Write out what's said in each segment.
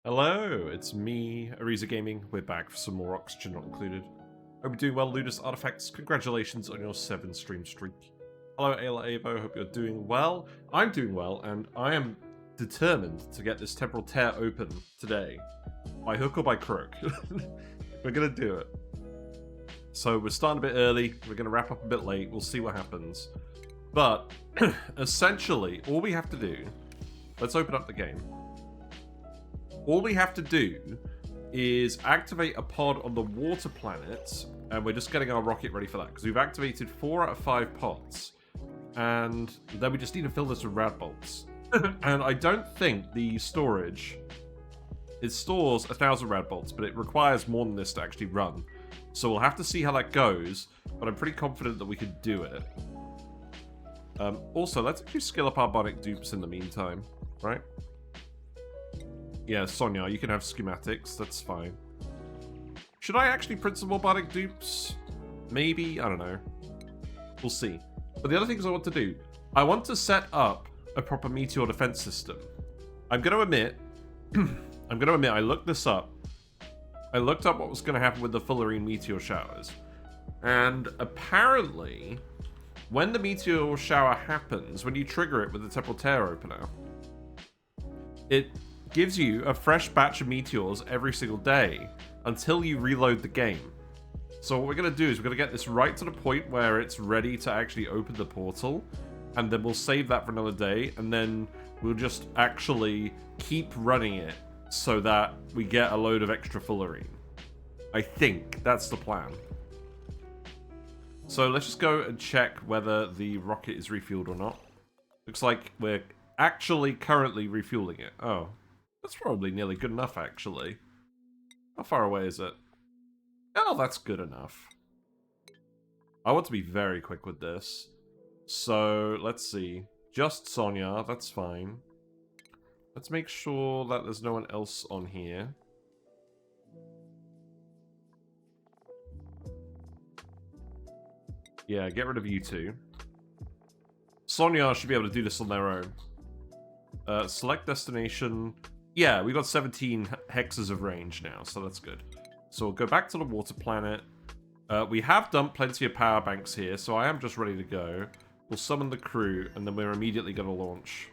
Hello, it's me, Ariza Gaming. We're back for some more Oxygen Not Included. Hope you're doing well, Ludus Artifacts. Congratulations on your 7-stream streak. Hello, Ayla Avo. Hope you're doing well. I'm doing well, and I am determined to get this Temporal Tear open today. By hook or by crook. We're going to do it. So we're starting a bit early. We're going to wrap up a bit late. We'll see what happens. But, essentially, all we have to do... Let's open up the game. All we have to do is activate a pod on the water planet, and we're just getting our rocket ready for that, because we've activated 4 out of 5 pods, and then we just need to fill this with Radbolts. And I don't think the storage... It stores 1,000 Radbolts, but it requires more than this to actually run. So we'll have to see how that goes, but I'm pretty confident that we could do it. Also, let's actually skill up our Bionic dupes in the meantime, right? Yeah, Sonia, you can have schematics, that's fine. Should I actually print some more Bionic dupes? Maybe, I don't know. We'll see. But the other things I want to do, I want to set up a proper meteor defense system. I'm going to admit, I looked this up. I looked up what was going to happen with the Fullerene Meteor Showers. And apparently, when the Meteor Shower happens, when you trigger it with the Temporal Tear Opener, it gives you a fresh batch of meteors every single day until you reload the game. So what we're going to do is we're going to get this right to the point where it's ready to actually open the portal, and then we'll save that for another day, and then we'll just actually keep running it so that we get a load of extra Fullerene. I think that's the plan. So let's just go and check whether the rocket is refueled or not. Looks like we're actually currently refueling it. Oh, that's probably nearly good enough, actually. How far away is it? Oh, that's good enough. I want to be very quick with this. So, let's see. Just Sonia, that's fine. Let's make sure that there's no one else on here. Yeah, get rid of you two. Sonia should be able to do this on their own. Select destination. Yeah, we got 17 hexes of range now, so that's good. So we'll go back to the water planet. We have dumped plenty of power banks here, so I am just ready to go. We'll summon the crew, and then we're immediately going to launch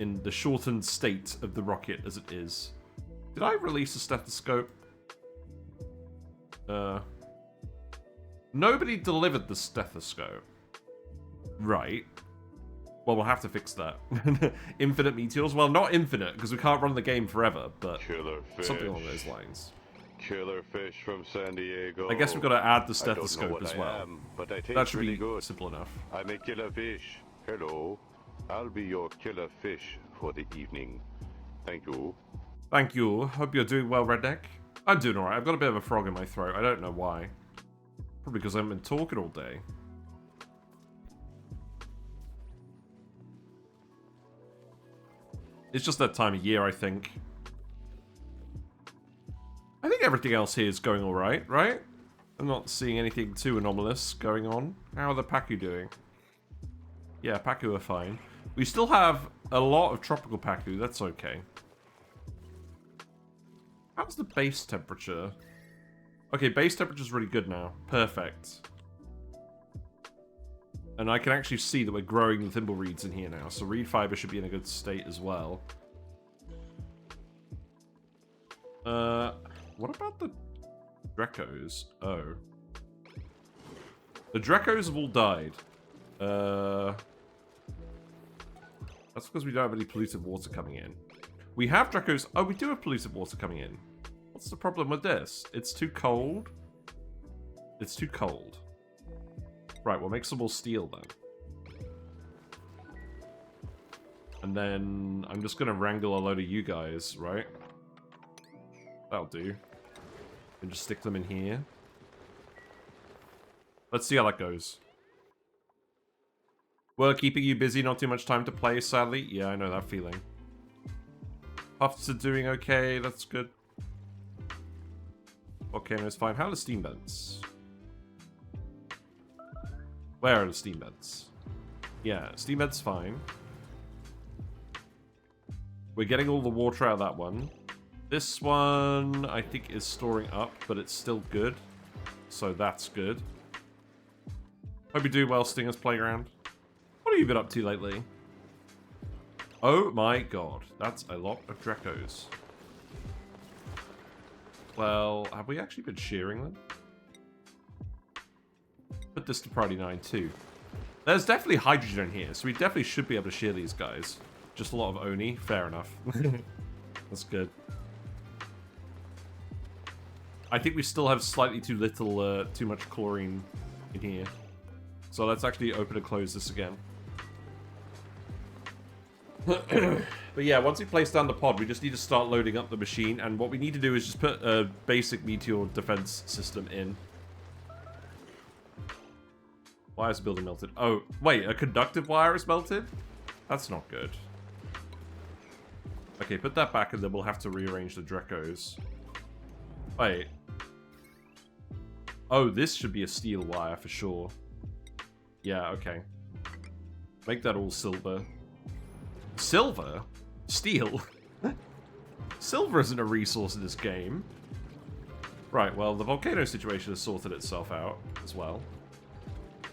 in the shortened state of the rocket as it is. Did I release a stethoscope? Nobody delivered the stethoscope. Right. Well, we'll have to fix that. Infinite meteors? Well, not infinite, because we can't run the game forever, but something along those lines. Killer fish from San Diego. I guess we've got to add the stethoscope as well. But I that should really be good. Simple enough. I'm a killer fish. Hello. I'll be your killer fish for the evening. Thank you. Thank you. Hope you're doing well, Redneck. I'm doing alright. I've got a bit of a frog in my throat. I don't know why. Probably because I haven't been talking all day. It's just that time of year, I think. I think everything else here is going alright, right? I'm not seeing anything too anomalous going on. How are the Pacu doing? Yeah, Pacu are fine. We still have a lot of tropical Pacu, that's okay. How's the base temperature? Okay, base temperature's really good now. Perfect. And I can actually see that we're growing the thimble reeds in here now, so reed fiber should be in a good state as well. What about the Drecos? Oh. The Drecos have all died. That's because we don't have any polluted water coming in. We have Drecos. Oh, we do have polluted water coming in. What's the problem with this? It's too cold. It's too cold. Right, we'll make some more steel then. And then I'm just going to wrangle a load of you guys, right? That'll do. And just stick them in here. Let's see how that goes. Well, keeping you busy, not too much time to play, sadly. Yeah, I know that feeling. Puffs are doing okay, that's good. Volcano's fine. How are the steam vents? Where are the steam vents? Yeah, steam vents fine. We're getting all the water out of that one. This one, I think, is storing up, but it's still good. So that's good. Hope you do well, Stinger's Playground. What have you been up to lately? Oh my god, that's a lot of Drecos. Well, have we actually been shearing them? Put this to priority 9 too. There's definitely hydrogen in here, so we definitely should be able to shear these guys. Just a lot of ONI, fair enough. That's good. I think we still have slightly too little, too much chlorine in here. So let's actually open and close this again. But yeah, once we place down the pod, we just need to start loading up the machine, and what we need to do is just put a basic meteor defense system in. Why is the building melted? Oh, wait, a conductive wire is melted? That's not good. Okay, put that back, and then we'll have to rearrange the Drecos. Wait. Oh, this should be a steel wire for sure. Yeah, okay. Make that all silver. Silver? Steel? Silver isn't a resource in this game. Right, well, the volcano situation has sorted itself out as well.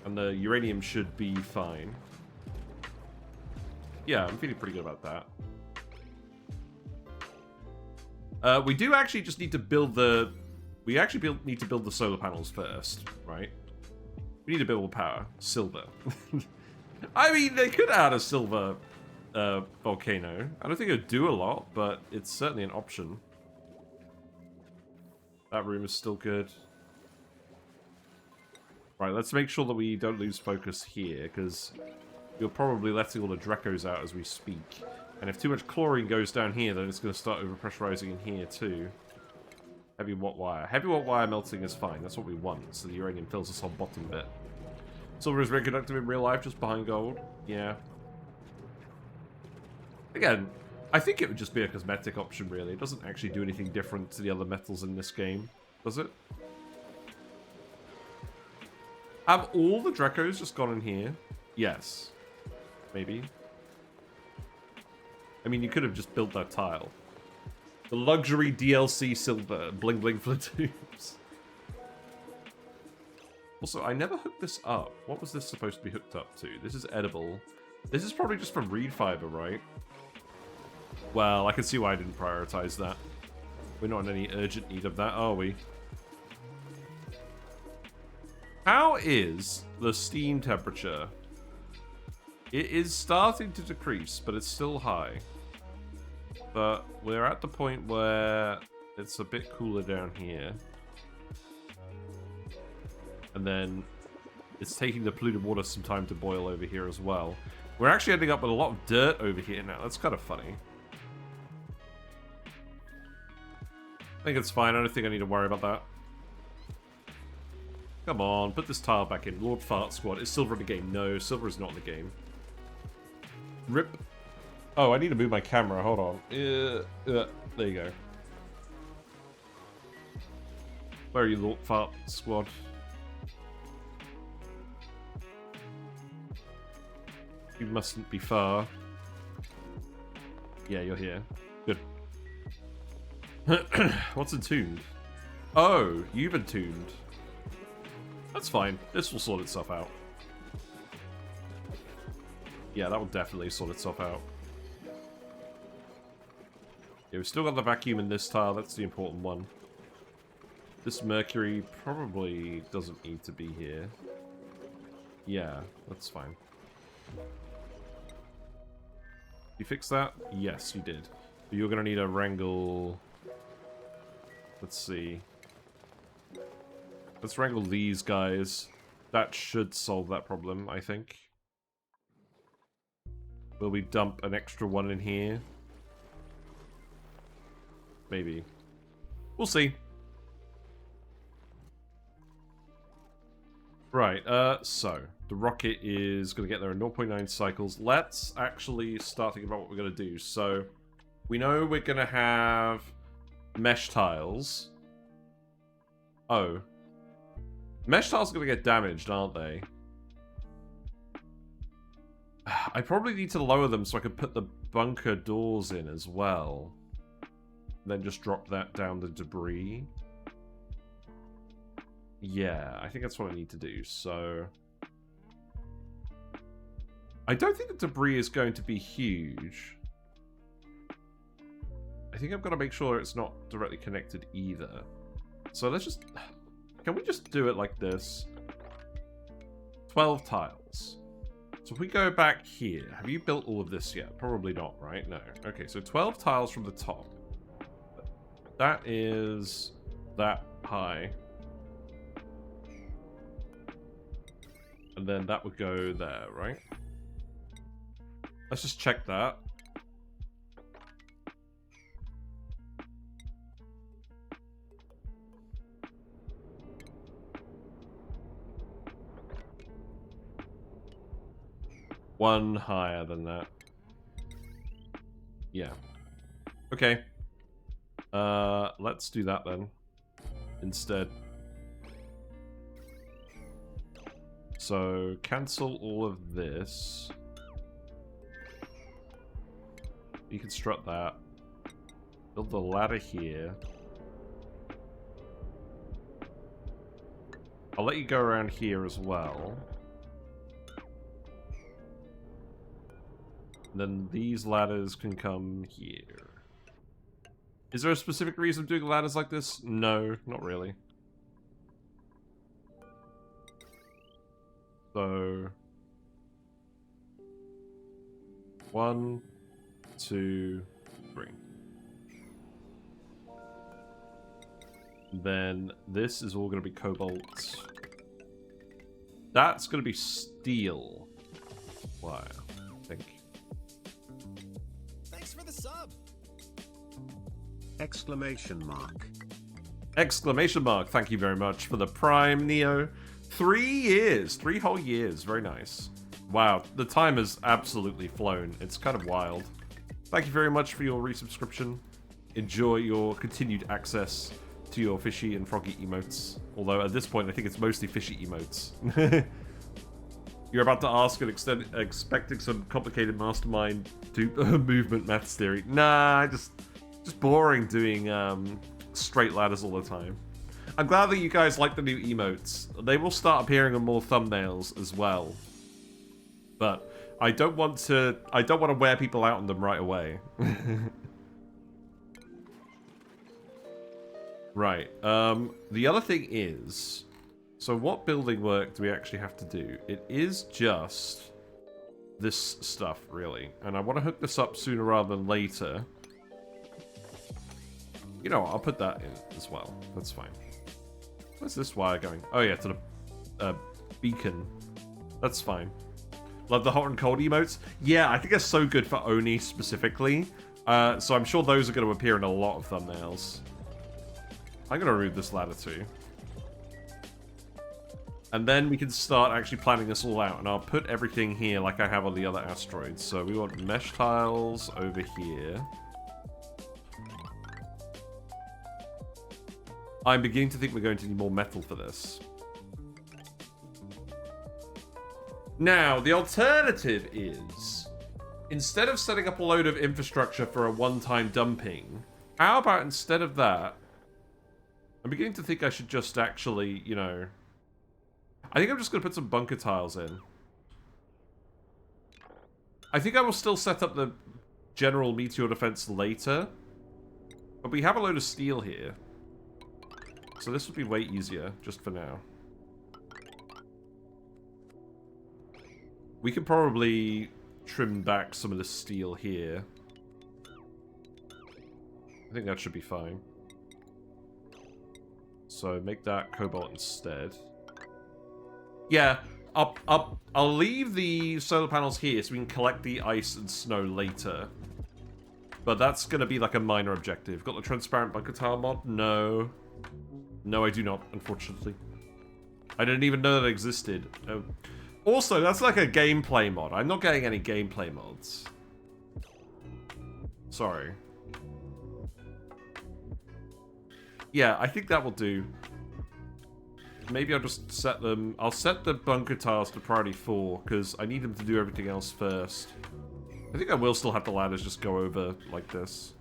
And the uranium should be fine. Yeah, I'm feeling pretty good about that. We do actually just need to build the... We actually need to build the solar panels first, right? We need to build power. Silver. I mean, they could add a silver volcano. I don't think it would do a lot, but it's certainly an option. That room is still good. Right, let's make sure that we don't lose focus here, because you're probably letting all the Drecos out as we speak. And if too much chlorine goes down here, then it's going to start overpressurizing in here too. Heavy watt wire. Heavy watt wire melting is fine. That's what we want. So the uranium fills this whole bottom bit. Silver is very conductive in real life, just behind gold. Yeah. Again, I think it would just be a cosmetic option, really. It doesn't actually do anything different to the other metals in this game, does it? Have all the Drecos just gone in here? Yes. Maybe. I mean, you could have just built that tile. The luxury DLC silver. Bling bling for the tubes. Also, I never hooked this up. What was this supposed to be hooked up to? This is edible. This is probably just from reed fiber, right? Well, I can see why I didn't prioritize that. We're not in any urgent need of that, are we? How is the steam temperature? It is starting to decrease, but it's still high. But we're at the point where it's a bit cooler down here. And then it's taking the polluted water some time to boil over here as well. We're actually ending up with a lot of dirt over here now. That's kind of funny. I think it's fine. I don't think I need to worry about that. Come on, put this tile back in. Lord Fart Squad. Is silver in the game? No, silver is not in the game. Rip. Oh, I need to move my camera. Hold on. There you go. Where are you, Lord Fart Squad? You mustn't be far. Yeah, you're here. Good. What's entombed? Oh, you've entombed. That's fine. This will sort itself out. Yeah, that will definitely sort itself out. Yeah, we've still got the vacuum in this tile. That's the important one. This mercury probably doesn't need to be here. Yeah, that's fine. You fix that? Yes, you did. But you're going to need a wrangle... Let's see. Let's wrangle these guys. That should solve that problem, I think. Will we dump an extra one in here? Maybe. We'll see. Right, so the rocket is going to get there in 0.9 cycles. Let's actually start thinking about what we're going to do. So, we know we're going to have mesh tiles. Oh. Mesh tiles are going to get damaged, aren't they? I probably need to lower them so I can put the bunker doors in as well. Then just drop that down the debris. Yeah, I think that's what I need to do. So I don't think the debris is going to be huge. I think I've got to make sure it's not directly connected either. So let's just... Can we just do it like this? 12 tiles. So if we go back here, have you built all of this yet? Probably not, right? No. Okay, so 12 tiles from the top. That is that high. And then that would go there, right? Let's just check that. One higher than that. Yeah. Okay. Let's do that then. Instead. So, cancel all of this. Deconstruct that. Build the ladder here. I'll let you go around here as well. Then these ladders can come here. Is there a specific reason of doing ladders like this? No, not really. So... 1, 2, 3. Then this is all going to be cobalt. That's going to be steel wire, I think. For the sub. Exclamation mark. Exclamation mark. Thank you very much for the Prime Neo. 3 years. 3 whole years. Very nice. Wow. The time has absolutely flown. It's kind of wild. Thank you very much for your resubscription. Enjoy your continued access to your fishy and froggy emotes. Although at this point I think it's mostly fishy emotes. You're about to ask and expecting some complicated mastermind movement maths theory. Nah, just boring doing straight ladders all the time. I'm glad that you guys like the new emotes. They will start appearing on more thumbnails as well. But I don't want to wear people out on them right away. Right. The other thing is, so what building work do we actually have to do? It is just this stuff, really. And I want to hook this up sooner rather than later. You know what, I'll put that in as well. That's fine. Where's this wire going? Oh yeah, to the beacon. That's fine. Love the hot and cold emotes. Yeah, I think they're so good for ONI specifically. So I'm sure those are going to appear in a lot of thumbnails. I'm going to remove this ladder too. And then we can start actually planning this all out. And I'll put everything here like I have on the other asteroids. So we want mesh tiles over here. I'm beginning to think we're going to need more metal for this. Now, the alternative is, instead of setting up a load of infrastructure for a one-time dumping, how about instead of that, I'm beginning to think I should just actually, you know... I think I'm just going to put some bunker tiles in. I think I will still set up the general meteor defense later. But we have a load of steel here. So this would be way easier, just for now. We could probably trim back some of the steel here. I think that should be fine. So make that cobalt instead. Yeah, I'll leave the solar panels here so we can collect the ice and snow later. But that's going to be like a minor objective. Got the transparent bunker tile mod? No. No, I do not, unfortunately. I didn't even know that existed. Oh. Also, that's like a gameplay mod. I'm not getting any gameplay mods. Sorry. Yeah, I think that will do. Maybe I'll just set them... I'll set the bunker tiles to priority 4, because I need them to do everything else first. I think I will still have the ladders just go over like this.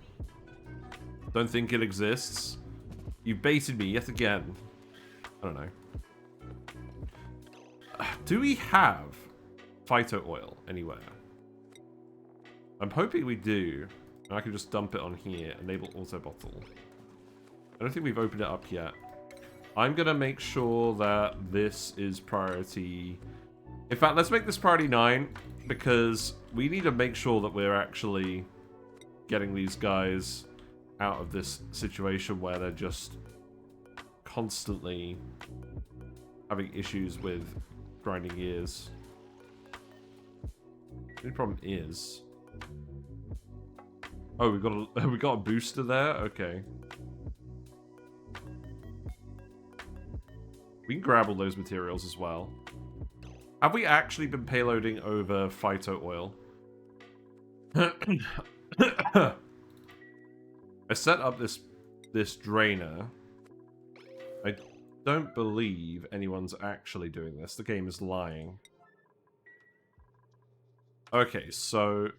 Don't think it exists. You've baited me yet again. I don't know. Do we have phyto oil anywhere? I'm hoping we do. I can just dump it on here. Enable auto bottle. I don't think we've opened it up yet. I'm going to make sure that this is priority... In fact, let's make this priority 9, because we need to make sure that we're actually getting these guys out of this situation where they're just constantly having issues with grinding gears. The only problem is... Oh, we got a booster there? Okay. We can grab all those materials as well. Have we actually been payloading over phyto oil? I set up this drainer. I don't believe anyone's actually doing this. The game is lying. Okay, so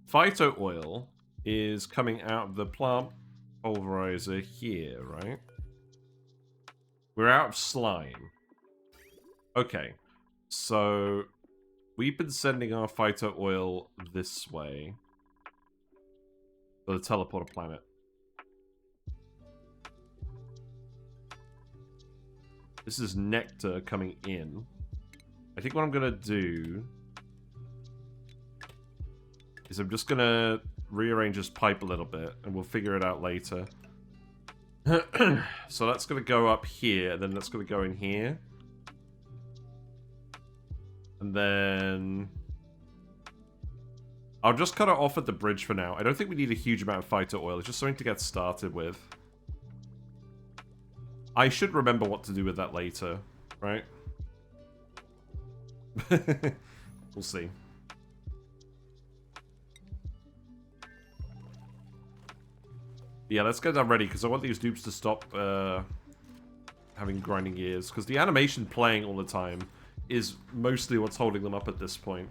phyto oil is coming out of the plant pulverizer here, right? We're out of slime. Okay, so we've been sending our phyto oil this way. For the teleporter planet. This is nectar coming in. I think what I'm gonna do is I'm just gonna rearrange this pipe a little bit, and we'll figure it out later. So that's gonna go up here, and then that's gonna go in here. And then... I'll just cut it off at the bridge for now. I don't think we need a huge amount of phyto oil. It's just something to get started with. I should remember what to do with that later, right? We'll see. Yeah, let's get that ready, because I want these dupes to stop having grinding gears. Because the animation playing all the time is mostly what's holding them up at this point.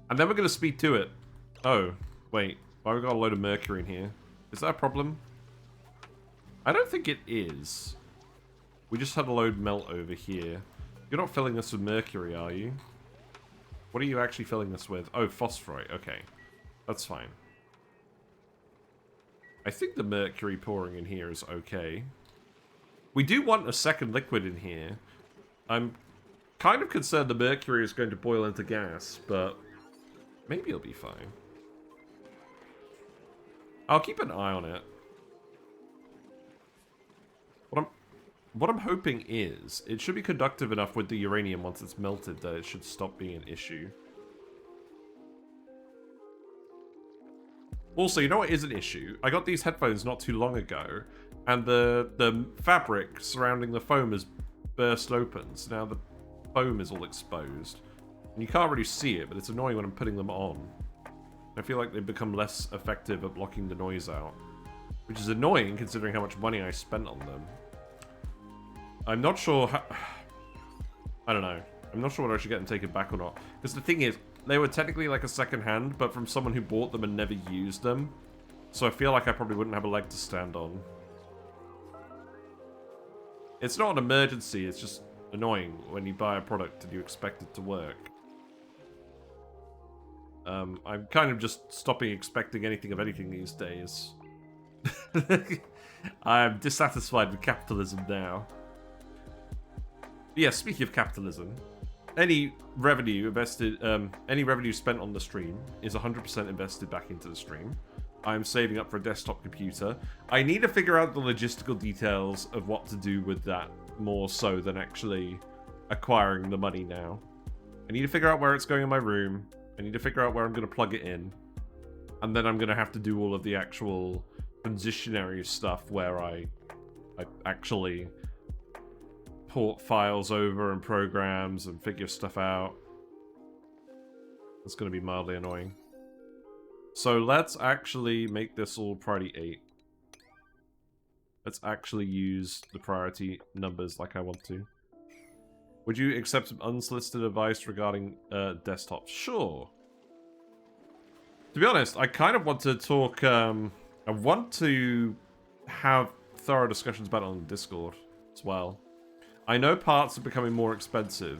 And then we're going to speed to it. Oh, wait. Why have we got a load of mercury in here? Is that a problem? I don't think it is. We just had a load melt over here. You're not filling this with mercury, are you? What are you actually filling this with? Oh, phosphorite. Okay. That's fine. I think the mercury pouring in here is okay. We do want a second liquid in here. I'm kind of concerned the mercury is going to boil into gas, but maybe it'll be fine. I'll keep an eye on it. What I'm hoping is, it should be conductive enough with the uranium once it's melted that it should stop being an issue. Also, you know what is an issue? I got these headphones not too long ago, and the fabric surrounding the foam has burst open, so now the foam is all exposed. And you can't really see it, but it's annoying when I'm putting them on. I feel like they've become less effective at blocking the noise out. Which is annoying, considering how much money I spent on them. I'm not sure how... I don't know. I'm not sure whether I should get them taken back or not. Because the thing is, they were technically like a second hand, but from someone who bought them and never used them. So I feel like I probably wouldn't have a leg to stand on. It's not an emergency, it's just annoying when you buy a product and you expect it to work. I'm kind of just stopping expecting anything of anything these days. I'm dissatisfied with capitalism now. Yeah, speaking of capitalism, any revenue invested, any revenue spent on the stream is 100% invested back into the stream. I'm saving up for a desktop computer. I need to figure out the logistical details of what to do with that more so than actually acquiring the money now. I need to figure out where it's going in my room. I need to figure out where I'm going to plug it in. And then I'm going to have to do all of the actual transitionary stuff where I actually port files over and programs and figure stuff out. It's going to be mildly annoying. So let's actually make this all priority 8. Let's actually use the priority numbers like I want to. Would you accept some unsolicited advice regarding desktops? Sure. To be honest, I kind of want to talk I want to have thorough discussions about it on Discord as well. I know parts are becoming more expensive,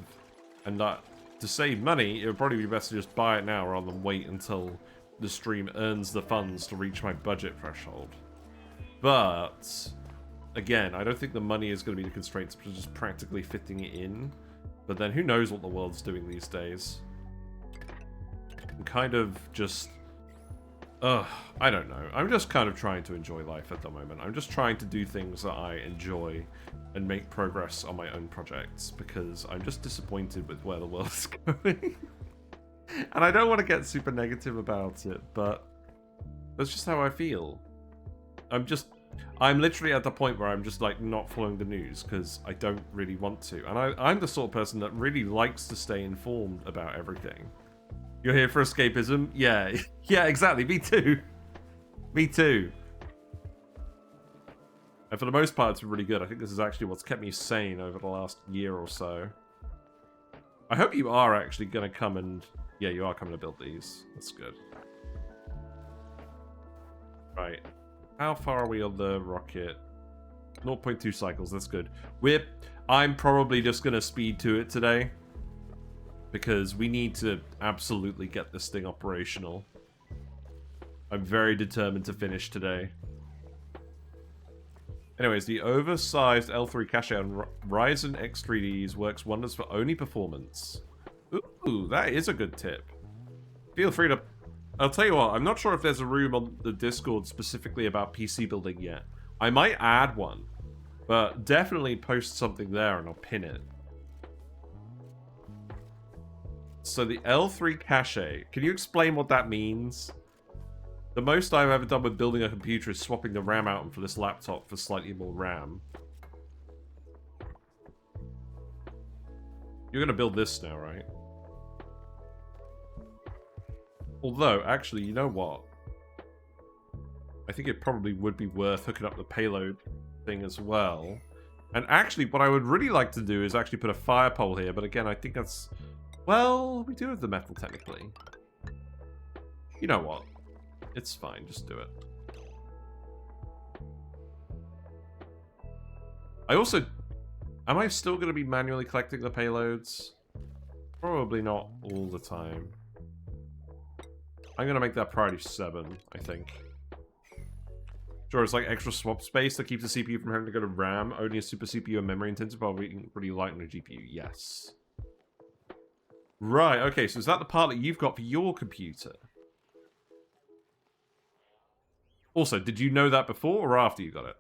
and that to save money, it would probably be best to just buy it now rather than wait until the stream earns the funds to reach my budget threshold. But again, I don't think the money is going to be the constraints, but just practically fitting it in. But then who knows what the world's doing these days? I'm kind of just... I don't know. I'm just kind of trying to enjoy life at the moment. I'm just trying to do things that I enjoy and make progress on my own projects because I'm just disappointed with where the world's going. And I don't want to get super negative about it, but that's just how I feel. I'm literally at the point where I'm just like not following the news because I don't really want to. And I'm the sort of person that really likes to stay informed about everything. You're here for escapism? Yeah. Yeah, exactly. Me too. Me too. And for the most part, it's been really good. I think this is actually what's kept me sane over the last year or so. I hope you are actually going to come and... Yeah, you are coming to build these. That's good. Right. How far are we on the rocket? 0.2 cycles. That's good. I'm probably just going to speed to it today. Because we need to absolutely get this thing operational. I'm very determined to finish today. Anyways, the oversized L3 cache on Ryzen X3Ds works wonders for ONI performance. Ooh, that is a good tip. Feel free to... I'll tell you what, I'm not sure if there's a room on the Discord specifically about PC building yet. I might add one, but definitely post something there and I'll pin it. So the L3 cache, can you explain what that means? The most I've ever done with building a computer is swapping the RAM out for this laptop for slightly more RAM. You're going to build this now, right? Although, actually, you know what? I think it probably would be worth hooking up the payload thing as well. And actually, what I would really like to do is actually put a fire pole here, but again, I think that's... Well, we do have the metal, technically. You know what? It's fine, just do it. I also... Am I still going to be manually collecting the payloads? Probably not all the time. I'm going to make that priority 7, I think. Sure, it's like extra swap space that keeps the CPU from having to go to RAM. Only a super CPU and memory intensive while being pretty light on the GPU. Yes. Right, okay, so is that the part that you've got for your computer? Also, did you know that before or after you got it?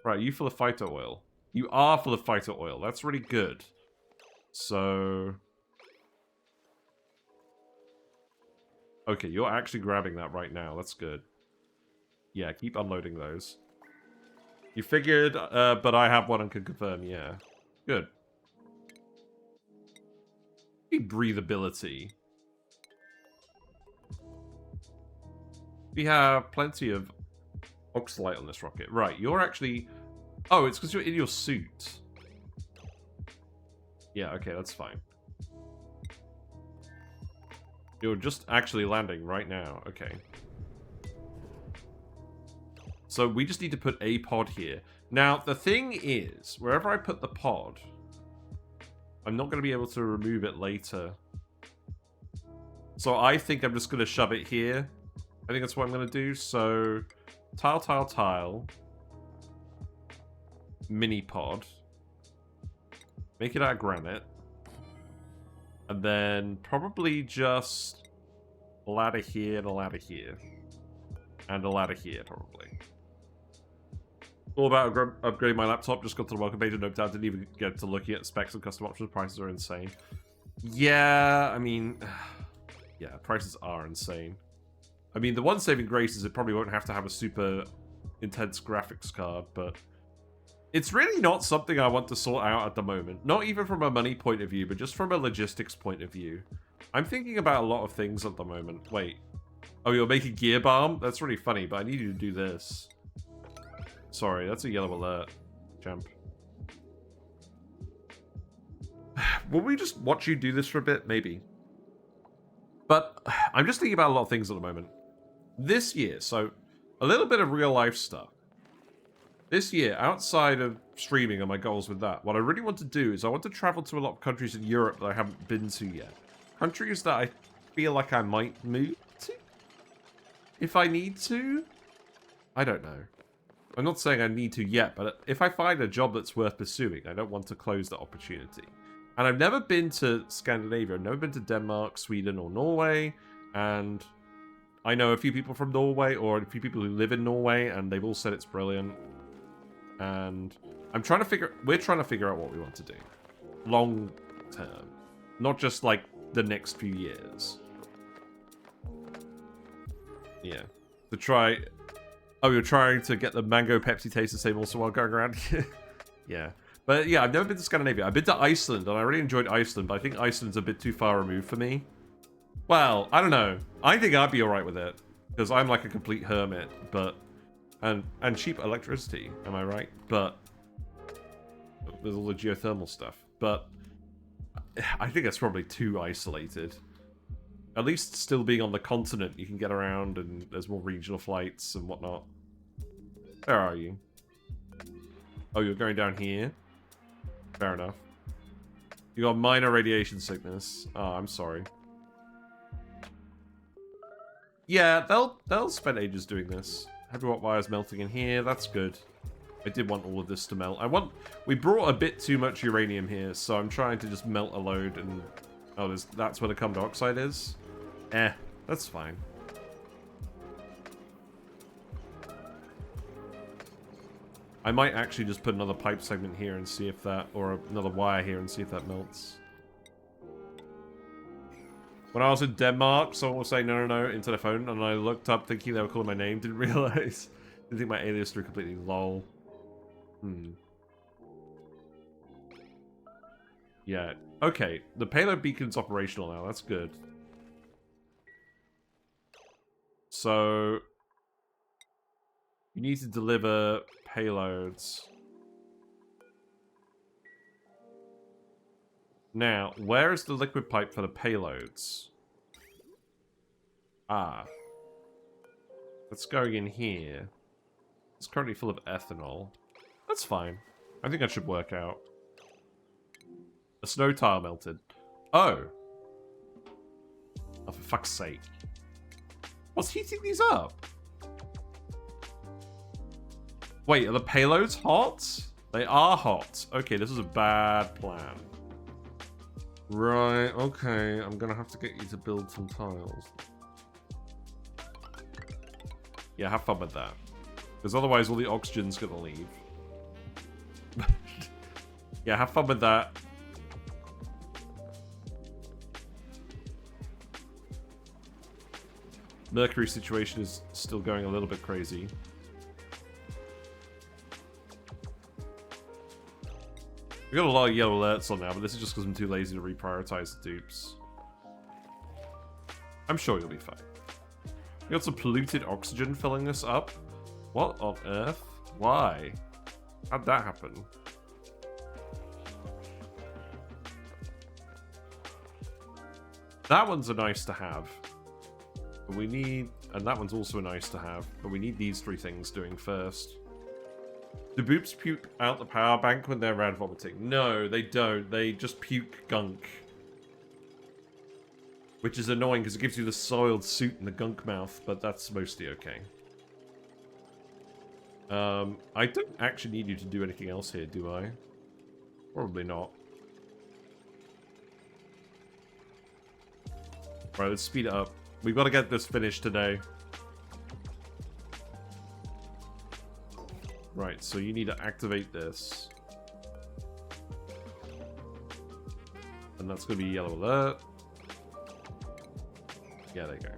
Right, you full of phyto oil. You are full of phyto oil. That's really good. So... Okay, you're actually grabbing that right now. That's good. Yeah, keep unloading those. You figured, but I have one and can confirm, yeah. Good. Breathability. We have plenty of oxalite on this rocket. Right, you're actually... Oh, it's because you're in your suit. Yeah, okay, that's fine. You're just actually landing right now. Okay. So we just need to put a pod here. Now, the thing is, wherever I put the pod... I'm not going to be able to remove it later. So I think I'm just going to shove it here. I think that's what I'm going to do. So, tile, tile, tile. Mini pod. Make it out of granite. And then probably just a ladder here and a ladder here. And a ladder here, probably. All about upgrading my laptop. Just got to the welcome page and noped out. Didn't even get to looking at specs and custom options. Prices are insane. Yeah, I mean... Yeah, prices are insane. I mean, the one saving grace is it probably won't have to have a super intense graphics card, but... It's really not something I want to sort out at the moment. Not even from a money point of view, but just from a logistics point of view. I'm thinking about a lot of things at the moment. Wait. Oh, you're making gear balm? That's really funny, but I need you to do this. Sorry, that's a yellow alert, champ. Will we just watch you do this for a bit? Maybe. But I'm just thinking about a lot of things at the moment. This year, so A little bit of real life stuff. This year, outside of streaming and my goals with that, what I really want to do is I want to travel to a lot of countries in Europe that I haven't been to yet. Countries that I feel like I might move to? If I need to? I don't know. I'm not saying I need to yet, but if I find a job that's worth pursuing, I don't want to close that opportunity. And I've never been to Scandinavia. I've never been to Denmark, Sweden, or Norway. And I know a few people from Norway, or a few people who live in Norway, and they've all said it's brilliant. And we're trying to figure out what we want to do. Long term. Not just like the next few years. Yeah. To try... Oh, you're trying to get the mango Pepsi taste the same also while going around? Yeah. But yeah, I've never been to Scandinavia. I've been to Iceland, and I really enjoyed Iceland, but I think Iceland's a bit too far removed for me. Well, I don't know. I think I'd be alright with it. Because I'm like a complete hermit, but... And cheap electricity, am I right? But with all the geothermal stuff. But I think that's probably too isolated. At least still being on the continent, you can get around and there's more regional flights and whatnot. Where are you? Oh, you're going down here? Fair enough. You got minor radiation sickness. Oh, I'm sorry. Yeah, they'll spend ages doing this. Heavy watt wires melting in here. That's good. I did want all of this to melt. We brought a bit too much uranium here, so I'm trying to just melt a load and... Oh, that's where the carbon dioxide is? That's fine. I might actually just put another pipe segment here and see if that... Or another wire here and see if that melts. When I was in Denmark, someone was saying no into their phone, and I looked up thinking they were calling my name, didn't realize. Didn't think my alias through completely. Lol. Yeah. Okay, the payload beacon's operational now, that's good. So... You need to deliver payloads. Now, where is the liquid pipe for the payloads? Ah. That's going in here. It's currently full of ethanol. That's fine. I think that should work out. A snow tile melted. Oh. Oh, for fuck's sake. What's heating these up? Wait, are the payloads hot? They are hot. Okay, this is a bad plan. Right, okay. I'm gonna have to get you to build some tiles. Yeah, have fun with that. Because otherwise all the oxygen's gonna leave. Yeah, have fun with that. Mercury situation is still going a little bit crazy. We got a lot of yellow alerts on now, but this is just because I'm too lazy to reprioritize the dupes. I'm sure you'll be fine. We got some polluted oxygen filling this up. What on earth? Why? How'd that happen? That one's a nice to have. But we need... And that one's also a nice to have. But we need these three things doing first. Do boops puke out the power bank when they're rad vomiting? No, they don't. They just puke gunk. Which is annoying because it gives you the soiled suit and the gunk mouth, but that's mostly okay. I don't actually need you to do anything else here, do I? Probably not. Right, let's speed it up. We've got to get this finished today. Right, so you need to activate this. And that's going to be yellow alert. Yeah, there you go.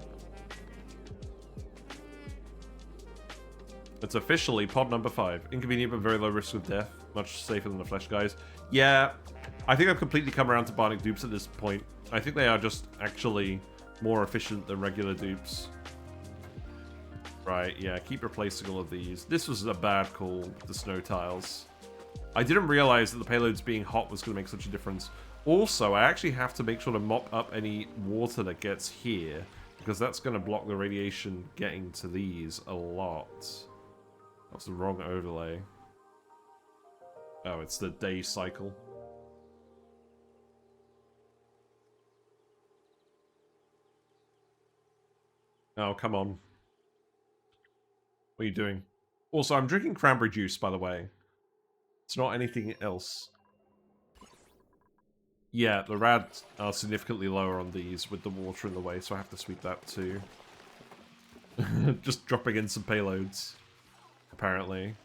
It's officially pod number 5. Inconvenient but very low risk of death. Much safer than the flesh guys. Yeah, I think I've completely come around to bionic dupes at this point. I think they are just actually more efficient than regular dupes. Right, yeah, keep replacing all of these. This was a bad call, the snow tiles. I didn't realize that the payloads being hot was going to make such a difference. Also, I actually have to make sure to mop up any water that gets here Because that's going to block the radiation getting to these a lot. That's the wrong overlay. Oh, it's the day cycle. Oh, come on. What are you doing? Also, I'm drinking cranberry juice, by the way. It's not anything else. Yeah, the rads are significantly lower on these with the water in the way, so I have to sweep that too. Just dropping in some payloads, apparently.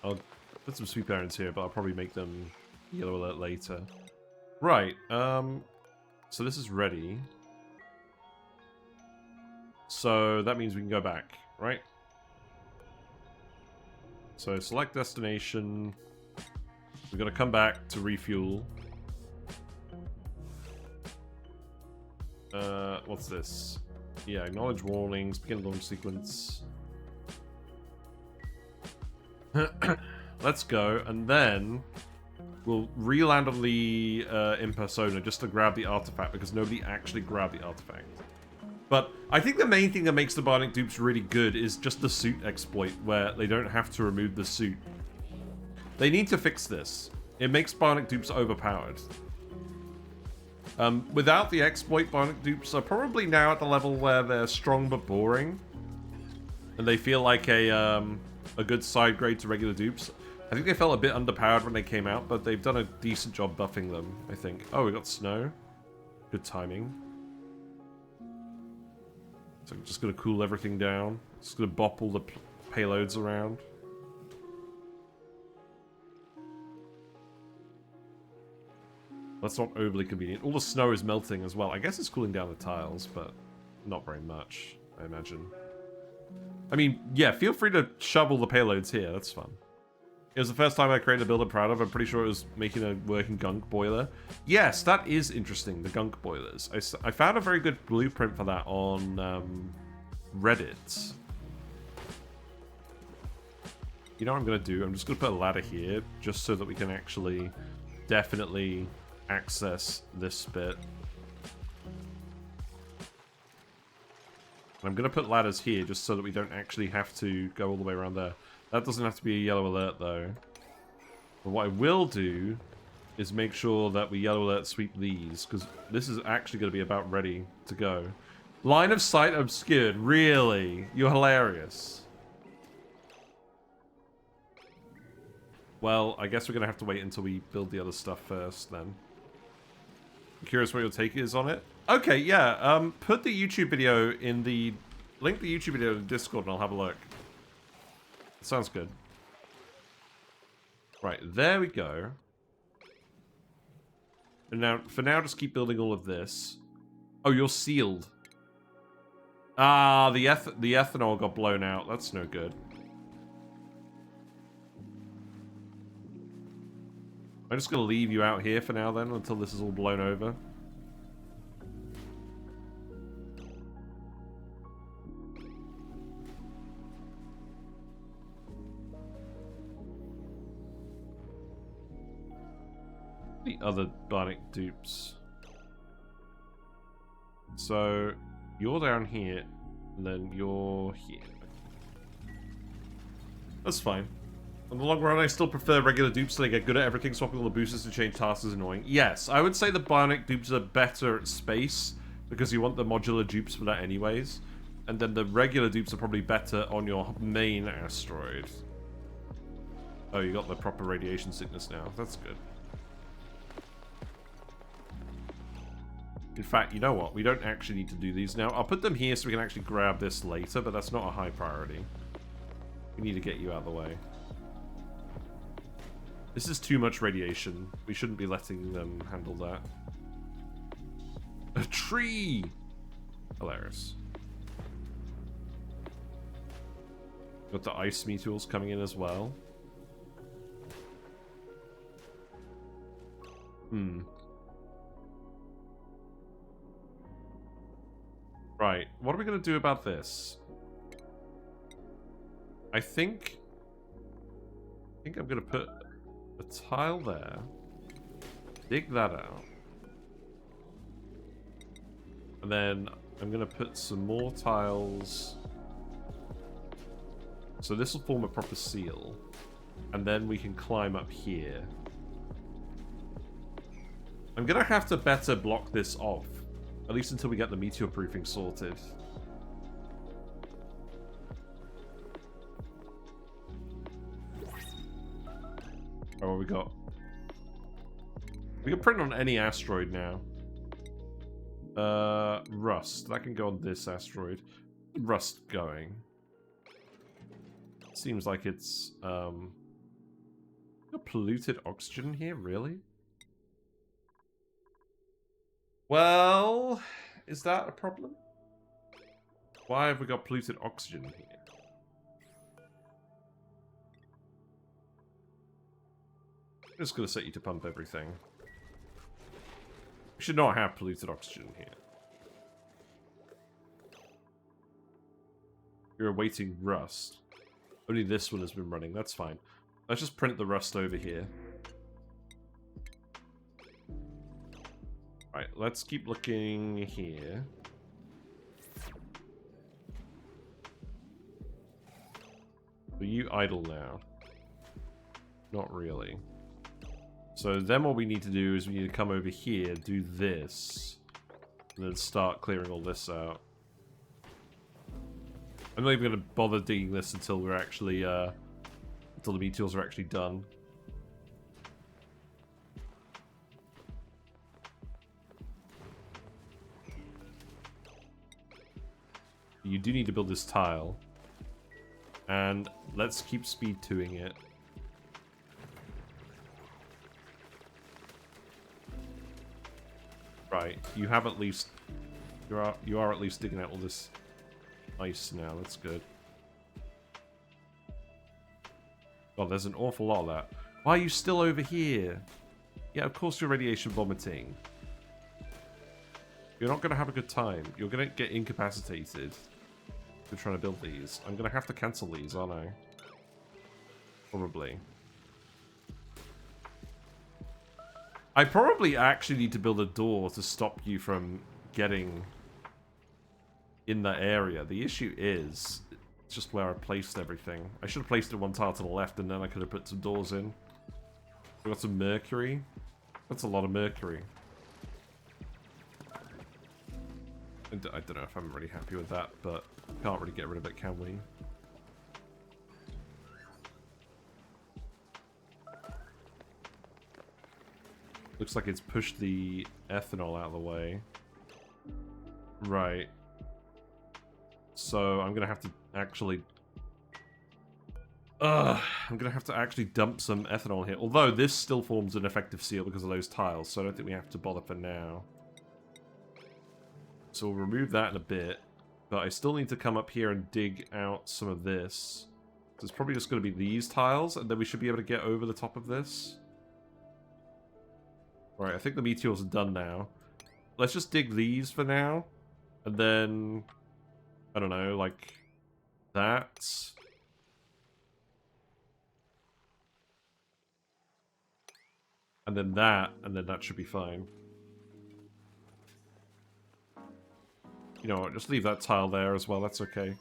I'll put some sweep errands here, but I'll probably make them yellow alert later. Right, so this is ready. So that means we can go back, right? So select destination. We're gonna come back to refuel. What's this? Yeah, acknowledge warnings, begin launch sequence. Let's go, and then we'll re-land on the in-persona just to grab the artifact, because nobody actually grabbed the artifact. But I think the main thing that makes the Bionic dupes really good is just the suit exploit, where they don't have to remove the suit. They need to fix this. It makes Bionic dupes overpowered. Without the exploit, Bionic dupes are probably now at the level where they're strong but boring. And they feel like a good side grade to regular dupes. I think they felt a bit underpowered when they came out, but they've done a decent job buffing them, I think. Oh, we got snow. Good timing. So I'm just going to cool everything down. Just going to bop all the payloads around. That's not overly convenient. All the snow is melting as well. I guess it's cooling down the tiles, but not very much, I imagine. I mean, yeah, feel free to shovel the payloads here. That's fun. It was the first time I created a build I'm proud of. I'm pretty sure it was making a working gunk boiler. Yes, that is interesting, the gunk boilers. I found a very good blueprint for that on Reddit. You know what I'm going to do? I'm just going to put a ladder here, just so that we can actually definitely access this bit. I'm going to put ladders here, just so that we don't actually have to go all the way around there. That doesn't have to be a yellow alert, though. But what I will do is make sure that we yellow alert sweep these, because this is actually going to be about ready to go. Line of sight obscured. Really? You're hilarious. Well, I guess we're going to have to wait until we build the other stuff first, then. I'm curious what your take is on it. Okay, yeah. Put the YouTube video in the... Link the YouTube video to Discord and I'll have a look. Sounds good. Right, there we go. And now, for now, just keep building all of this. Oh, you're sealed. Ah, the ethanol got blown out. That's no good. I'm just going to leave you out here for now, then, until this is all blown over. The other Bionic dupes. So, you're down here, and then you're here. That's fine. In the long run, I still prefer regular dupes so they get good at everything. Swapping all the boosters to change tasks is annoying. Yes, I would say the Bionic dupes are better at space, because you want the modular dupes for that anyways. And then the regular dupes are probably better on your main asteroid. Oh, you got the proper radiation sickness now. That's good. In fact, you know what? We don't actually need to do these now. I'll put them here so we can actually grab this later, but that's not a high priority. We need to get you out of the way. This is too much radiation. We shouldn't be letting them handle that. A tree! Hilarious. Got the ice meteors coming in as well. Right, what are we going to do about this? I think I'm going to put a tile there. Dig that out. And then I'm going to put some more tiles. So this will form a proper seal. And then we can climb up here. I'm going to have to better block this off. At least until we get the meteor proofing sorted. Oh, what we got? We can print on any asteroid now. Rust. That can go on this asteroid. Rust going. Seems like it's, polluted oxygen here, really? Well, is that a problem? Why have we got polluted oxygen here? I'm just going to set you to pump everything. We should not have polluted oxygen here. You're awaiting rust. Only this one has been running. That's fine. Let's just print the rust over here. Right, let's keep looking here. Are you idle now? Not really. So then what we need to do is we need to come over here, do this, and then start clearing all this out. I'm not even going to bother digging this until we're actually, until the meteors are actually done. You do need to build this tile. And let's keep speed 2ing it. Right, you have at least... You are at least digging out all this ice now, that's good. Oh, there's an awful lot of that. Why are you still over here? Yeah, of course you're radiation vomiting. You're not going to have a good time. You're going to get incapacitated. We're trying to build these. I'm going to have to cancel these, aren't I? Probably. I probably actually need to build a door to stop you from getting in that area. The issue is, it's just where I placed everything. I should have placed it one tile to the left and then I could have put some doors in. We got some mercury. That's a lot of mercury. I don't know if I'm really happy with that, but can't really get rid of it, can we? Looks like it's pushed the ethanol out of the way. Right. So I'm gonna have to actually... I'm gonna have to actually dump some ethanol here. Although this still forms an effective seal because of those tiles, so I don't think we have to bother for now. So we'll remove that in a bit. But I still need to come up here and dig out some of this. So it's probably just going to be these tiles, and then we should be able to get over the top of this. Alright, I think the meteors are done now. Let's just dig these for now. And then... I don't know, like... that. And then that should be fine. You know what, just leave that tile there as well, that's okay.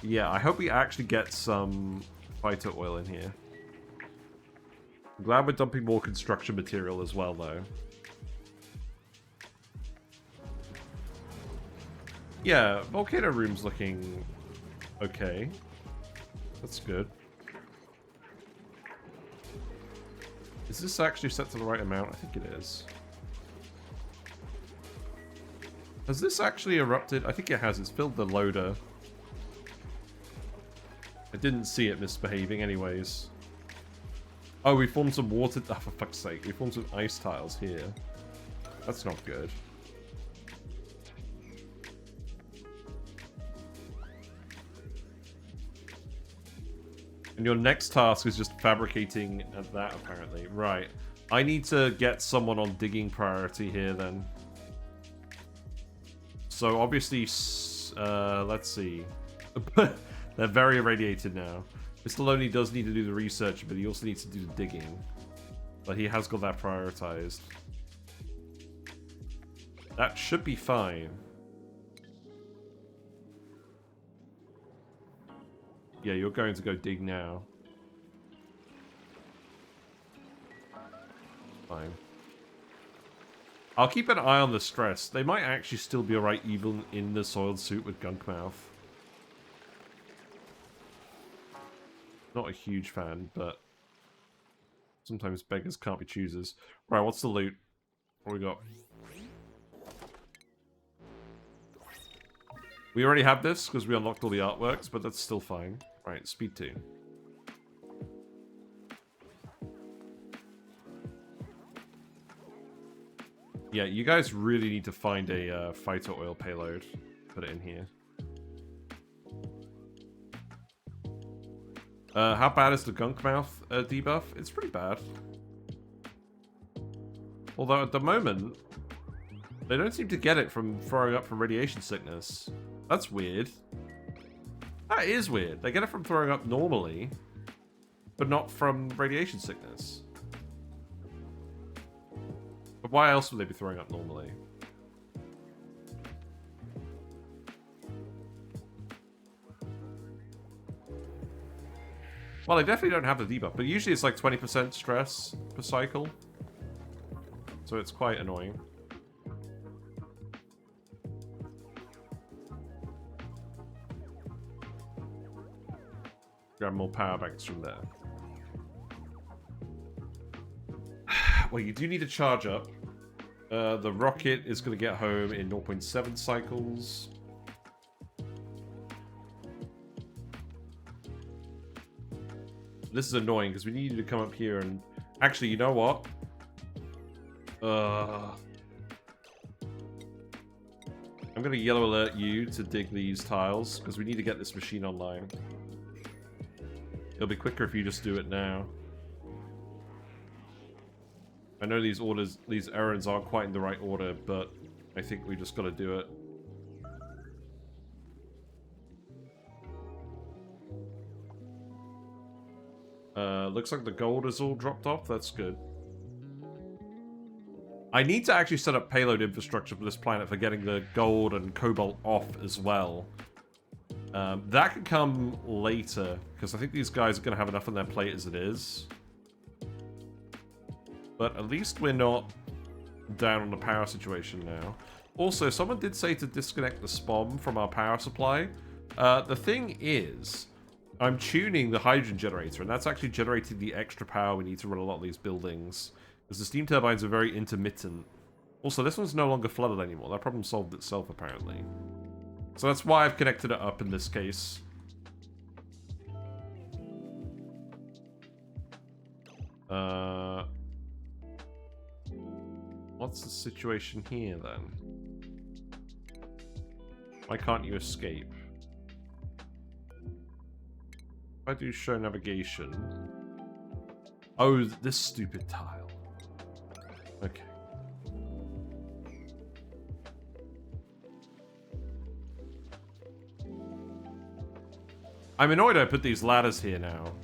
Yeah, I hope we actually get some fighter oil in here. I'm glad we're dumping more construction material as well, though. Yeah, volcano room's looking okay. That's good. Is this actually set to the right amount? I think it is. Has this actually erupted? I think it has. It's filled the loader. I didn't see it misbehaving anyways. Oh, we formed some water... Oh, for fuck's sake. We formed some ice tiles here. That's not good. And your next task is just fabricating that, apparently. Right. I need to get someone on digging priority here, then. So, obviously, let's see. That They're very irradiated now. Mr. Lonely does need to do the research, but he also needs to do the digging. But he has got that prioritized. That should be fine. Yeah, you're going to go dig now. Fine. I'll keep an eye on the stress. They might actually still be alright even in the soiled suit with gunk mouth. Not a huge fan, but sometimes beggars can't be choosers. Right, what's the loot? What we got? We already have this because we unlocked all the artworks, but that's still fine. Right, speed 2. Yeah, you guys really need to find a fighter oil payload. Put it in here. How bad is the gunk mouth debuff? It's pretty bad. Although at the moment, they don't seem to get it from throwing up from radiation sickness. That's weird. That is weird. They get it from throwing up normally, but not from radiation sickness. But why else would they be throwing up normally? Well, they definitely don't have the debuff, but usually it's like 20% stress per cycle. So it's quite annoying. Grab more power banks from there. Well, you do need to charge up. The rocket is going to get home in 0.7 cycles. This is annoying because we need you to come up here and... Actually, you know what? I'm going to yellow alert you to dig these tiles because we need to get this machine online. It'll be quicker if you just do it now. I know these errands aren't quite in the right order, but I think we just got to do it. Looks like the gold is all dropped off. That's good. I need to actually set up payload infrastructure for this planet for getting the gold and cobalt off as well. That could come later, because I think these guys are going to have enough on their plate as it is. But at least we're not down on the power situation now. Also, someone did say to disconnect the SPOM from our power supply. The thing is, I'm tuning the hydrogen generator, and that's actually generating the extra power we need to run a lot of these buildings. Because the steam turbines are very intermittent. Also, this one's no longer flooded anymore. That problem solved itself, apparently. So that's why I've connected it up in this case. What's the situation here, then? Why can't you escape? If I do show navigation... Oh, this stupid tile. Okay. I'm annoyed I put these ladders here now.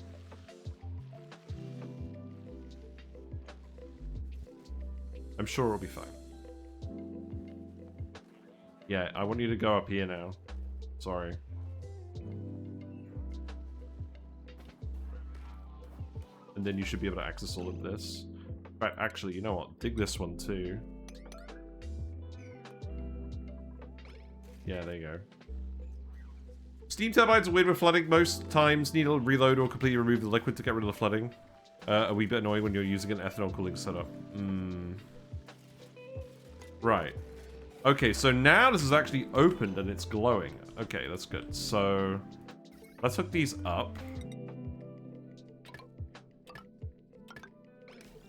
I'm sure it'll be fine. Yeah, I want you to go up here now. Sorry. And then you should be able to access all of this. Right, actually, you know what? Dig this one too. Yeah, there you go. Steam turbines are weird with flooding. Most times need to reload or completely remove the liquid to get rid of the flooding. A wee bit annoying when you're using an ethanol cooling setup. Right. Okay, so now this is actually opened and it's glowing. Okay, that's good. So, let's hook these up.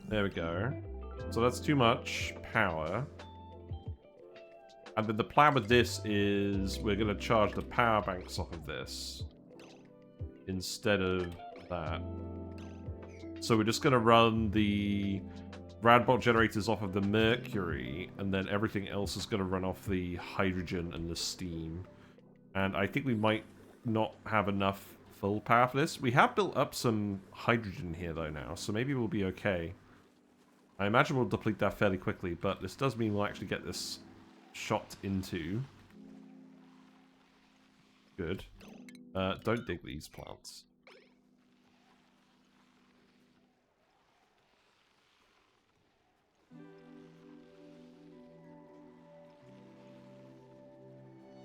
There we go. So that's too much power. And then the plan with this is we're going to charge the power banks off of this instead of that. So we're just going to run the Radbolt generators off of the mercury, and then everything else is going to run off the hydrogen and the steam. And I think we might not have enough full power for this. We have built up some hydrogen here, though, now, so maybe we'll be okay. I imagine we'll deplete that fairly quickly, but this does mean we'll actually get this shot into. Good. Don't dig these plants.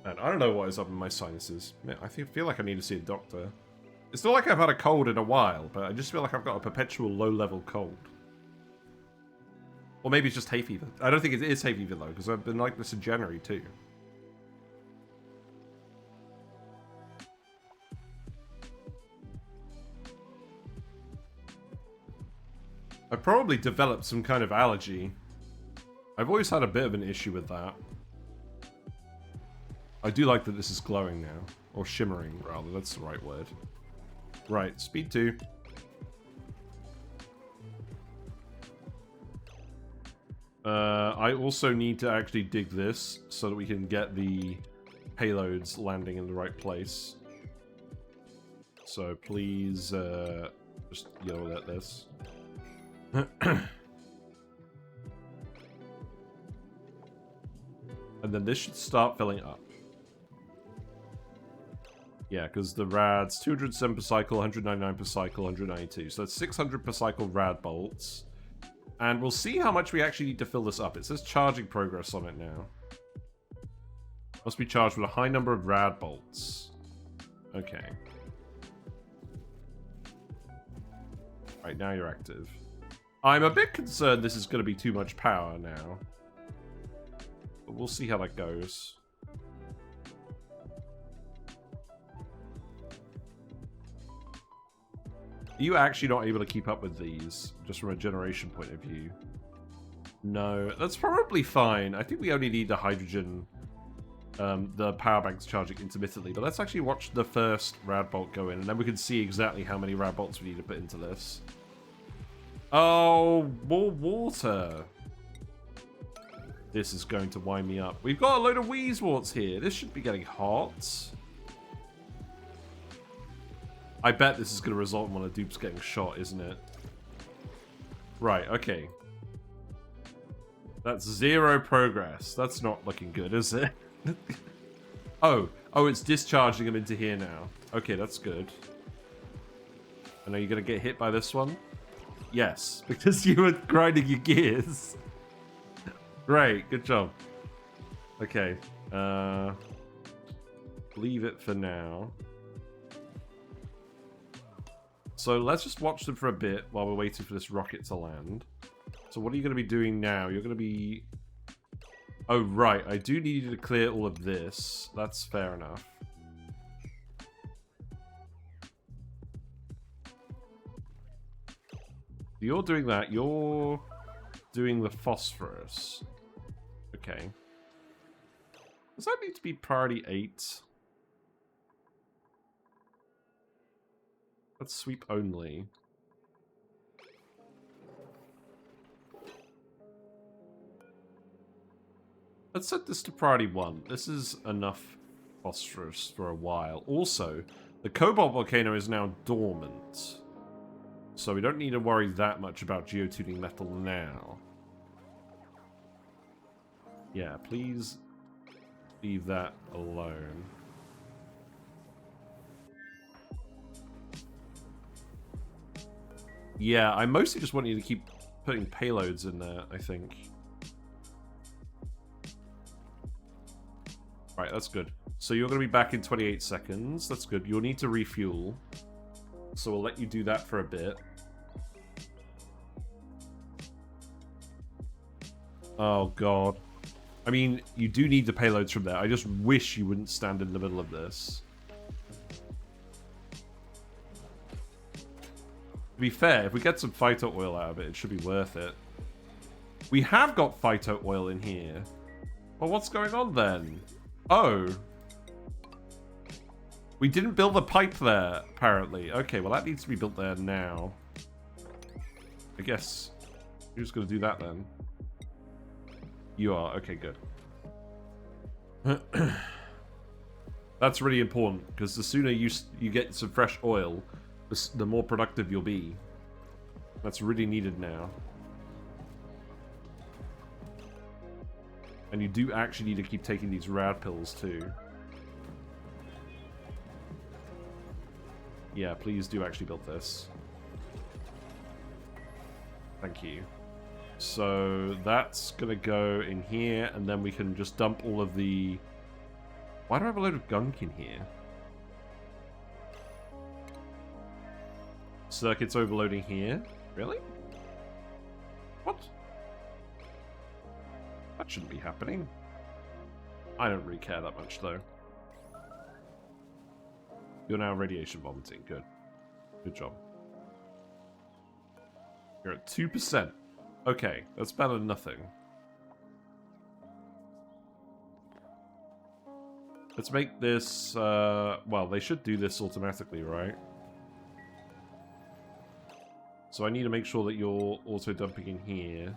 And I don't know what is up in my sinuses. I feel like I need to see a doctor. It's not like I've had a cold in a while, but I just feel like I've got a perpetual low-level cold. Or maybe it's just hay fever. I don't think it is hay fever, though, because I've been like this in January, too. I probably developed some kind of allergy. I've always had a bit of an issue with that. I do like that this is glowing now. Or shimmering, rather. That's the right word. Right, speed 2. I also need to actually dig this so that we can get the payloads landing in the right place. So please just yell at this. And then this should start filling up. Yeah, because the rads, 207 per cycle, 199 per cycle, 192. So that's 600 per cycle Radbolts. And we'll see how much we actually need to fill this up. It says charging progress on it now. Must be charged with a high number of Radbolts. Okay. Right, now you're active. I'm a bit concerned this is going to be too much power now. But we'll see how that goes. Are you actually not able to keep up with these, just from a generation point of view? No, that's probably fine. I think we only need the hydrogen, the power banks charging intermittently. But let's actually watch the first Radbolt go in, and then we can see exactly how many Radbolts we need to put into this. Oh, more water. This is going to wind me up. We've got a load of Wheezeworts here. This should be getting hot. I bet this is going to result in one of the dupes getting shot, isn't it? Right, okay. That's 0 progress. That's not looking good, is it? Oh, it's discharging them into here now. Okay, that's good. And are you going to get hit by this one? Yes, because you were grinding your gears. Great, good job. Okay, leave it for now. So let's just watch them for a bit while we're waiting for this rocket to land. So what are you going to be doing now? You're going to be... Oh, right. I do need you to clear all of this. That's fair enough. You're doing that. You're doing the phosphorus. Okay. Does that need to be priority 8? Let's sweep only. Let's set this to priority 1. This is enough phosphorus for a while. Also, the cobalt volcano is now dormant. So we don't need to worry that much about geotuning metal now. Yeah, please leave that alone. Yeah, I mostly just want you to keep putting payloads in there, I think. Right, that's good. So you're going to be back in 28 seconds. That's good. You'll need to refuel. So we'll let you do that for a bit. Oh, God. I mean, you do need the payloads from there. I just wish you wouldn't stand in the middle of this. To be fair, if we get some phyto oil out of it, it should be worth it. We have got phyto oil in here. Well, what's going on then? Oh. We didn't build a pipe there, apparently. Okay, well that needs to be built there now. I guess. Who's going to do that then? You are. Okay, good. That's really important, because the sooner you get some fresh oil, the more productive you'll be. That's really needed now. And you do actually need to keep taking these rad pills too. Yeah, please do actually build this. Thank you. So that's gonna go in here, and then we can just dump all of the... Why do I have a load of gunk in here? Circuits overloading here? Really? What? That shouldn't be happening. I don't really care that much, though. You're now radiation vomiting. Good. Good job. You're at 2%. Okay, that's better than nothing. Let's make this, well, they should do this automatically, right? So I need to make sure that you're auto dumping in here.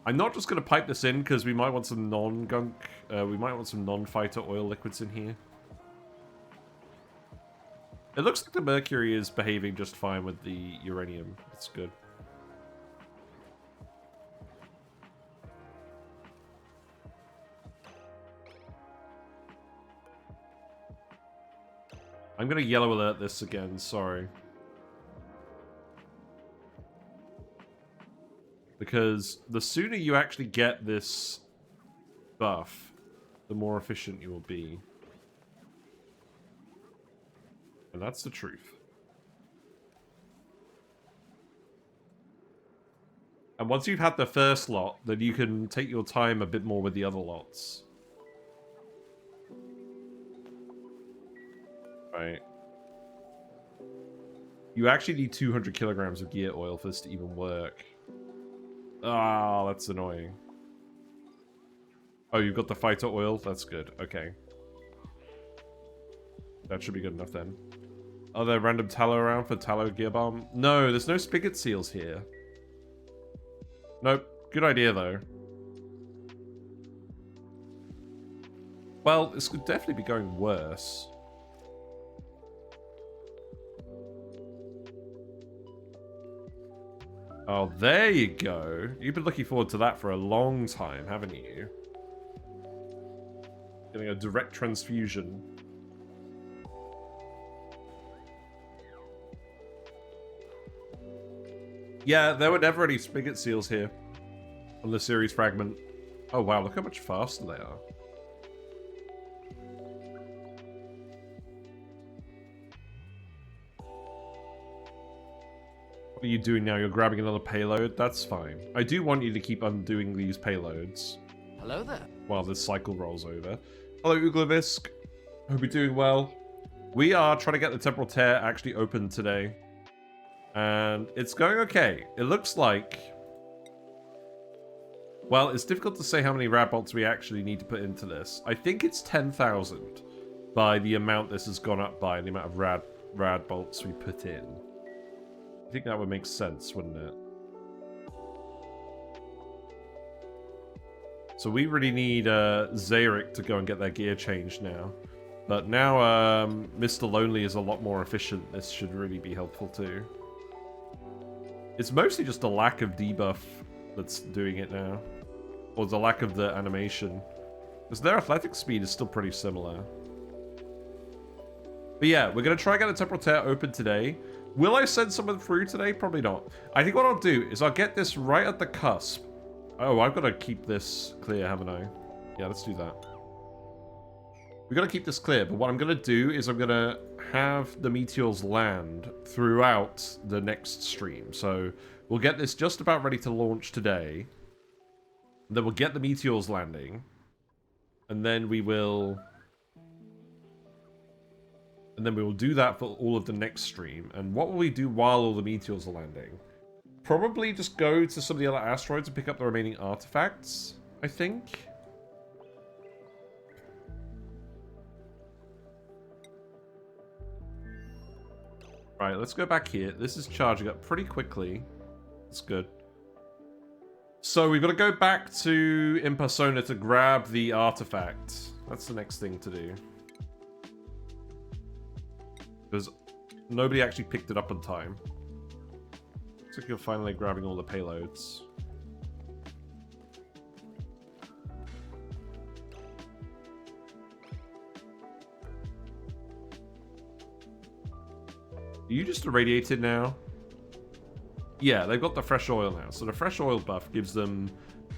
I'm not just going to pipe this in because we might want some non-gunk, we might want some non-fighter oil liquids in here. It looks like the mercury is behaving just fine with the uranium. That's good. I'm going to yellow alert this again, sorry. Because the sooner you actually get this buff, the more efficient you will be. And that's the truth. And once you've had the first lot, then you can take your time a bit more with the other lots. Right. You actually need 200 kilograms of gear oil for this to even work. Ah, that's annoying. Oh, you've got the fighter oil? That's good. Okay. That should be good enough then. Are there random tallow around for tallow gear bomb? No, there's no spigot seals here. Nope. Good idea, though. Well, this could definitely be going worse. Oh, there you go. You've been looking forward to that for a long time, haven't you? Getting a direct transfusion. Yeah, there were never any spigot seals here on the Ceres Fragment. Oh wow, look how much faster they are. What are you doing now? You're grabbing another payload? That's fine. I do want you to keep undoing these payloads. Hello there. While this cycle rolls over. Hello, Uglavisk. Hope you're doing well. We are trying to get the Temporal Tear actually open today. And it's going okay. It looks like... Well, it's difficult to say how many Radbolts we actually need to put into this. I think it's 10,000 by the amount this has gone up by, the amount of Radbolts we put in. I think that would make sense, wouldn't it? So we really need Zarek to go and get their gear changed now. But now Mr. Lonely is a lot more efficient. This should really be helpful too. It's mostly just the lack of debuff that's doing it now. Or the lack of the animation. Because their athletic speed is still pretty similar. But yeah, we're going to try and get the Temporal Tear open today. Will I send someone through today? Probably not. I think what I'll do is I'll get this right at the cusp. Oh, I've got to keep this clear, haven't I? Yeah, let's do that. We've got to keep this clear, but what I'm going to do is I'm going to have the meteors land throughout the next stream. So we'll get this just about ready to launch today. Then we'll get the meteors landing. And then we will... And then we will do that for all of the next stream. And what will we do while all the meteors are landing? Probably just go to some of the other asteroids and pick up the remaining artifacts, I think. Right, let's go back here. This is charging up pretty quickly. That's good. So we've got to go back to In Persona to grab the artifact. That's the next thing to do. Because nobody actually picked it up on time. Looks like you're finally grabbing all the payloads. Are you just irradiated now? Yeah, they've got the fresh oil now. So the fresh oil buff gives them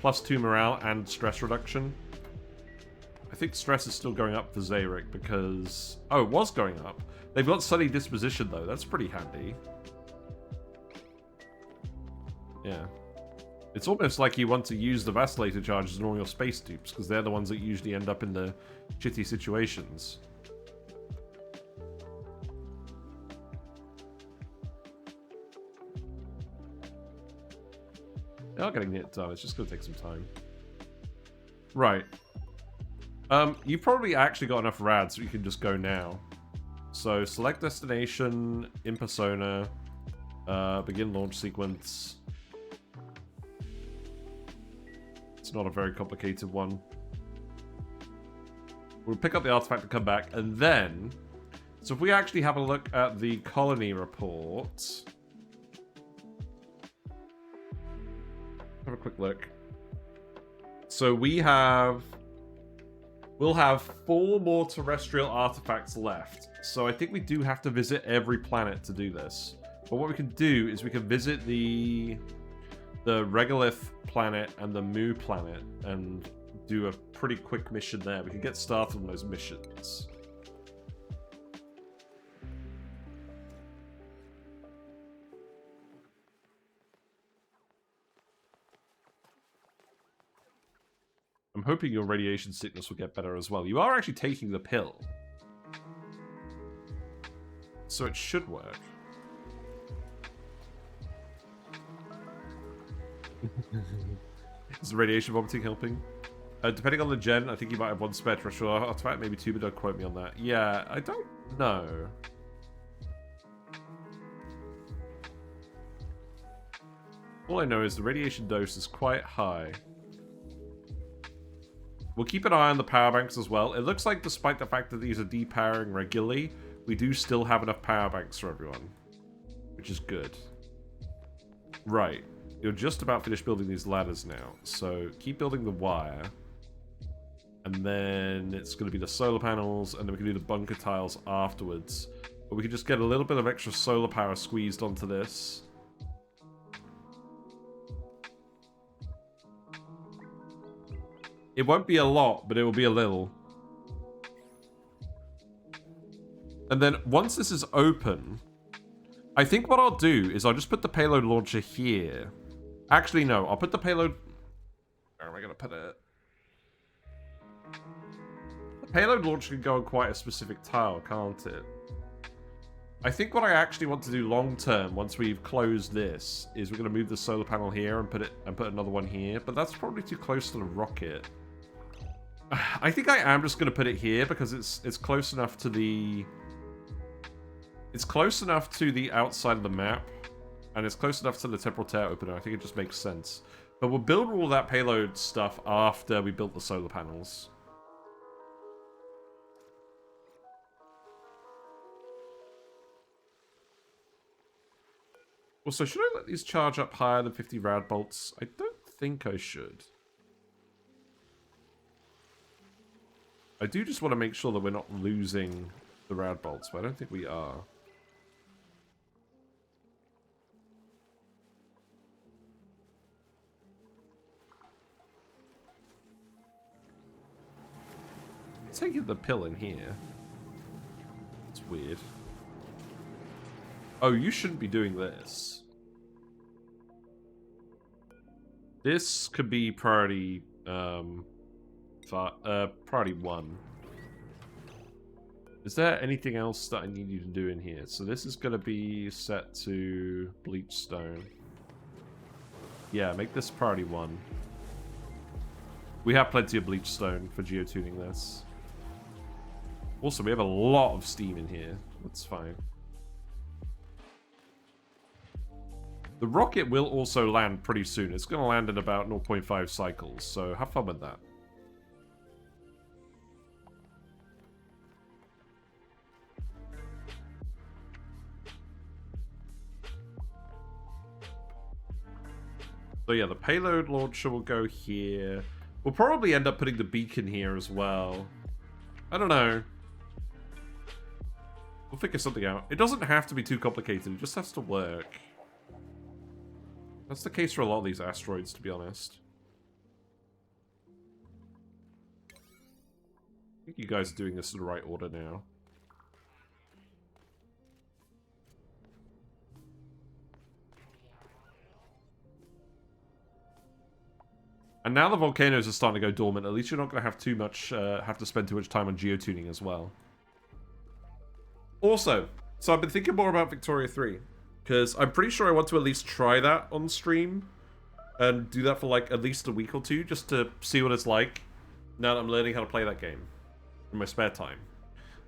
+2 morale and stress reduction. I think stress is still going up for Zarek because... Oh, it was going up. They've got sunny disposition though. That's pretty handy. Yeah. It's almost like you want to use the vacillator charges in all your space dupes because they're the ones that usually end up in the shitty situations. They are getting it done. It's just going to take some time. Right. You've probably actually got enough rads so you can just go now. So select destination, in persona, begin launch sequence. It's not a very complicated one. We'll pick up the artifact and come back, and then... So if we actually have a look at the colony report... Have a quick look. So we'll have 4 more terrestrial artifacts left. So I think we do have to visit every planet to do this. But what we can do is we can visit the Regolith planet and the Moo planet and do a pretty quick mission there. We can get started on those missions. I'm hoping your radiation sickness will get better as well. You are actually taking the pill. So it should work. Is the radiation vomiting helping? Depending on the gen, I think you might have 1 spare terrestrial artifact, maybe 2, but don't quote me on that. Yeah, I don't know. All I know is the radiation dose is quite high. We'll keep an eye on the power banks as well. It looks like despite the fact that these are depowering regularly, we do still have enough power banks for everyone. Which is good. Right. You're just about finished building these ladders now. So keep building the wire. And then it's going to be the solar panels, and then we can do the bunker tiles afterwards. But we can just get a little bit of extra solar power squeezed onto this. It won't be a lot, but it will be a little. And then once this is open, I think what I'll do is I'll just put the payload launcher here. Actually, no. I'll put the payload... Where am I going to put it? The payload launcher can go on quite a specific tile, can't it? I think what I actually want to do long term, once we've closed this, is we're going to move the solar panel here and put another one here. But that's probably too close to the rocket. I think I am just going to put it here because it's close enough to the... It's close enough to the outside of the map, and it's close enough to the Temporal Tear Opener. I think it just makes sense. But we'll build all that payload stuff after we build the solar panels. Also, should I let these charge up higher than 50 Radbolts? I don't think I should. I do just want to make sure that we're not losing the Radbolts, but I don't think we are. Taking the pill in here. It's weird. Oh, you shouldn't be doing this. This could be priority, priority 1. Is there anything else that I need you to do in here? So this is going to be set to bleach stone. Yeah, make this priority 1. We have plenty of bleach stone for geotuning this. Also, we have a lot of steam in here. That's fine. The rocket will also land pretty soon. It's going to land in about 0.5 cycles, so have fun with that. So yeah, the payload launcher will go here. We'll probably end up putting the beacon here as well. I don't know. We'll figure something out. It doesn't have to be too complicated. It just has to work. That's the case for a lot of these asteroids, to be honest. I think you guys are doing this in the right order now. And now the volcanoes are starting to go dormant. At least you're not going to have too much, have to spend too much time on geotuning as well. Also, so I've been thinking more about Victoria 3. Because I'm pretty sure I want to at least try that on stream. And do that for like at least a week or two. Just to see what it's like. Now that I'm learning how to play that game. In my spare time.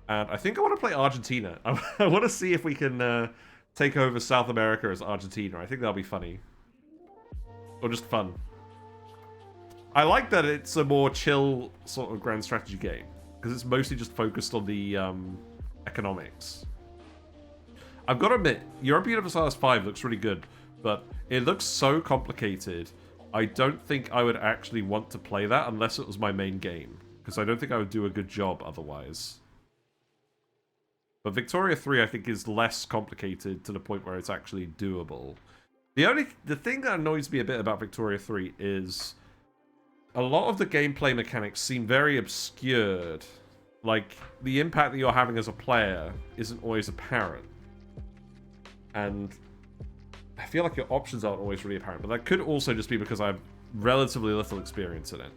And I think I want to play Argentina. I want to see if we can take over South America as Argentina. I think that'll be funny. Or just fun. I like that it's a more chill sort of grand strategy game. Because it's mostly just focused on the economics. I've got to admit, Europa Universalis 5 looks really good. But it looks so complicated. I don't think I would actually want to play that unless it was my main game. Because I don't think I would do a good job otherwise. But Victoria 3 I think is less complicated to the point where it's actually doable. The thing that annoys me a bit about Victoria 3 is a lot of the gameplay mechanics seem very obscured. Like, the impact that you're having as a player isn't always apparent. And I feel like your options aren't always really apparent. But that could also just be because I have relatively little experience in it.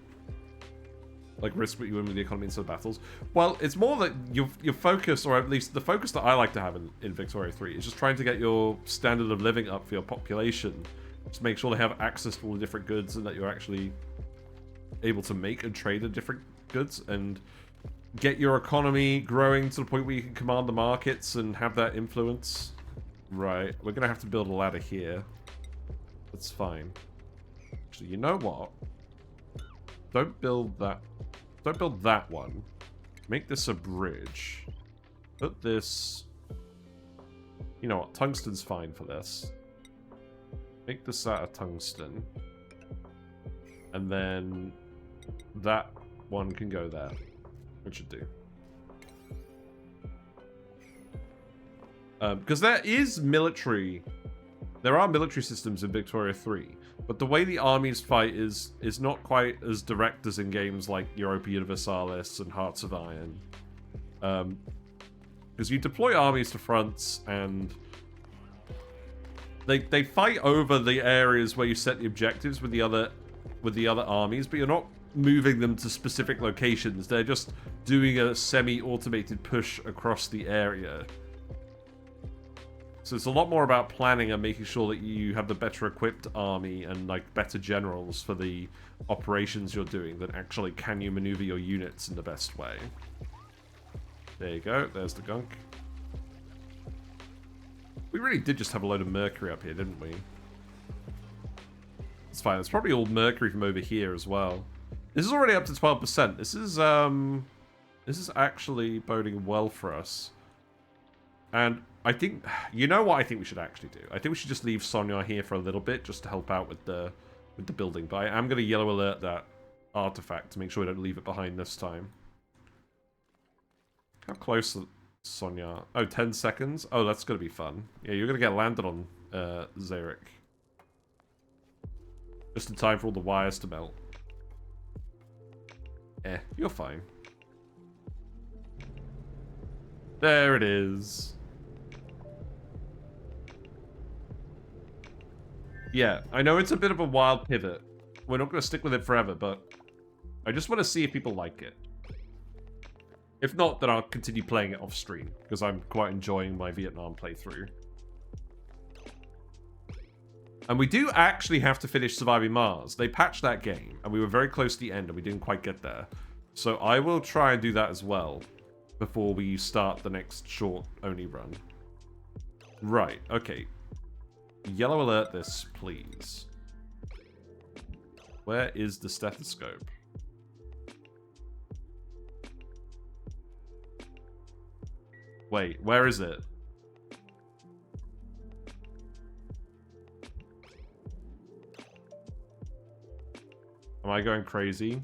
Like, risk what you win with the economy instead of battles. Well, it's more that your focus, or at least the focus that I like to have in Victoria 3, is just trying to get your standard of living up for your population. Just make sure they have access to all the different goods and that you're actually able to make and trade the different goods and get your economy growing to the point where you can command the markets and have that influence. Right, we're going to have to build a ladder here. That's fine. Actually, you know what? Don't build that. Don't build that one. Make this a bridge. Put this... You know what? Tungsten's fine for this. Make this out of tungsten. And then that one can go there. It should do. Because there is military... There are military systems in Victoria 3. But the way the armies fight is not quite as direct as in games like Europa Universalis and Hearts of Iron. Because you deploy armies to fronts and they fight over the areas where you set the objectives with the other armies, but you're not moving them to specific locations. They're just doing a semi-automated push across the area. So it's a lot more about planning and making sure that you have the better equipped army and like better generals for the operations you're doing than actually can you maneuver your units in the best way. There you go, there's the gunk. We really did just have a load of mercury up here, didn't we? It's fine, it's probably all mercury from over here as well. This is already up to 12%. This is actually boding well for us. And I think, you know what I think we should actually do? I think we should just leave Sonya here for a little bit just to help out with the building. But I am going to yellow alert that artifact to make sure we don't leave it behind this time. How close is Sonya? Oh, 10 seconds? Oh, that's going to be fun. Yeah, you're going to get landed on Zarek. Just in time for all the wires to melt. You're fine. There it is. Yeah, I know it's a bit of a wild pivot. We're not going to stick with it forever, but I just want to see if people like it. If not, then I'll continue playing it off stream, because I'm quite enjoying my Vietnam playthrough. And we do actually have to finish Surviving Mars. They patched that game, and we were very close to the end, and we didn't quite get there. So I will try and do that as well, before we start the next short ONI run. Right, okay. Yellow alert this, please. Where is the stethoscope? Wait, where is it? Am I going crazy?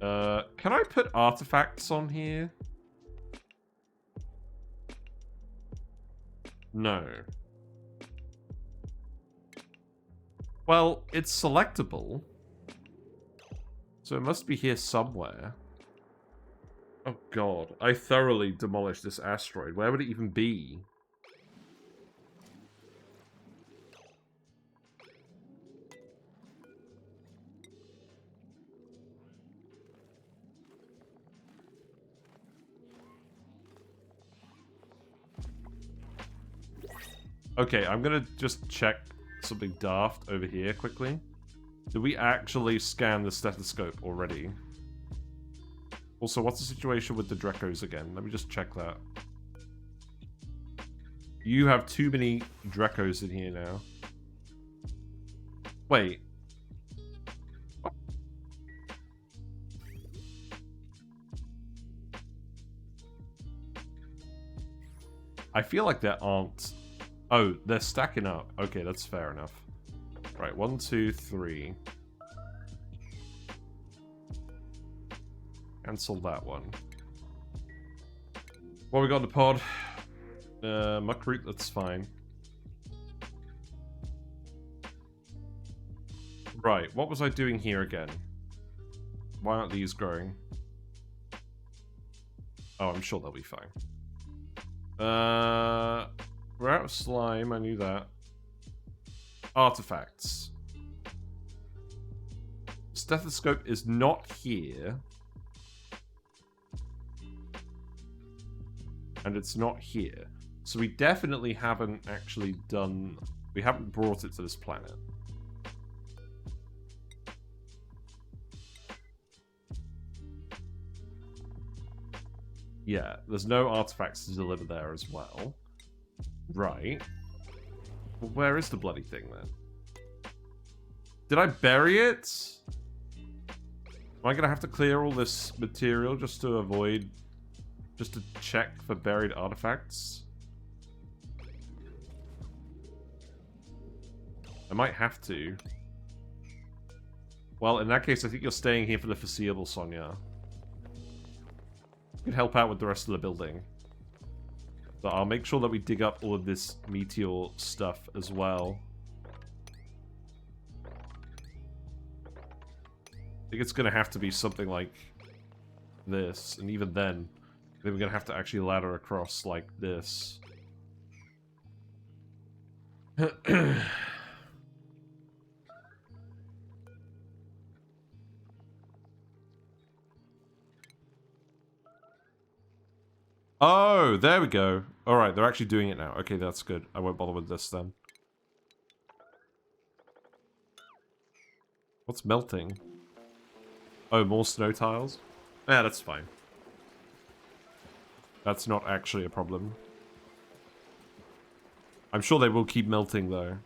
Can I put artifacts on here? No. Well, it's selectable. So it must be here somewhere. Oh god, I thoroughly demolished this asteroid. Where would it even be? Okay, I'm gonna just check something daft over here quickly. Did we actually scan the stethoscope already? Also, what's the situation with the Drecos again? Let me just check that. You have too many Drecos in here now. Wait. What? I feel like there aren't... Oh, they're stacking up. Okay, that's fair enough. Right, 1, 2, 3. Cancel that one. What we got in the pod? Muckroot, that's fine. Right, what was I doing here again? Why aren't these growing? Oh, I'm sure they'll be fine. We're out of slime, I knew that. Artifacts. Stethoscope is not here. And it's not here. So we definitely haven't actually done... We haven't brought it to this planet. Yeah, there's no artifacts to deliver there as well. Right. Well, where is the bloody thing then? Did I bury it? Am I gonna have to clear all this material just to avoid... Just to check for buried artifacts? I might have to. Well, in that case, I think you're staying here for the foreseeable, Sonia. You can help out with the rest of the building. But I'll make sure that we dig up all of this meteor stuff as well. I think it's going to have to be something like this. And even then we're going to have to actually ladder across like this. Oh, there we go. Alright, they're actually doing it now. Okay, that's good. I won't bother with this then. What's melting? Oh, more snow tiles? Yeah, that's fine. That's not actually a problem. I'm sure they will keep melting, though.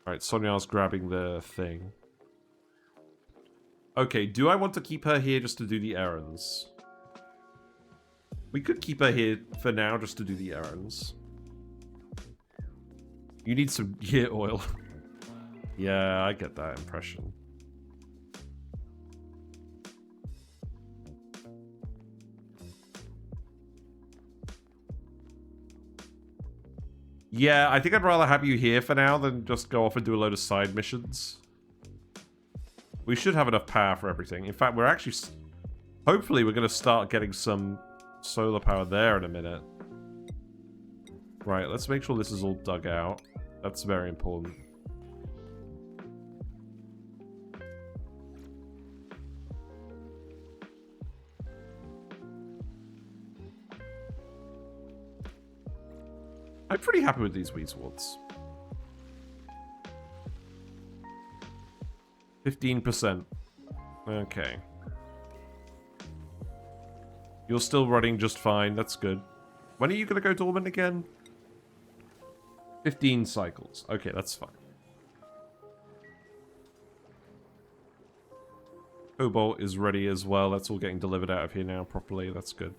Alright, Sonia's grabbing the thing. Okay, do I want to keep her here just to do the errands? We could keep her here for now just to do the errands. You need some gear oil. Yeah, I get that impression. Yeah, I think I'd rather have you here for now than just go off and do a load of side missions. We should have enough power for everything. In fact, we're actually... Hopefully, we're going to start getting some solar power there in a minute. Right, let's make sure this is all dug out. That's very important. I'm pretty happy with these Wheezeworts. 15%. Okay. You're still running just fine. That's good. When are you going to go dormant again? 15 cycles. Okay, that's fine. Cobalt is ready as well. That's all getting delivered out of here now properly. That's good.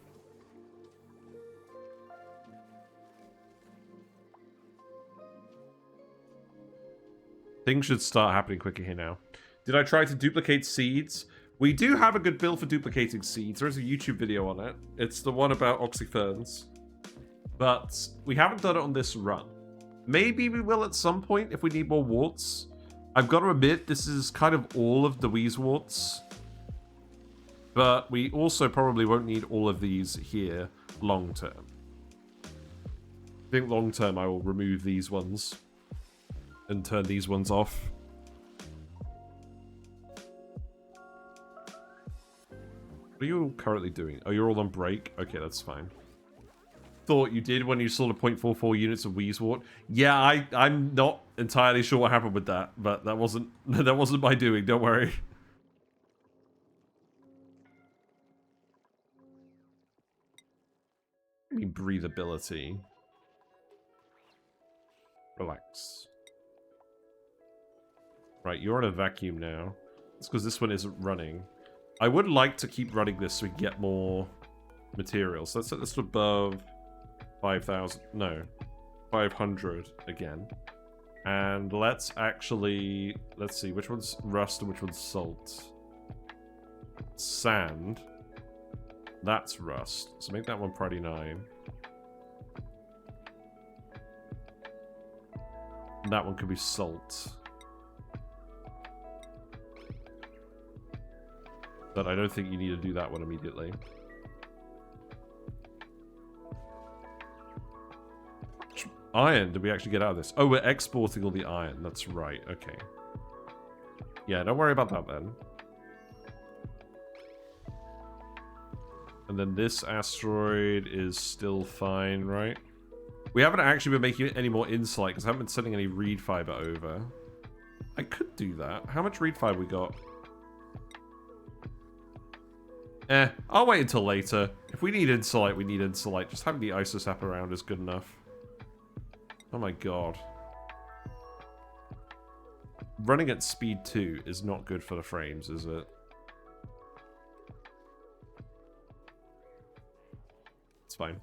Things should start happening quicker here now. Did I try to duplicate seeds? We do have a good build for duplicating seeds. There's a YouTube video on it. It's the one about oxyferns. But we haven't done it on this run. Maybe we will at some point if we need more warts. I've got to admit, this is kind of all of the Wheezeworts. But we also probably won't need all of these here long term. I think long term I will remove these ones. And turn these ones off. What are you all currently doing? Oh, you're all on break? Okay, that's fine. Thought you did when you saw the 0.44 units of Wheezewort. Yeah, I'm not entirely sure what happened with that, but that wasn't my doing, don't worry. I mean breathability. Relax. Right, you're on a vacuum now. It's because this one isn't running. I would like to keep running this so we get more materials. So let's set this to above 5,000. No, 500 again. And let's actually... Let's see, which one's rust and which one's salt? Sand. That's rust. So make that one priority 9. And that one could be salt. But I don't think you need to do that one immediately. Iron did we actually get out of this? Oh, we're exporting all the iron. That's right. Okay. Yeah, don't worry about that then. And then this asteroid is still fine, right? We haven't actually been making any more insight because I haven't been sending any reed fiber over. I could do that. How much reed fiber we got? I'll wait until later. If we need insight, we need insight. Just having the isosap around is good enough. Oh my god. Running at speed 2 is not good for the frames, is it? It's fine.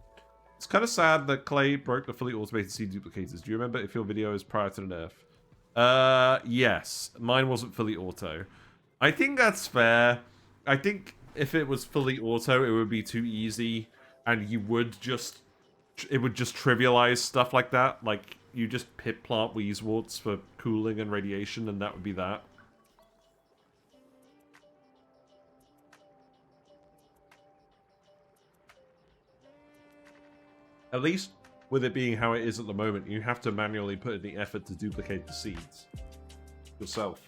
It's kind of sad that Clay broke the fully automated seed duplicators. Do you remember if your video is prior to the nerf? Yes. Mine wasn't fully auto. I think that's fair. I think if it was fully auto, it would be too easy, and you would just... It would just trivialize stuff like that. Like, you just pit plant Wheezeworts for cooling and radiation, and that would be that. At least with it being how it is at the moment, you have to manually put in the effort to duplicate the seeds yourself.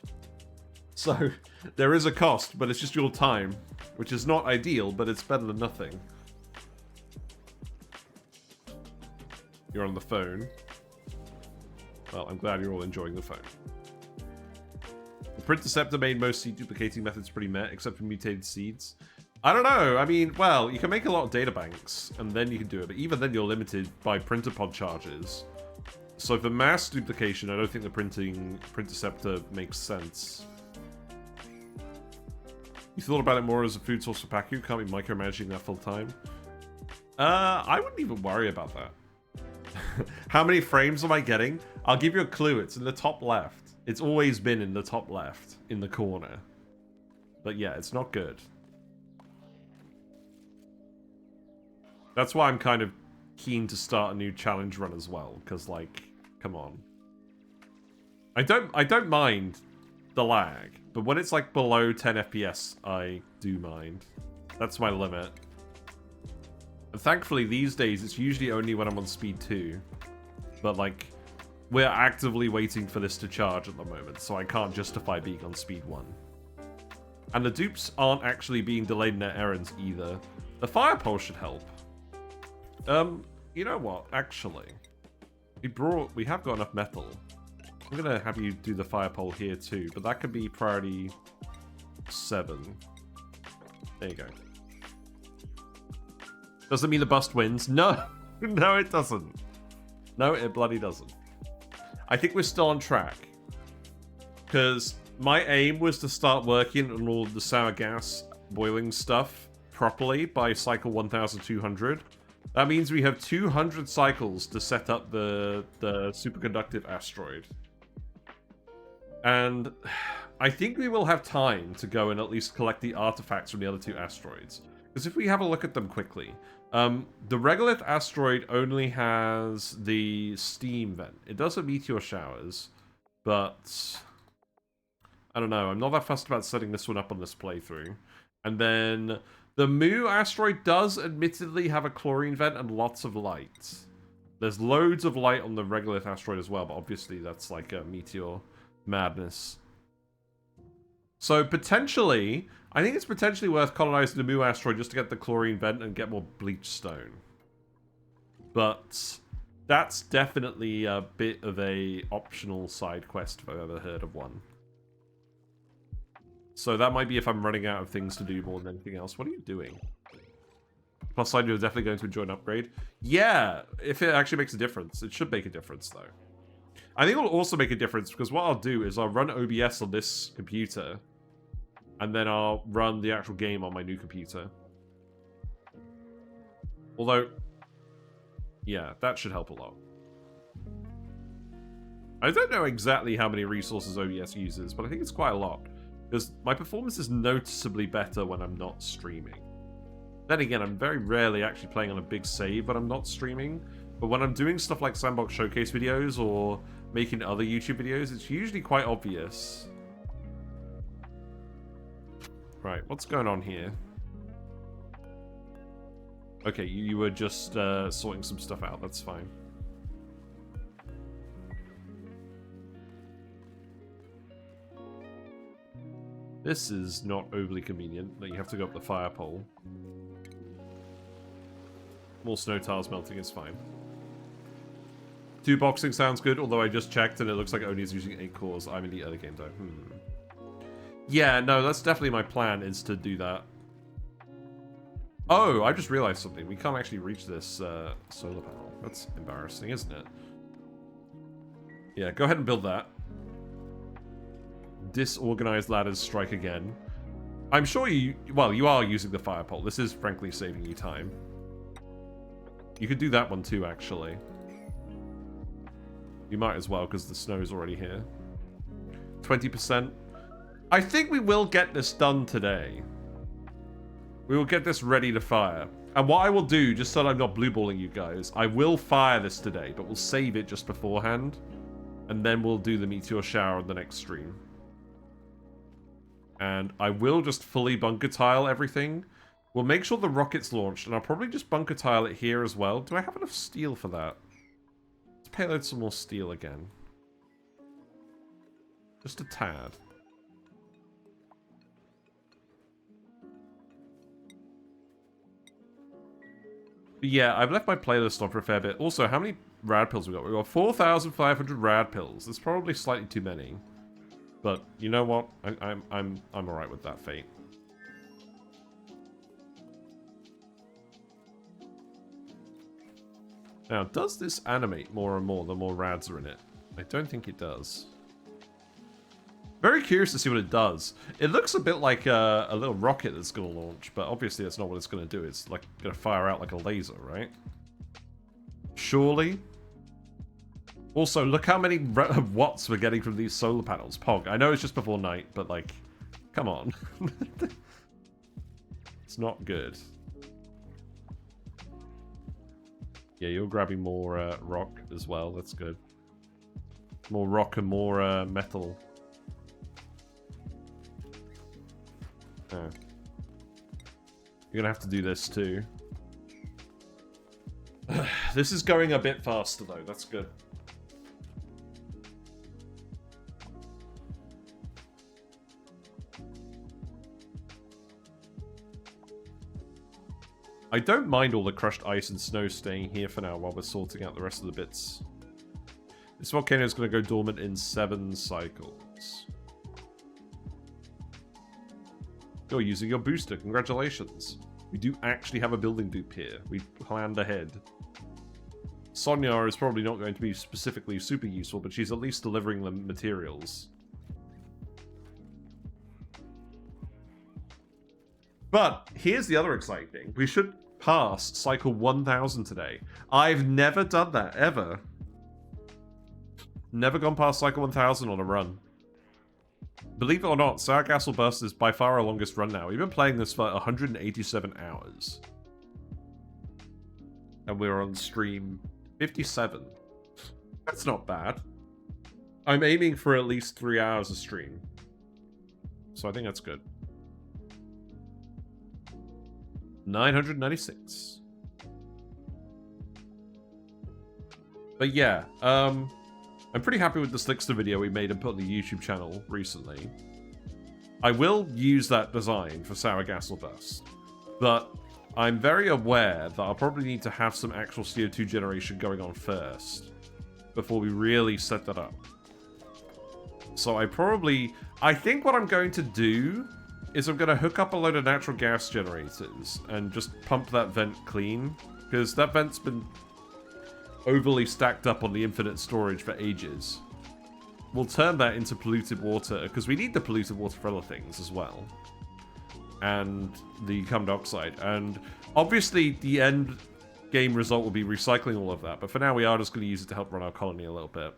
So, there is a cost, but it's just your time, which is not ideal, but it's better than nothing. You're on the phone. Well, I'm glad you're all enjoying the phone. The Printerceptor made most seed duplicating methods pretty meh, except for mutated seeds. I don't know. I mean, well, you can make a lot of data banks, and then you can do it, but even then you're limited by printer pod charges. So for mass duplication, I don't think the Printerceptor makes sense. You thought about it more as a food source for Paku? Can't be micromanaging that full time. I wouldn't even worry about that. How many frames am I getting? I'll give you a clue. It's in the top left. It's always been in the top left, in the corner. But yeah, it's not good. That's why I'm kind of keen to start a new challenge run as well, because like, come on. I don't mind the lag, but when it's like below 10 FPS, I do mind. That's my limit. And thankfully these days it's usually only when I'm on speed 2. But like, we're actively waiting for this to charge at the moment, so I can't justify being on speed 1. And the dupes aren't actually being delayed in their errands either. The fire pole should help. You know what? Actually, we have got enough metal. I'm gonna have you do the fire pole here too, but that could be priority 7. There you go. Does it mean the bust wins? No! No, it doesn't. No, it bloody doesn't. I think we're still on track. Because My aim was to start working on all the sour gas boiling stuff properly by cycle 1200. That means we have 200 cycles to set up the superconductive asteroid. And I think we will have time to go and at least collect the artifacts from the other two asteroids. Because if we have a look at them quickly, the regolith asteroid only has the steam vent. It does have meteor showers, but I don't know. I'm not that fussed about setting this one up on this playthrough. And then the Moo asteroid does admittedly have a chlorine vent and lots of light. There's loads of light on the regolith asteroid as well, but obviously that's like a meteor madness. So potentially, I think it's potentially worth colonizing the Moo asteroid just to get the chlorine vent and get more bleach stone. But that's definitely a bit of a optional side quest if I've ever heard of one. So that might be if I'm running out of things to do more than anything else. What are you doing? Plus side, you're definitely going to enjoy an upgrade. Yeah, if it actually makes a difference. It should make a difference, though. I think it'll also make a difference because what I'll do is I'll run OBS on this computer. And then I'll run the actual game on my new computer. Although, yeah, that should help a lot. I don't know exactly how many resources OBS uses, but I think it's quite a lot. Because my performance is noticeably better when I'm not streaming. Then again, I'm very rarely actually playing on a big save when I'm not streaming. But when I'm doing stuff like Sandbox Showcase videos or making other YouTube videos, it's usually quite obvious. Right, what's going on here? Okay, you were just sorting some stuff out, that's fine. This is not overly convenient, that you have to go up the fire pole. More snow tiles melting is fine. 2 boxing sounds good, although I just checked and it looks like ONI is using 8 cores. I'm in the other game though. Yeah, no, that's definitely my plan, is to do that. Oh, I just realized something. We can't actually reach this solar panel. That's embarrassing, isn't it? Yeah, go ahead and build that. Disorganized ladders strike again. I'm sure you are using the fire pole. This is frankly saving you time. You could do that one too, actually. You might as well, because the snow is already here. 20%. I think we will get this done today. We will get this ready to fire. And what I will do, just so that I'm not blueballing you guys, I will fire this today, but we'll save it just beforehand. And then we'll do the meteor shower on the next stream. And I will just fully bunker tile everything. We'll make sure the rocket's launched, and I'll probably just bunker tile it here as well. Do I have enough steel for that? Let's payload some more steel again. Just a tad. But yeah, I've left my playlist on for a fair bit. Also, how many rad pills we got? We got 4,500 rad pills. That's probably slightly too many. But you know what? I'm alright with that fate. Now, does this animate more and more the more rads are in it? I don't think it does. Very curious to see what it does. It looks a bit like a little rocket that's going to launch, but obviously that's not what it's going to do. It's like going to fire out like a laser, right? Surely. Also, look how many watts we're getting from these solar panels. Pog, I know it's just before night, but like, come on. It's not good. Yeah, you're grabbing more rock as well. That's good. More rock and more metal. Oh. You're gonna have to do this too. This is going a bit faster though. That's good. I don't mind all the crushed ice and snow staying here for now while we're sorting out the rest of the bits. This volcano is going to go dormant in 7 cycles. You're using your booster. Congratulations. We do actually have a building dupe here. We planned ahead. Sonia is probably not going to be specifically super useful, but she's at least delivering the materials. But here's the other exciting thing. We should pass cycle 1000 today. I've never done that, ever. Never gone past cycle 1000 on a run. Believe it or not, Sour Castle Burst is by far our longest run now. We've been playing this for 187 hours. And we're on stream 57. That's not bad. I'm aiming for at least 3 hours of stream. So I think that's good. 996. But yeah, I'm pretty happy with the Slickster video we made and put on the YouTube channel recently. I will use that design for Sour Castle Burst, but I'm very aware that I'll probably need to have some actual CO2 generation going on first before we really set that up. So I think what I'm going to do is I'm going to hook up a load of natural gas generators and just pump that vent clean, because that vent's been overly stacked up on the infinite storage for ages. We'll turn that into polluted water, because we need the polluted water for other things as well. And the carbon dioxide. And obviously the end game result will be recycling all of that, but for now we are just going to use it to help run our colony a little bit.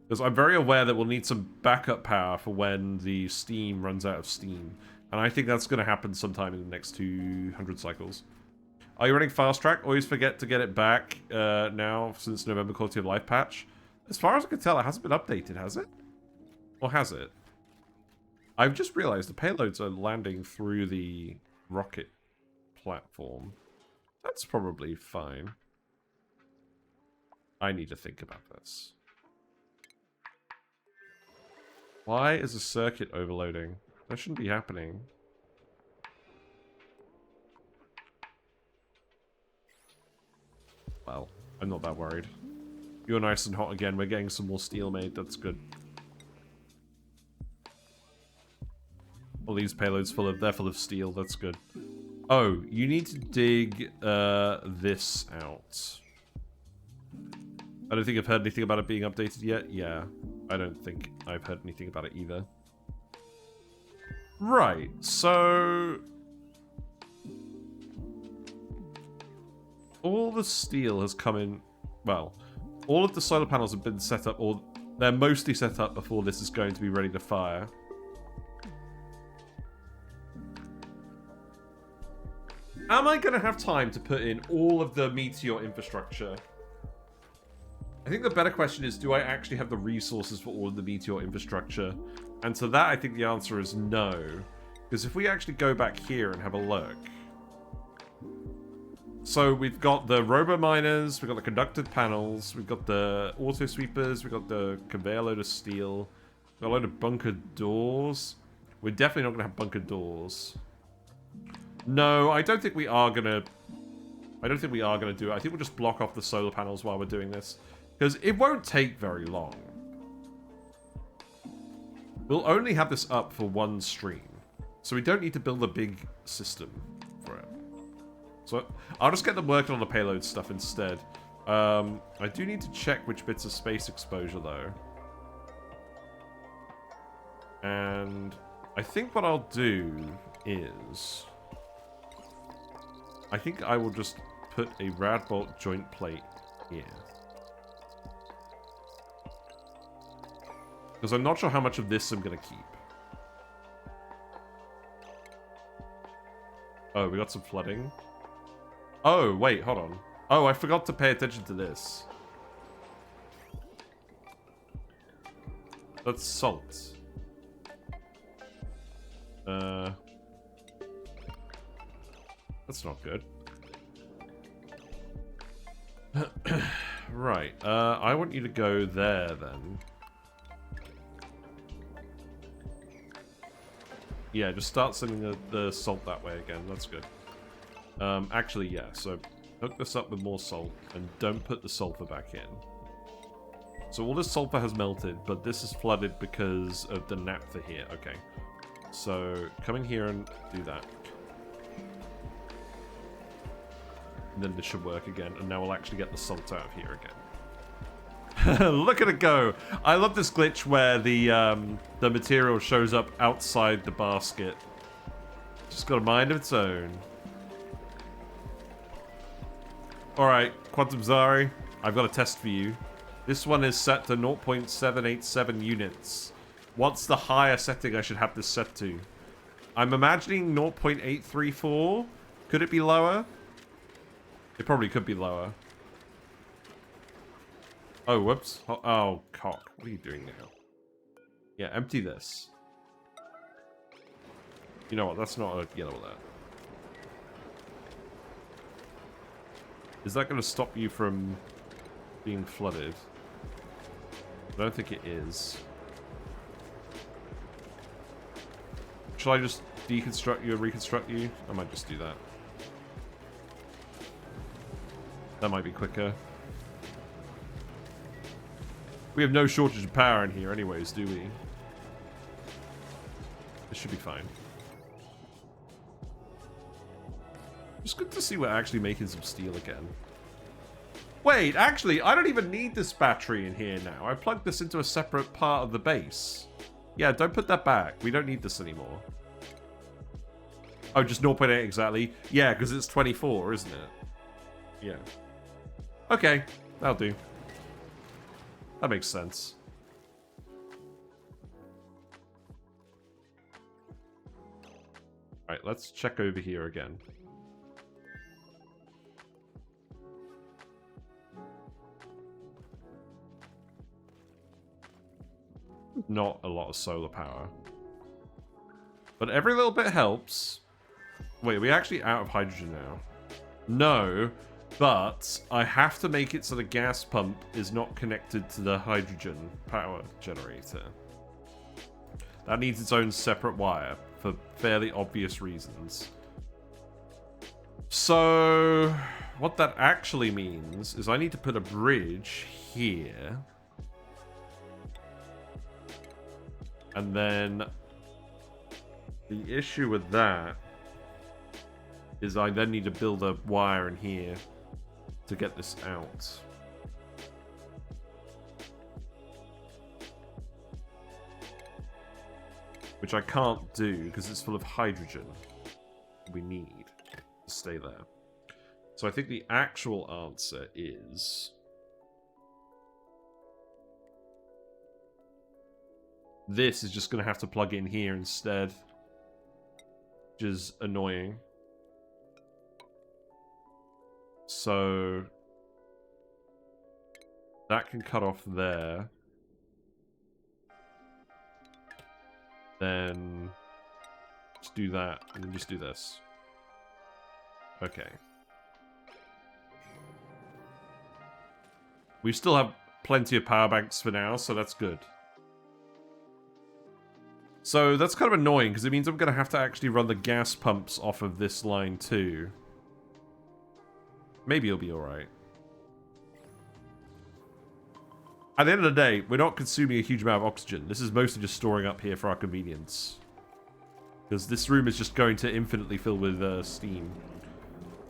Because I'm very aware that we'll need some backup power for when the steam runs out of steam. And I think that's going to happen sometime in the next 200 cycles. Are you running Fast Track? Always forget to get it back now since November Quality of Life patch. As far as I can tell, it hasn't been updated, has it? Or has it? I've just realized the payloads are landing through the rocket platform. That's probably fine. I need to think about this. Why is the circuit overloading? That shouldn't be happening. Well, I'm not that worried. You're nice and hot again. We're getting some more steel made. That's good. All these payloads they're full of steel. That's good. Oh, you need to dig this out. I don't think I've heard anything about it being updated yet. Yeah, I don't think I've heard anything about it either. Right, so... all the steel has come in... well, all of the solar panels have been set up, or they're mostly set up before this is going to be ready to fire. Am I going to have time to put in all of the Meteor infrastructure? I think the better question is, do I actually have the resources for all of the Meteor infrastructure? And to that, I think the answer is no. Because if we actually go back here and have a look... so we've got the robo miners, we've got the conducted panels, we've got the auto sweepers, we've got the conveyor load of steel, we've got a load of bunkered doors. We're definitely not going to have bunkered doors. No, I don't think we are going to... I don't think we are going to do it. I think we'll just block off the solar panels while we're doing this. Because it won't take very long. We'll only have this up for one stream. So we don't need to build a big system for it. So I'll just get them working on the payload stuff instead. I do need to check which bits of space exposure though. And I think what I'll do is... I think I will just put a Radbolt joint plate here. Because I'm not sure how much of this I'm going to keep. Oh, we got some flooding. Oh, wait, hold on. Oh, I forgot to pay attention to this. That's salt. That's not good. Right, I want you to go there then. Yeah, just start sending the salt that way again. That's good. Actually, yeah. So hook this up with more salt and don't put the sulfur back in. So all this sulfur has melted, but this is flooded because of the naphtha here. Okay. So come in here and do that. And then this should work again. And now we'll actually get the salt out of here again. Look at it go! I love this glitch where the material shows up outside the basket. Just got a mind of its own. Alright, Quantum Zari, I've got a test for you. This one is set to 0.787 units. What's the higher setting I should have this set to? I'm imagining 0.834. Could it be lower? It probably could be lower. Oh, whoops. Oh, cock. What are you doing now? Yeah, empty this. You know what? That's not a yellow alert. Is that going to stop you from being flooded? I don't think it is. Shall I just deconstruct you and reconstruct you? I might just do that. That might be quicker. We have no shortage of power in here anyways, do we? This should be fine. It's good to see we're actually making some steel again. Wait, actually, I don't even need this battery in here now. I plugged this into a separate part of the base. Yeah, don't put that back. We don't need this anymore. Oh, just 0.8 exactly. Yeah, because it's 24, isn't it? Yeah. Okay, that'll do. That makes sense. Alright, let's check over here again. Not a lot of solar power. But every little bit helps. Wait, are we actually out of hydrogen now? No, but I have to make it so the gas pump is not connected to the hydrogen power generator. That needs its own separate wire for fairly obvious reasons. So, what that actually means is I need to put a bridge here. And then the issue with that is I then need to build a wire in here to get this out. Which I can't do because it's full of hydrogen we need to stay there. So I think the actual answer is... this is just going to have to plug in here instead. Which is annoying. So... that can cut off there. Then... just do that, and then just do this. Okay. We still have plenty of power banks for now, so that's good. So that's kind of annoying, because it means I'm going to have to actually run the gas pumps off of this line too. Maybe it'll be alright. At the end of the day, we're not consuming a huge amount of oxygen. This is mostly just storing up here for our convenience. Because this room is just going to infinitely fill with steam.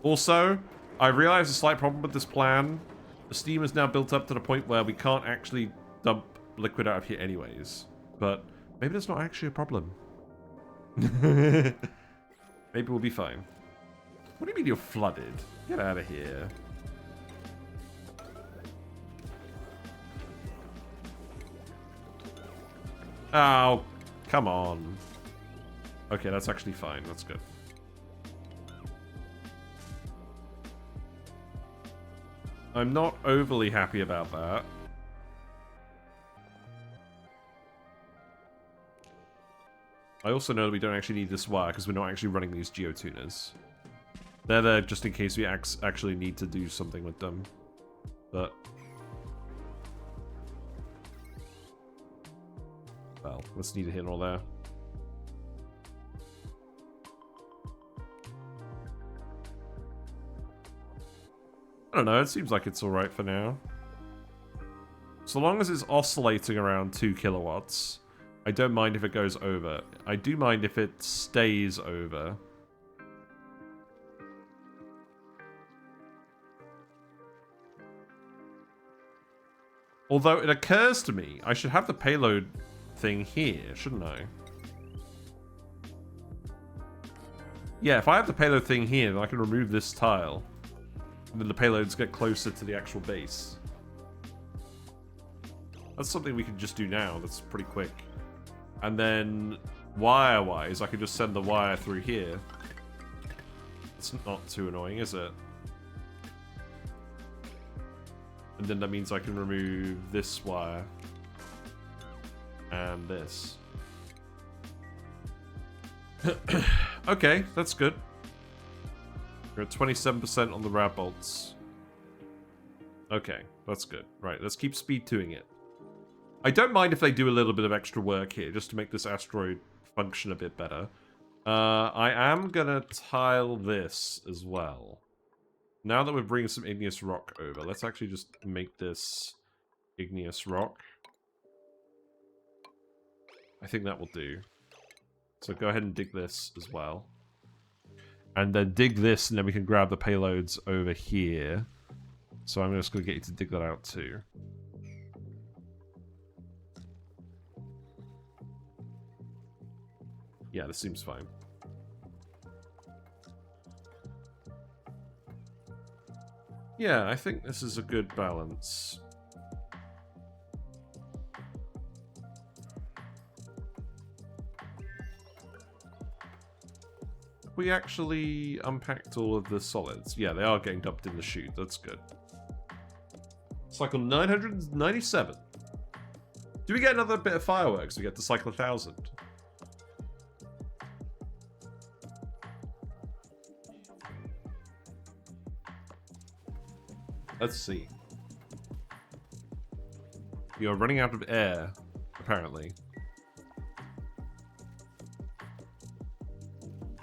Also, I realize a slight problem with this plan. The steam is now built up to the point where we can't actually dump liquid out of here anyways. But... maybe that's not actually a problem. Maybe we'll be fine. What do you mean you're flooded? Get out of here. Oh, come on. Okay, that's actually fine. That's good. I'm not overly happy about that. I also know that we don't actually need this wire because we're not actually running these geotuners. They're there just in case we actually need to do something with them. But... well, let's need a hit all there. I don't know, it seems like it's alright for now. So long as it's oscillating around 2 kilowatts... I don't mind if it goes over. I do mind if it stays over. Although it occurs to me, I should have the payload thing here, shouldn't I? Yeah, if I have the payload thing here, then I can remove this tile. And then the payloads get closer to the actual base. That's something we can just do now. That's pretty quick. And then, wire-wise, I can just send the wire through here. It's not too annoying, is it? And then that means I can remove this wire. And this. Okay, that's good. We're at 27% on the Radbolts. Okay, that's good. Right, let's keep speed 2ing it. I don't mind if they do a little bit of extra work here, just to make this asteroid function a bit better. I am gonna tile this as well. Now that we're bringing some igneous rock over, let's actually just make this igneous rock. I think that will do. So go ahead and dig this as well. And then dig this, and then we can grab the payloads over here. So I'm just going to get you to dig that out too. Yeah, this seems fine. Yeah, I think this is a good balance. We actually unpacked all of the solids. Yeah, they are getting dumped in the chute. That's good. Cycle 997. Do we get another bit of fireworks? We get to cycle 1000. Let's see. You're running out of air, apparently.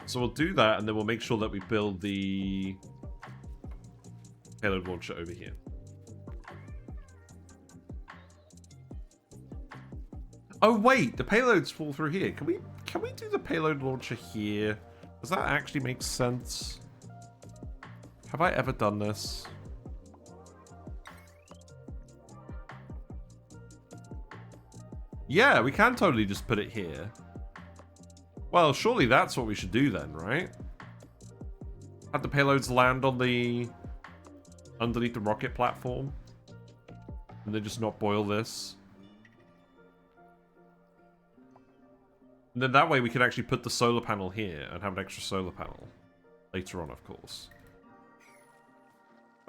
So we'll do that, and then we'll make sure that we build the payload launcher over here. Oh wait, the payloads fall through here. Can we do the payload launcher here? Does that actually make sense? Have I ever done this? Yeah, we can totally just put it here. Well, surely that's what we should do then, right? Have the payloads land on the... underneath the rocket platform. And then just not boil this. And then that way we can actually put the solar panel here and have an extra solar panel. Later on, of course.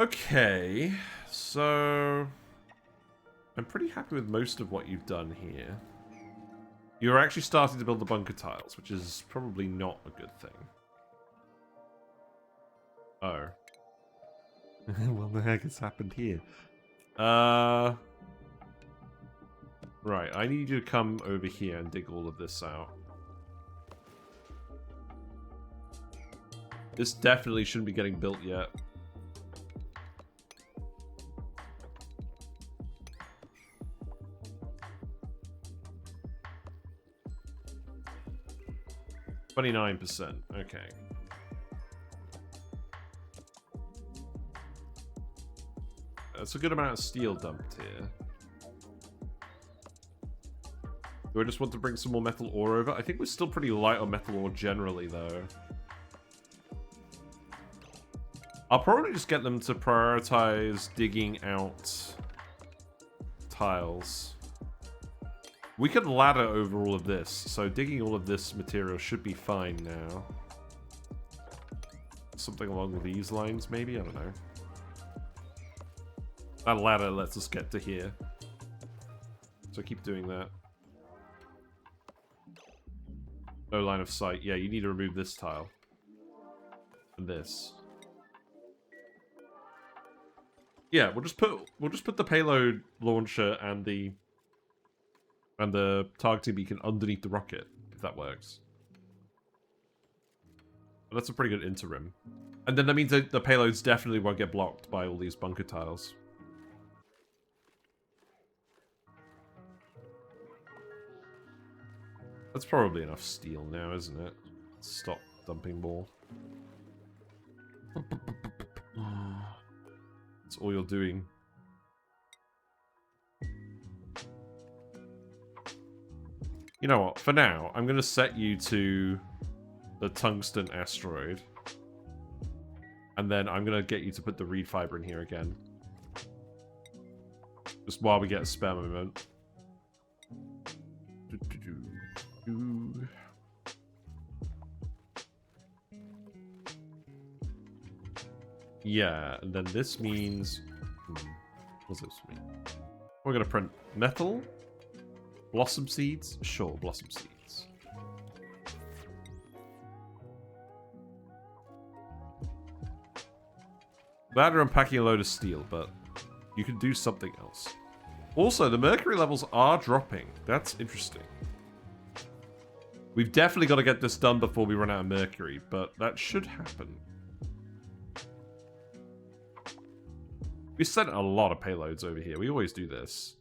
Okay, so... I'm pretty happy with most of what you've done here. You're actually starting to build the bunker tiles, which is probably not a good thing. Oh. What the heck has happened here? Right, I need you to come over here and dig all of this out. This definitely shouldn't be getting built yet. %. Okay. That's a good amount of steel dumped here. Do I just want to bring some more metal ore over? I think we're still pretty light on metal ore generally, though. I'll probably just get them to prioritize digging out tiles. We could ladder over all of this, so digging all of this material should be fine now. Something along these lines, maybe? I don't know. That ladder lets us get to here. So keep doing that. No line of sight. Yeah, you need to remove this tile. And this. Yeah, we'll just put the payload launcher and the targeting beacon underneath the rocket, if that works. But that's a pretty good interim. And then that means that the payloads definitely won't get blocked by all these bunker tiles. That's probably enough steel now, isn't it? Stop dumping more. That's all you're doing. You know what? For now, I'm going to set you to the tungsten asteroid. And then I'm going to get you to put the reed fiber in here again. Just while we get a spare moment. Yeah, and then this means... what's this mean? We're going to print metal. Blossom seeds? Sure, blossom seeds. Glad we're unpacking a load of steel, but you can do something else. Also, the mercury levels are dropping. That's interesting. We've definitely got to get this done before we run out of mercury, but that should happen. We sent a lot of payloads over here. We always do this.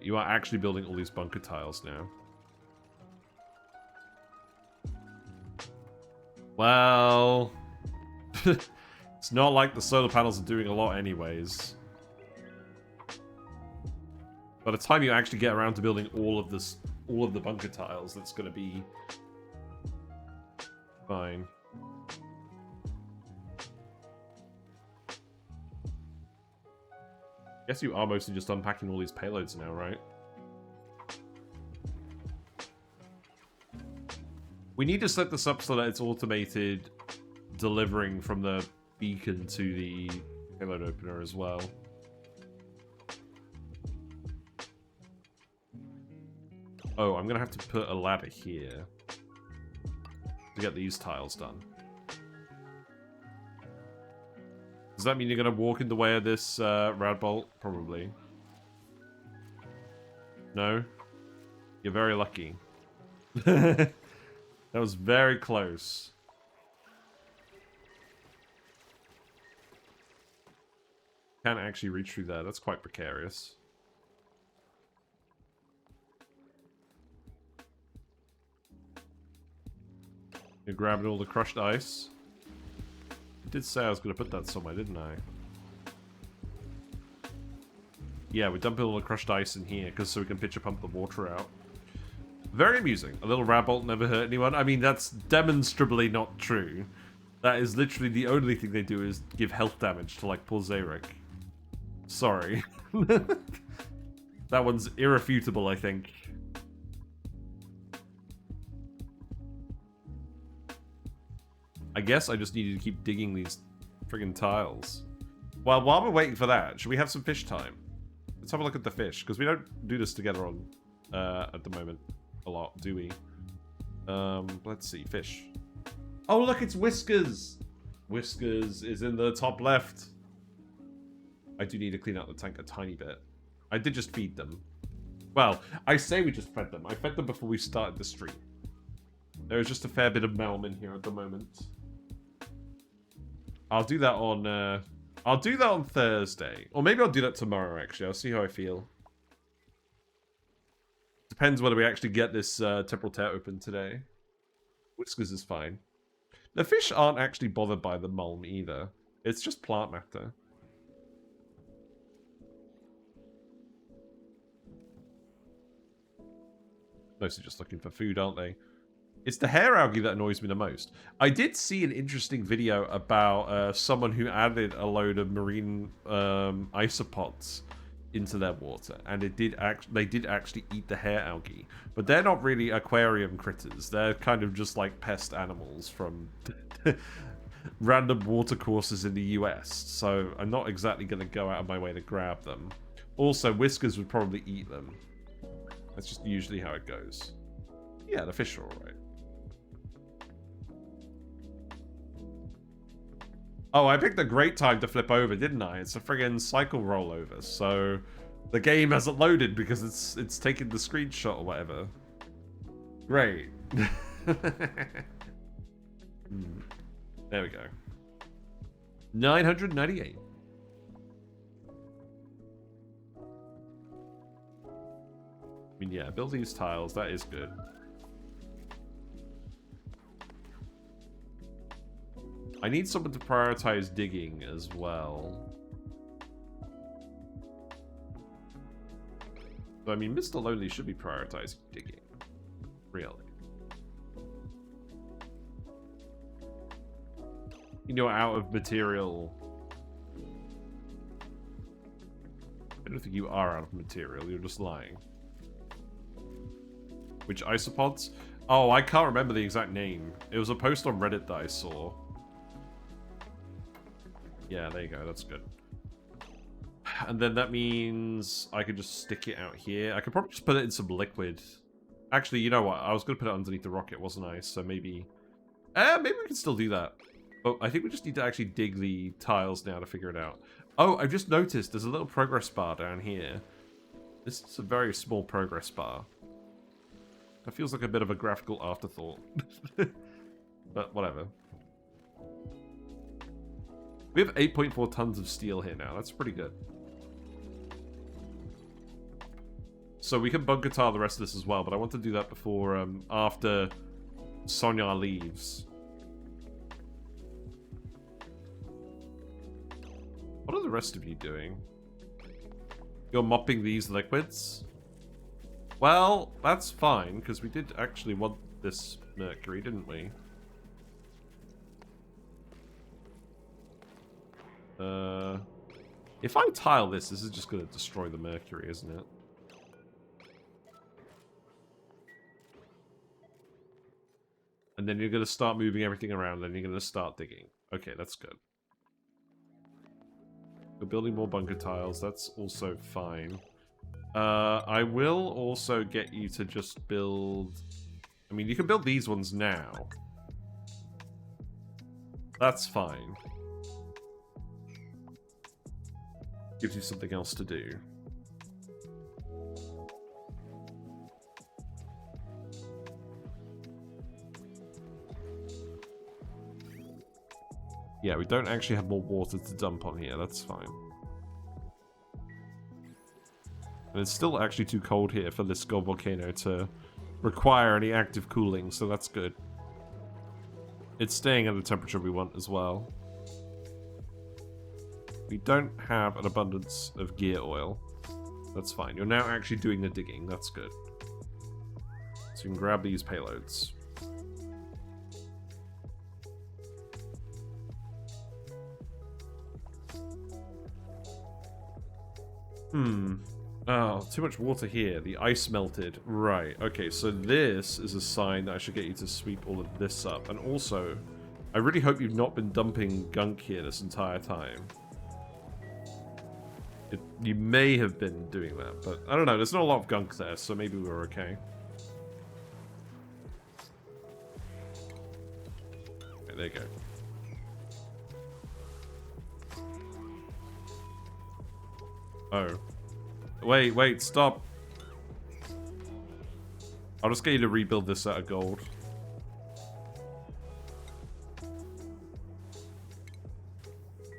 You are actually building all these bunker tiles now. Well... it's not like the solar panels are doing a lot anyways. By the time you actually get around to building all of the bunker tiles, that's going to be fine. Guess you are mostly just unpacking all these payloads now, right? We need to set this up so that it's automated delivering from the beacon to the payload opener as well. Oh, I'm gonna have to put a ladder here to get these tiles done. Does that mean you're gonna walk in the way of this Radbolt? Probably. No? You're very lucky. That was very close. Can't actually reach through there. That's quite precarious. You're grabbing all the crushed ice. I did say I was going to put that somewhere, didn't I? Yeah, we're dumping all the crushed ice in here because so we can pitcher pump the water out. Very amusing. A little Radbolt never hurt anyone. I mean, that's demonstrably not true. That is literally the only thing they do is give health damage to, like, poor Zarek. Sorry. That one's irrefutable, I think. I guess I just needed to keep digging these friggin' tiles. Well, while we're waiting for that, should we have some fish time? Let's have a look at the fish, because we don't do this together on at the moment a lot, do we? Let's see, fish. Oh, look, it's Whiskers! Whiskers is in the top left. I do need to clean out the tank a tiny bit. I did just feed them. Well, I say we just fed them. I fed them before we started the stream. There is just a fair bit of Melman here at the moment. I'll do that on Thursday. Or maybe I'll do that tomorrow, actually. I'll see how I feel. Depends whether we actually get this temporal tear open today. Whiskers is fine. The fish aren't actually bothered by the mulm either. It's just plant matter. Mostly just looking for food, aren't they? It's the hair algae that annoys me the most. I did see an interesting video about someone who added a load of marine isopods into their water, and they did actually eat the hair algae. But they're not really aquarium critters. They're kind of just like pest animals from random water courses in the US. So I'm not exactly going to go out of my way to grab them. Also, Whiskers would probably eat them. That's just usually how it goes. Yeah, the fish are alright. Oh, I picked a great time to flip over, didn't I? It's a friggin' cycle rollover, so the game hasn't loaded because it's taking the screenshot or whatever. Great. There we go. 998. I mean, yeah, build these tiles, that is good. I need someone to prioritize digging as well. So, I mean, Mr. Lonely should be prioritizing digging. Really. You're out of material. I don't think you are out of material. You're just lying. Which isopods? Oh, I can't remember the exact name. It was a post on Reddit that I saw. Yeah, there you go. That's good. And then that means I could just stick it out here. I could probably just put it in some liquid. Actually, you know what? I was going to put it underneath the rocket, wasn't I? So maybe... maybe we can still do that. But I think we just need to actually dig the tiles now to figure it out. Oh, I've just noticed there's a little progress bar down here. This is a very small progress bar. That feels like a bit of a graphical afterthought. But whatever. We have 8.4 tons of steel here now. That's pretty good. So we can bunker tile the rest of this as well, but I want to do that before, after Sonia leaves. What are the rest of you doing? You're mopping these liquids? Well, that's fine, because we did actually want this mercury, didn't we? If I tile this is just going to destroy the mercury, isn't it? And then you're going to start moving everything around, then you're going to start digging. Okay, that's good. We're building more bunker tiles. That's also fine. I will also get you to just build... I mean, you can build these ones now. That's fine. Gives you something else to do. Yeah, we don't actually have more water to dump on here. That's fine. And it's still actually too cold here for this gold volcano to require any active cooling, so that's good. It's staying at the temperature we want as well. We don't have an abundance of gear oil. That's fine. You're now actually doing the digging. That's good. So you can grab these payloads. Oh, too much water here. The ice melted. Right. Okay, so this is a sign that I should get you to sweep all of this up. And also, I really hope you've not been dumping gunk here this entire time. You may have been doing that, but I don't know. There's not a lot of gunk there, so maybe we're okay. Okay, there you go. Oh. Wait, stop. I'll just get you to rebuild this out of gold.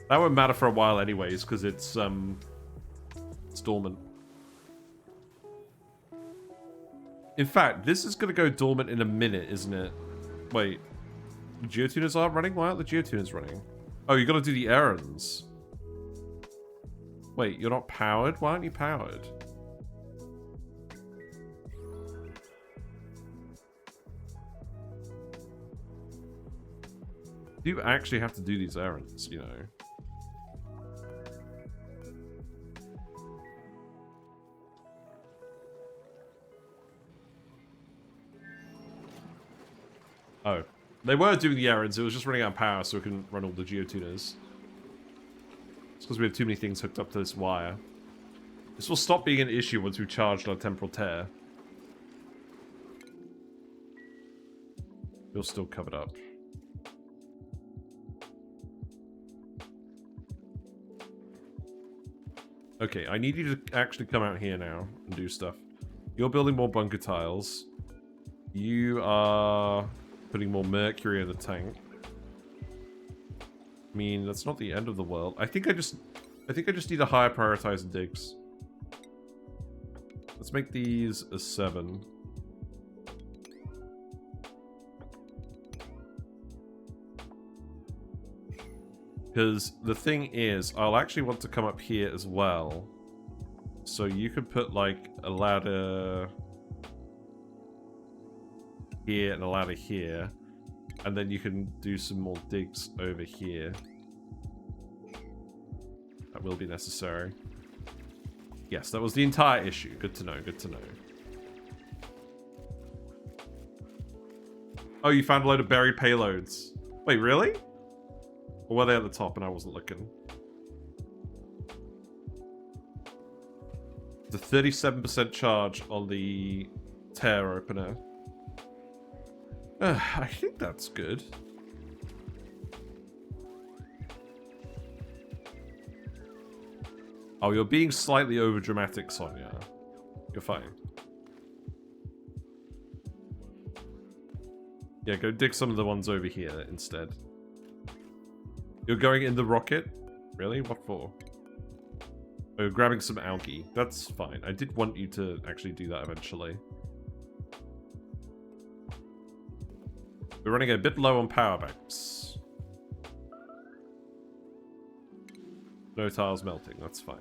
That won't matter for a while anyways, because it's dormant. In fact, this is going to go dormant in a minute, isn't it? Wait. The geotuners aren't running? Why aren't the geotuners running? Oh, you got to do the errands. Wait, you're not powered? Why aren't you powered? You actually have to do these errands, you know. Oh. They were doing the errands, it was just running out of power so we couldn't run all the geotuners. It's because we have too many things hooked up to this wire. This will stop being an issue once we've charged our temporal tear. You're still covered up. Okay, I need you to actually come out here now and do stuff. You're building more bunker tiles. You are putting more mercury in the tank. I mean, that's not the end of the world. I think I just need to higher prioritize the digs. Let's make these a 7. Because the thing is, I'll actually want to come up here as well. So you could put like a ladder here and a ladder here, and then you can do some more digs over here. That will be necessary. Yes, that was the entire issue. Good to know, good to know. Oh, you found a load of buried payloads. Wait, really? Or were they at the top and I wasn't looking? The 37% charge on the tear opener. I think that's good. Oh, you're being slightly overdramatic, Sonia. You're fine. Yeah, go dig some of the ones over here instead. You're going in the rocket? Really? What for? Oh, grabbing some algae. That's fine. I did want you to actually do that eventually. We're running a bit low on power banks. No tiles melting. That's fine.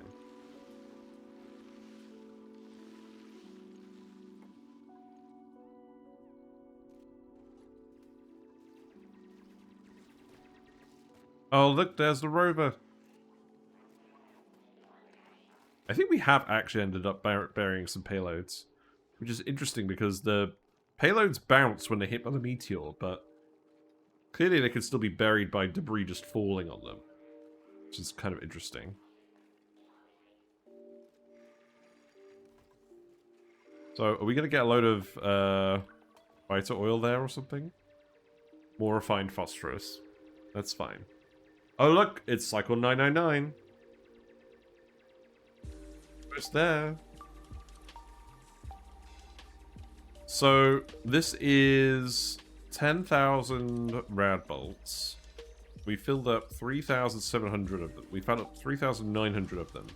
Oh, look, there's the rover. I think we have actually ended up burying some payloads, which is interesting because the payloads bounce when they're hit by the meteor, but clearly they could still be buried by debris just falling on them, which is kind of interesting. So, are we going to get a load of lighter oil there or something? More refined phosphorus. That's fine. Oh, look, it's cycle 999. It's there. So, this is 10,000 Radbolts. We filled up 3,700 of them. We found up 3,900 of them.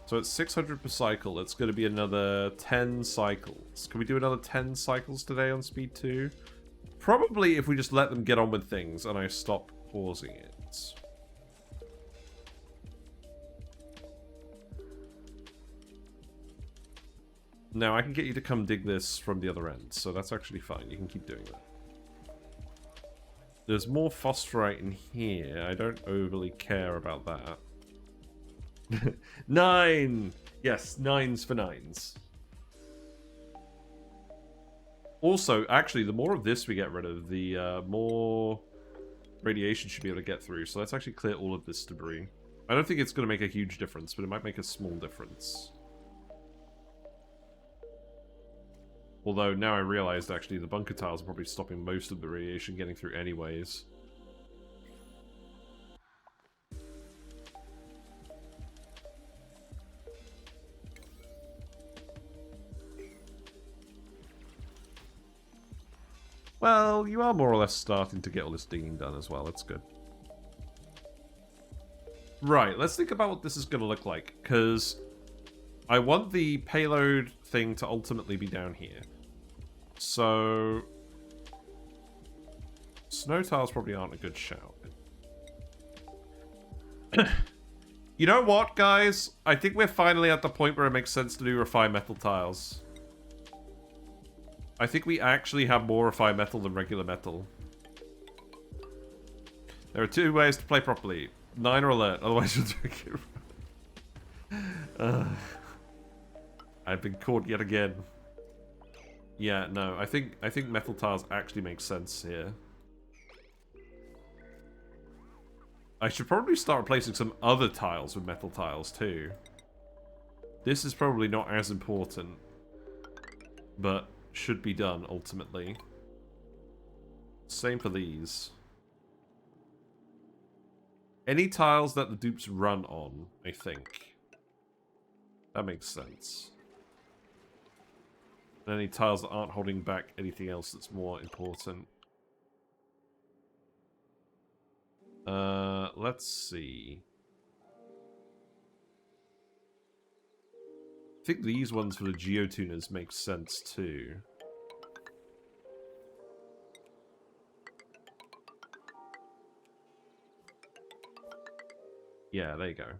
So it's 600 per cycle. It's going to be another 10 cycles. Can we do another 10 cycles today on speed 2? Probably if we just let them get on with things and I stop pausing it. Now, I can get you to come dig this from the other end, so that's actually fine. You can keep doing that. There's more phosphorite in here. I don't overly care about that. 9! Yes, 9s for 9s. Also, actually, the more of this we get rid of, the more radiation should be able to get through. So let's actually clear all of this debris. I don't think it's going to make a huge difference, but it might make a small difference. Although, now I realized, actually, the bunker tiles are probably stopping most of the radiation getting through anyways. Well, you are more or less starting to get all this digging done as well. That's good. Right, let's think about what this is going to look like, because I want the payload thing to ultimately be down here. So, snow tiles probably aren't a good shout. You know what, guys? I think we're finally at the point where it makes sense to do refined metal tiles. I think we actually have more refined metal than regular metal. There are 2 ways to play properly. 9 or alert, otherwise you'll drink it. I've been caught yet again. Yeah, no, I think metal tiles actually make sense here. I should probably start replacing some other tiles with metal tiles too. This is probably not as important, but should be done ultimately. Same for these. Any tiles that the dupes run on, I think. That makes sense. Any tiles that aren't holding back anything else that's more important. Let's see. I think these ones for the geotuners make sense too. Yeah, there you go.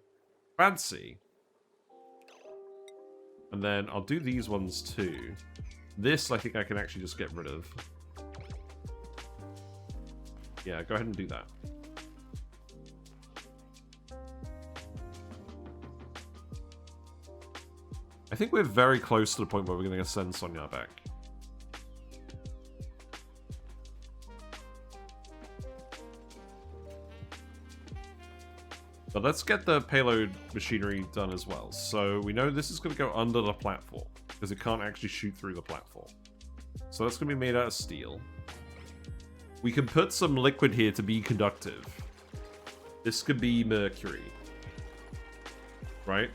Fancy. And then I'll do these ones too. This, I think I can actually just get rid of. Yeah, go ahead and do that. I think we're very close to the point where we're going to send Sonia back. But let's get the payload machinery done as well. So we know this is going to go under the platform, because it can't actually shoot through the platform. So that's going to be made out of steel. We can put some liquid here to be conductive. This could be mercury. Right?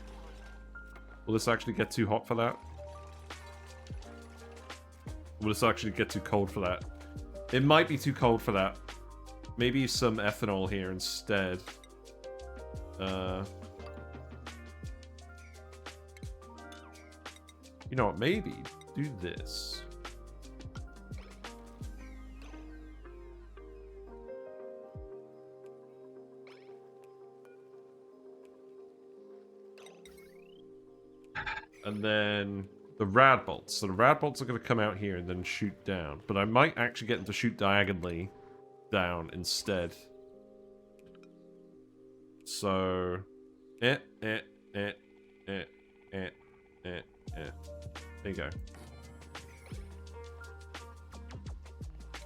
Will this actually get too hot for that? Will this actually get too cold for that? It might be too cold for that. Maybe some ethanol here instead. You know what? Maybe do this. And then the Radbolts. So the Radbolts are going to come out here and then shoot down. But I might actually get them to shoot diagonally down instead. So, There you go.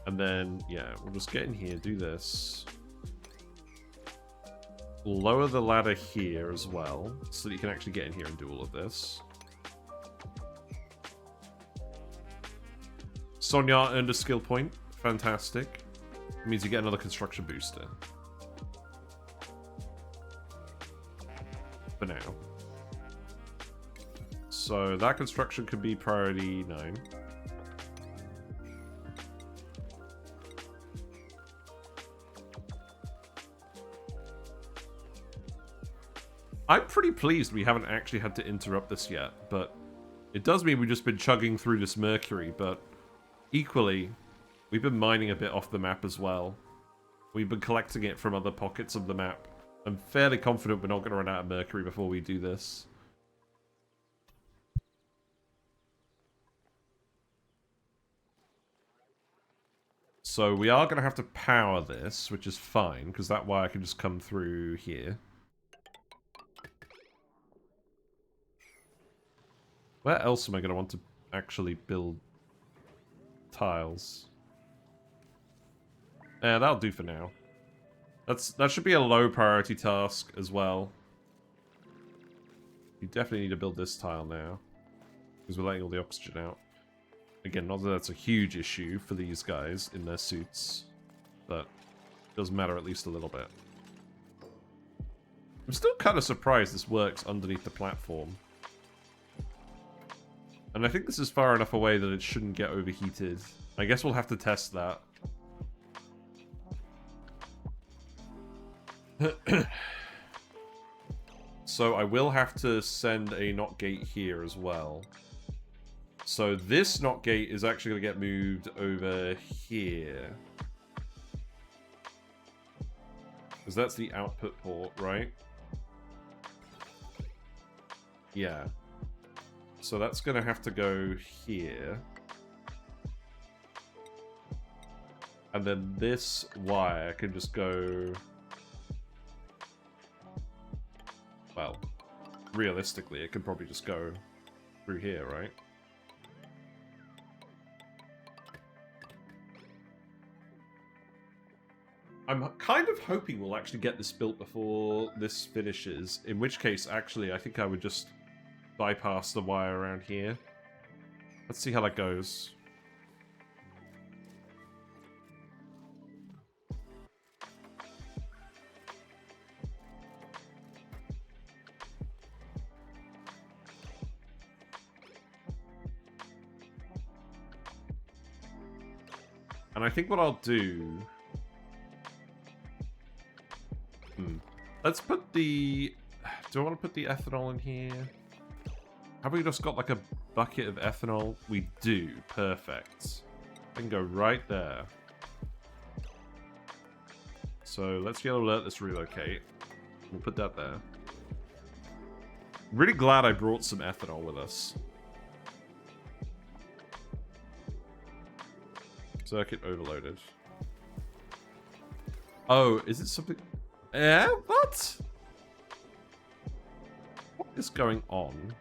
And then, yeah, we'll just get in here, do this. Lower the ladder here as well, so that you can actually get in here and do all of this. Sonia earned a skill point. Fantastic. It means you get another construction booster. For now. So that construction could be priority 9. I'm pretty pleased we haven't actually had to interrupt this yet, but it does mean we've just been chugging through this mercury, but equally, we've been mining a bit off the map as well. We've been collecting it from other pockets of the map. I'm fairly confident we're not going to run out of mercury before we do this. So we are going to have to power this, which is fine, because that wire can just come through here. Where else am I going to want to actually build tiles? Yeah, that'll do for now. That should be a low priority task as well. You definitely need to build this tile now, because we're letting all the oxygen out. Again, not that that's a huge issue for these guys in their suits, but it does matter at least a little bit. I'm still kind of surprised this works underneath the platform. And I think this is far enough away that it shouldn't get overheated. I guess we'll have to test that. So I will have to send a NOT gate here as well. So this NOT gate is actually going to get moved over here. Because that's the output port, right? Yeah. So that's going to have to go here. And then this wire can just go... Well, realistically, it could probably just go through here, right? I'm kind of hoping we'll actually get this built before this finishes, in which case, actually, I think I would just bypass the wire around here. Let's see how that goes. And I think what I'll do... Let's put the... Do I want to put the ethanol in here? Have we just got like a bucket of ethanol? We do. Perfect. I can go right there. So let's yellow alert this relocate. We'll put that there. Really glad I brought some ethanol with us. Circuit overloaded. Oh, is it something... Eh? What? What is going on?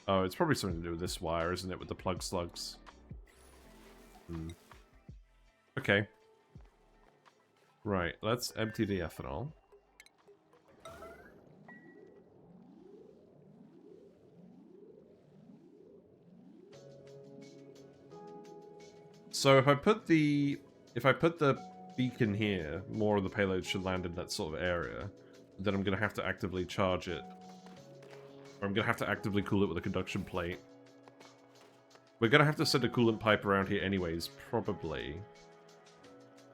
Oh, it's probably something to do with this wire, isn't it? With the plug slugs. Hmm. Okay. Right, let's empty the ethanol. So if I put the beacon here, more of the payload should land in that sort of area. Then I'm gonna have to actively charge it. Or I'm gonna have to actively cool it with a conduction plate. We're gonna have to send a coolant pipe around here anyways, probably.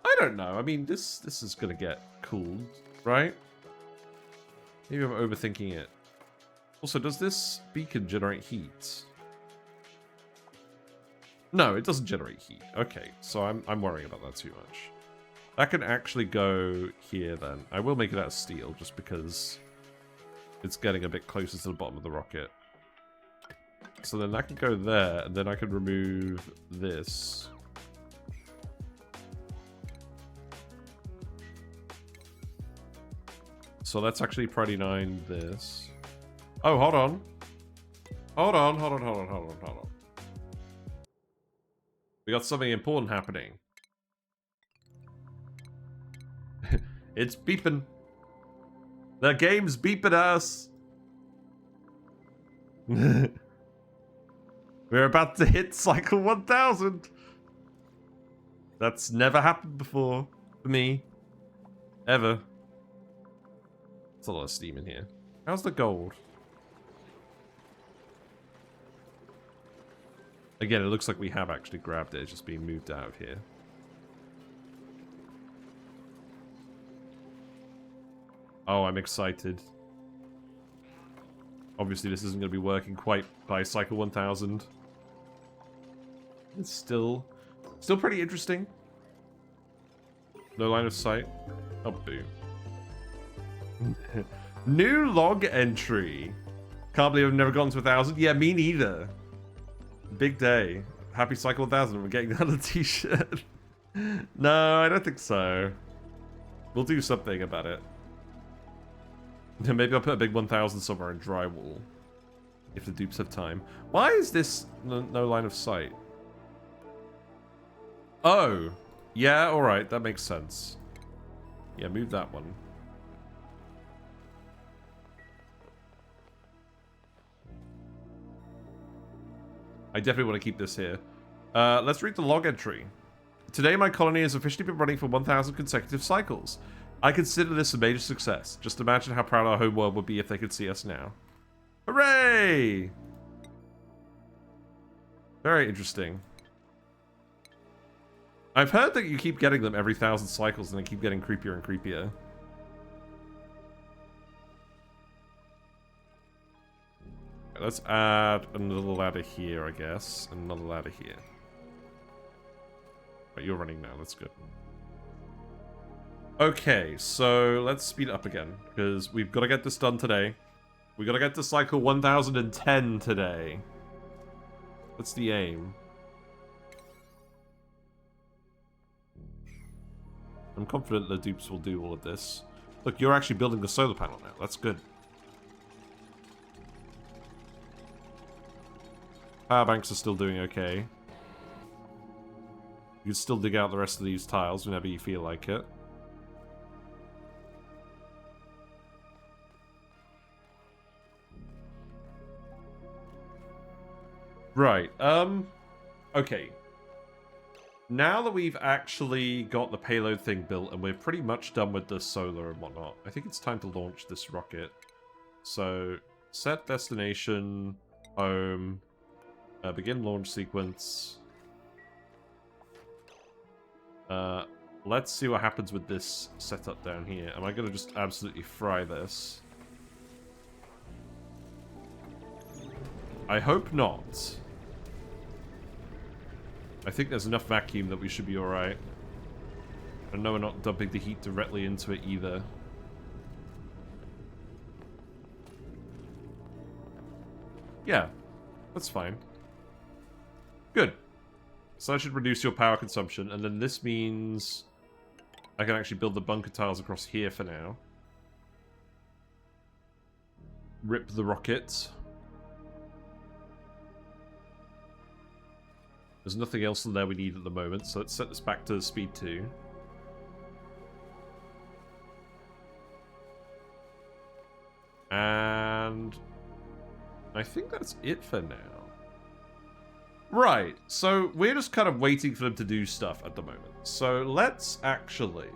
I don't know. I mean, this is gonna get cooled, right? Maybe I'm overthinking it. Also, does this beacon generate heat? No, it doesn't generate heat. Okay, so I'm worrying about that too much. That can actually go here then. I will make it out of steel just because it's getting a bit closer to the bottom of the rocket. So then that can go there, and then I can remove this. So let's actually priority 9 this. Oh, hold on. Hold on. We got something important happening. It's beeping. The game's beeping us. We're about to hit cycle 1000. That's never happened before for me. Ever. There's a lot of steam in here. How's the gold? Again, it looks like we have actually grabbed it. It's just being moved out of here. Oh, I'm excited. Obviously, this isn't going to be working quite by cycle 1000. It's still pretty interesting. No line of sight. Oh, boo. New log entry. Can't believe I've never gotten to 1000. Yeah, me neither. Big day. Happy cycle 1000. We're getting another t-shirt. No, I don't think so. We'll do something about it. Maybe I'll put a big 1000 somewhere in drywall. If the dupes have time. Why is this no line of sight? Oh. Yeah, alright. That makes sense. Yeah, move that one. I definitely want to keep this here. Let's read the log entry. Today my colony has officially been running for 1000 consecutive cycles. I consider this a major success. Just imagine how proud our home world would be if they could see us now. Hooray! Very interesting. I've heard that you keep getting them every 1000 cycles and they keep getting creepier and creepier. Let's add another ladder here, I guess. And another ladder here. But you're running now, that's good. Okay, so let's speed up again. Because we've got to get this done today. We've got to get to cycle 1010 today. That's the aim. I'm confident the dupes will do all of this. Look, you're actually building the solar panel now. That's good. Power banks are still doing okay. You can still dig out the rest of these tiles whenever you feel like it. Right, okay. Now that we've actually got the payload thing built and we're pretty much done with the solar and whatnot, I think it's time to launch this rocket. So, set destination, home, begin launch sequence. Let's see what happens with this setup down here. Am I going to just absolutely fry this? I hope not. I think there's enough vacuum that we should be alright. I know we're not dumping the heat directly into it either. Yeah, that's fine. Good. So that should reduce your power consumption, and then this means I can actually build the bunker tiles across here for now. Rip the rocket. There's nothing else in there we need at the moment, so let's set this back to speed 2. And I think that's it for now. Right, so we're just kind of waiting for them to do stuff at the moment. So let's actually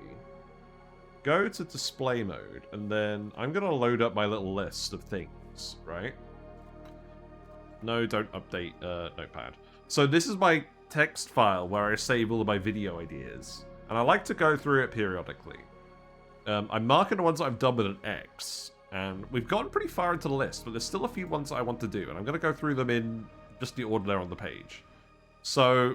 go to display mode, and then I'm going to load up my little list of things, right? No, don't update Notepad. So this is my text file where I save all of my video ideas, and I like to go through it periodically. I'm marking the ones that I've done with an X, and we've gotten pretty far into the list, but there's still a few ones that I want to do, and I'm going to go through them in just the order they're on the page. So,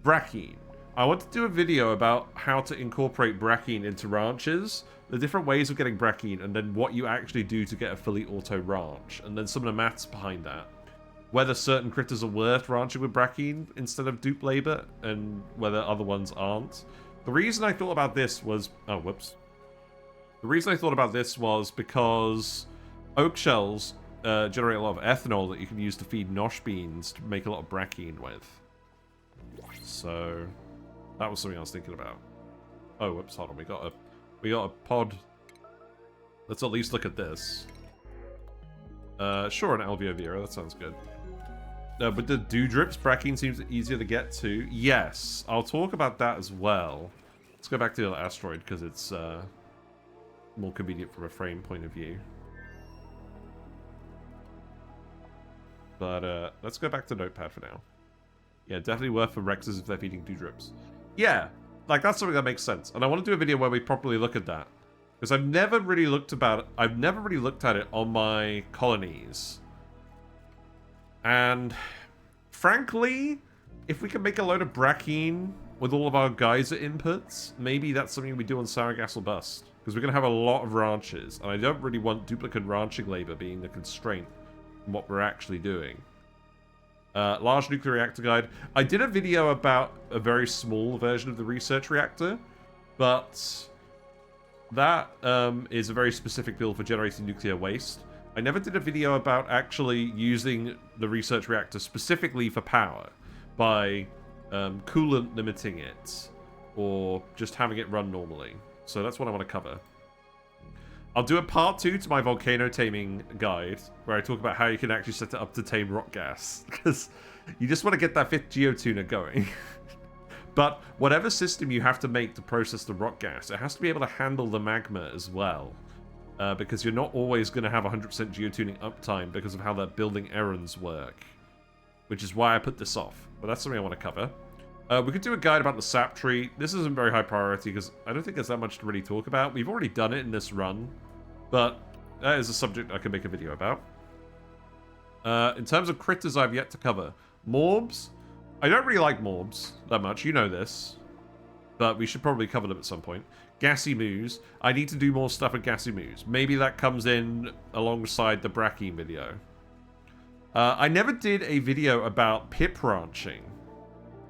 Brackene. I want to do a video about how to incorporate Brackene into ranches, the different ways of getting Brackene, and then what you actually do to get a fully auto ranch, and then some of the maths behind that. Whether certain critters are worth ranching with Brackene instead of dupe labor, and whether other ones aren't. The reason I thought about this was... Oh, whoops. The reason I thought about this was because oak shells generate a lot of ethanol that you can use to feed nosh beans to make a lot of Brackene with. So that was something I was thinking about. Oh, whoops, hold on. We got a pod. Let's at least look at this. Sure, an alveovira. That sounds good. But the dewdrips, Brackene seems easier to get to. Yes, I'll talk about that as well. Let's go back to the asteroid because it's more convenient from a frame point of view. But let's go back to Notepad for now. Yeah, definitely worth for Rexes if they're feeding dewdrips. Yeah, like that's something that makes sense. And I want to do a video where we properly look at that. Because I've never really looked at it on my colonies. And frankly, if we can make a load of Brackene with all of our geyser inputs, maybe that's something we do on Sargasso Bust. Because we're going to have a lot of ranches, and I don't really want duplicate ranching labor being the constraint in what we're actually doing. Large nuclear reactor guide. I did a video about a very small version of the research reactor, but that is a very specific build for generating nuclear waste. I never did a video about actually using the research reactor specifically for power by coolant limiting it or just having it run normally. So that's what I want to cover. I'll do a part 2 to my volcano taming guide where I talk about how you can actually set it up to tame rock gas because you just want to get that 5th geotuner going. But whatever system you have to make to process the rock gas, it has to be able to handle the magma as well. Because you're not always going to have 100% geotuning uptime because of how that building errands work. Which is why I put this off. But that's something I want to cover. We could do a guide about the sap tree. This isn't very high priority because I don't think there's that much to really talk about. We've already done it in this run. But that is a subject I can make a video about. In terms of critters I've yet to cover. Morbs. I don't really like morbs that much. You know this. But we should probably cover them at some point. Gassy Moos. I need to do more stuff with Gassy Moos. Maybe that comes in alongside the Brackene video. I never did a video about pip ranching.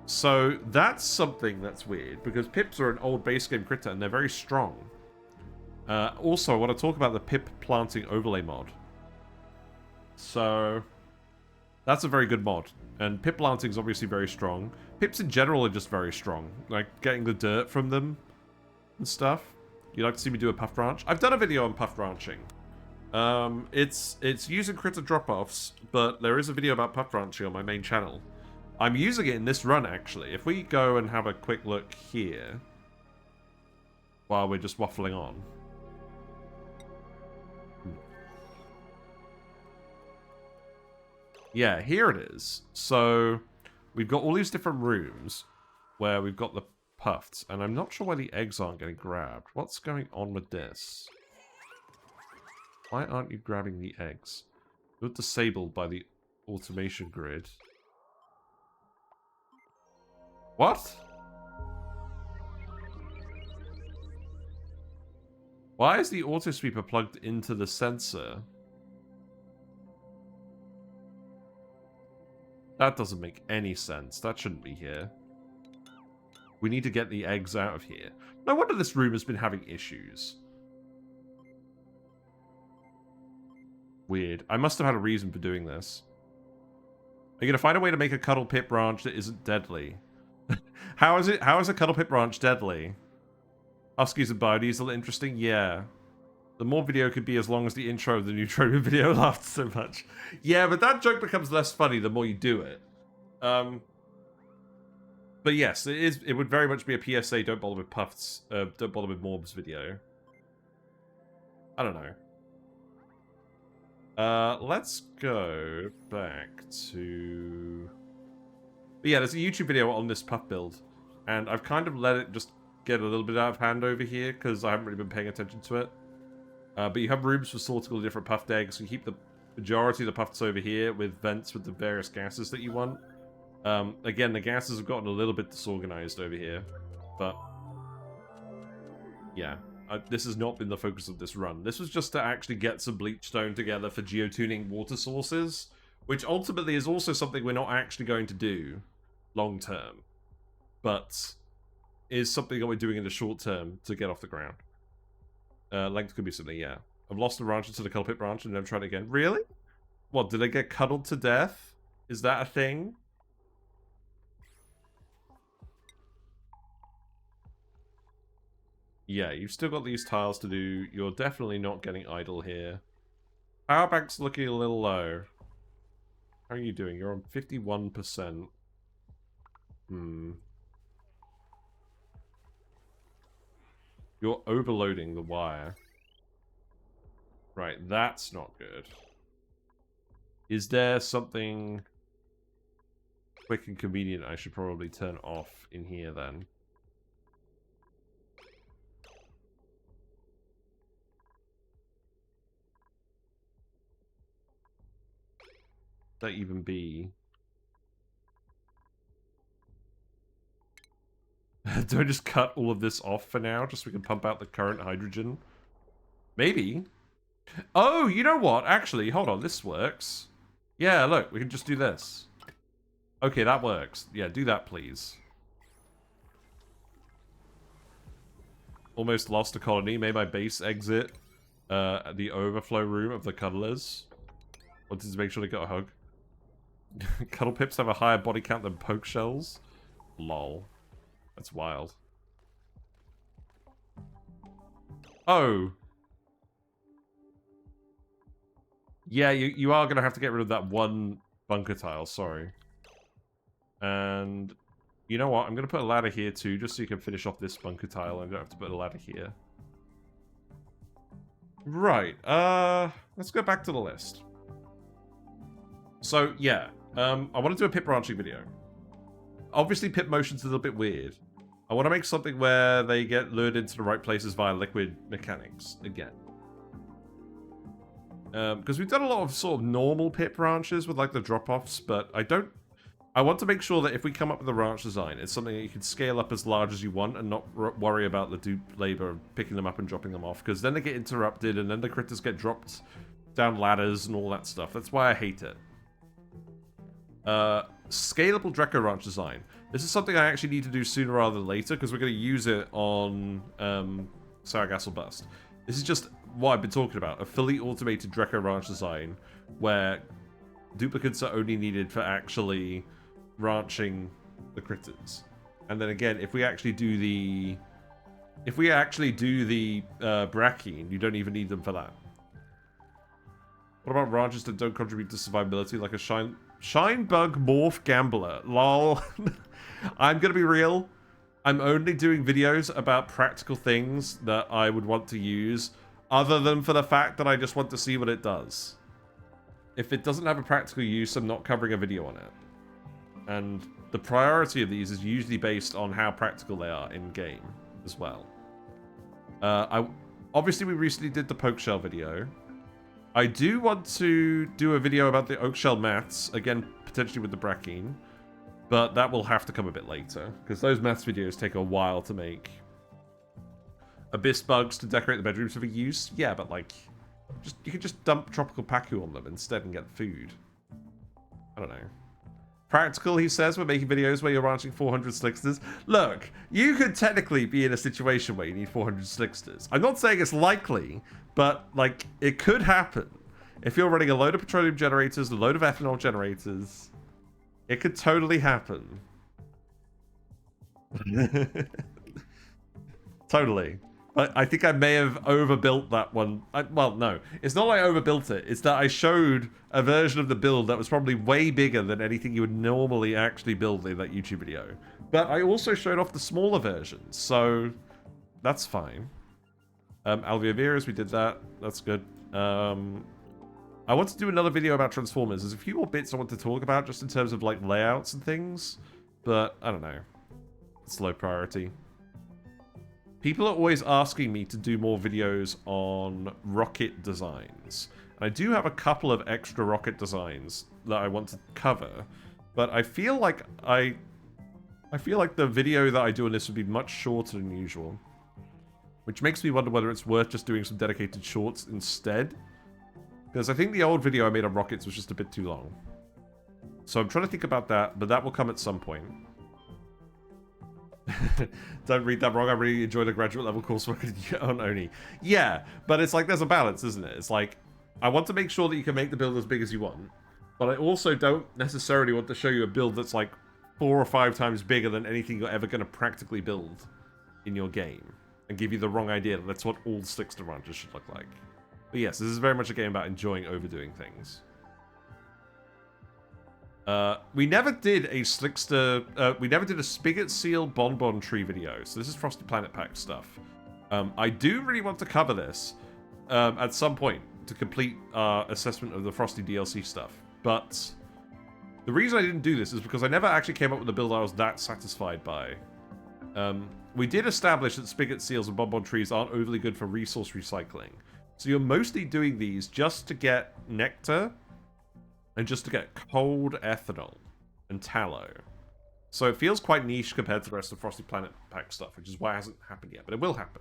So that's something that's weird. Because pips are an old base game critter and they're very strong. Also, I want to talk about the pip planting overlay mod. So that's a very good mod. And pip planting is obviously very strong. Pips in general are just very strong. Like getting the dirt from them and stuff. You'd like to see me do a puff ranch? I've done a video on puff ranching. It's using critter drop-offs, but there is a video about puff ranching on my main channel. I'm using it in this run, actually. If we go and have a quick look here, while we're just waffling on. Yeah, here it is. So, we've got all these different rooms where we've got the puffs, and I'm not sure why the eggs aren't getting grabbed. What's going on with this? Why aren't you grabbing the eggs? You're disabled by the automation grid. What? Why is the autosweeper plugged into the sensor? That doesn't make any sense. That shouldn't be here. We need to get the eggs out of here. No wonder this room has been having issues. Weird. I must have had a reason for doing this. Are you gonna find a way to make a cuddle pit branch that isn't deadly? How is a cuddle pit branch deadly? Huskies and biodiesel interesting? Yeah. The more video could be as long as the intro of the new Trover video laughed so much. Yeah, but that joke becomes less funny the more you do it. But yes, it would very much be a PSA, don't bother with Puffs, don't bother with Morbs video. I don't know. Let's go back to... But yeah, there's a YouTube video on this Puff build, and I've kind of let it just get a little bit out of hand over here, because I haven't really been paying attention to it. But you have rooms for sorting all the different puffed eggs, so you keep the majority of the puffs over here with vents with the various gases that you want. Again, the gases have gotten a little bit disorganized over here, but yeah, this has not been the focus of this run. This was just to actually get some bleach stone together for geotuning water sources, which ultimately is also something we're not actually going to do long term, but is something that we're doing in the short term to get off the ground. Length could be something, yeah. I've lost a branch into the cuddle pit branch and never tried it again. Really? What, did they get cuddled to death? Is that a thing? Yeah, you've still got these tiles to do. You're definitely not getting idle here. Power bank's looking a little low. How are you doing? You're on 51%. You're overloading the wire. Right, that's not good. Is there something quick and convenient I should probably turn off in here then? That even be? Do I just cut all of this off for now, just so we can pump out the current hydrogen? Maybe. Oh, you know what? Actually, hold on, this works. Yeah, look, we can just do this. Okay, that works. Yeah, do that, please. Almost lost a colony. Made my base exit the overflow room of the cuddlers. Wanted to make sure they got a hug. Cuddle pips have a higher body count than poke shells. Lol. That's wild. Oh. Yeah, you are going to have to get rid of that one bunker tile, sorry. And you know what? I'm going to put a ladder here too, just so you can finish off this bunker tile. I'm going to have to put a ladder here. Right, let's go back to the list. So, yeah, I want to do a pit branching video. Obviously, pit motion's a little bit weird. I want to make something where they get lured into the right places via liquid mechanics, again. Because we've done a lot of sort of normal pit branches with, like, the drop-offs, but I want to make sure that if we come up with a branch design, it's something that you can scale up as large as you want and not worry about the dupe labor of picking them up and dropping them off, because then they get interrupted and then the critters get dropped down ladders and all that stuff. That's why I hate it. Scalable Dreco Ranch design. This is something I actually need to do sooner rather than later, because we're going to use it on Sargassel Bust. This is just what I've been talking about, a fully automated Dreco Ranch design, where duplicates are only needed for actually ranching the critters. And then again, if we actually do the Brackene, you don't even need them for that. What about ranches that don't contribute to survivability, like a Shine Bug Morph Gambler? Lol. I'm gonna be real. I'm only doing videos about practical things that I would want to use, other than for the fact that I just want to see what it does. If it doesn't have a practical use, I'm not covering a video on it. And the priority of these is usually based on how practical they are in-game as well. Obviously, we recently did the poke shell video. I do want to do a video about the oak shell mats, again, potentially with the Brackene, but that will have to come a bit later, because those mats videos take a while to make. Abyss bugs to decorate the bedrooms for use? Yeah, but like, you can just dump tropical paku on them instead and get food. I don't know. practical, he says, when making videos where you're ranching 400 slicksters. Look, you could technically be in a situation where you need 400 slicksters. I'm not saying it's likely, but, like, it could happen. If you're running a load of petroleum generators, a load of ethanol generators, it could totally happen. Totally. I think I may have overbuilt that one. Well, no. It's not like I overbuilt it. It's that I showed a version of the build that was probably way bigger than anything you would normally actually build in that YouTube video. But I also showed off the smaller versions, so that's fine. Alveovirus, we did that. That's good. I want to do another video about Transformers. There's a few more bits I want to talk about just in terms of like layouts and things, but I don't know. It's low priority. People are always asking me to do more videos on rocket designs. And I do have a couple of extra rocket designs that I want to cover, but I feel like the video that I do on this would be much shorter than usual, which makes me wonder whether it's worth just doing some dedicated shorts instead. Because I think the old video I made on rockets was just a bit too long. So I'm trying to think about that, but that will come at some point. Don't read that wrong. I really enjoy the graduate level coursework on ONI. Yeah, but it's like there's a balance, isn't it? It's like, I want to make sure that you can make the build as big as you want, but I also don't necessarily want to show you a build that's like 4 or 5 times bigger than anything you're ever going to practically build in your game, and give you the wrong idea that that's what all Slickster ranches should look like. But yes, this is very much a game about enjoying overdoing things. We never did a Slickster, we never did a Spigot Seal Bonbon Tree video, so this is Frosty Planet Pack stuff. I do really want to cover this at some point to complete our assessment of the Frosty DLC stuff, but the reason I didn't do this is because I never actually came up with a build I was that satisfied by. We did establish that Spigot Seals and Bonbon Trees aren't overly good for resource recycling, so you're mostly doing these just to get nectar, and just to get cold ethanol and tallow. So it feels quite niche compared to the rest of Frosty Planet Pack stuff, which is why it hasn't happened yet, but it will happen.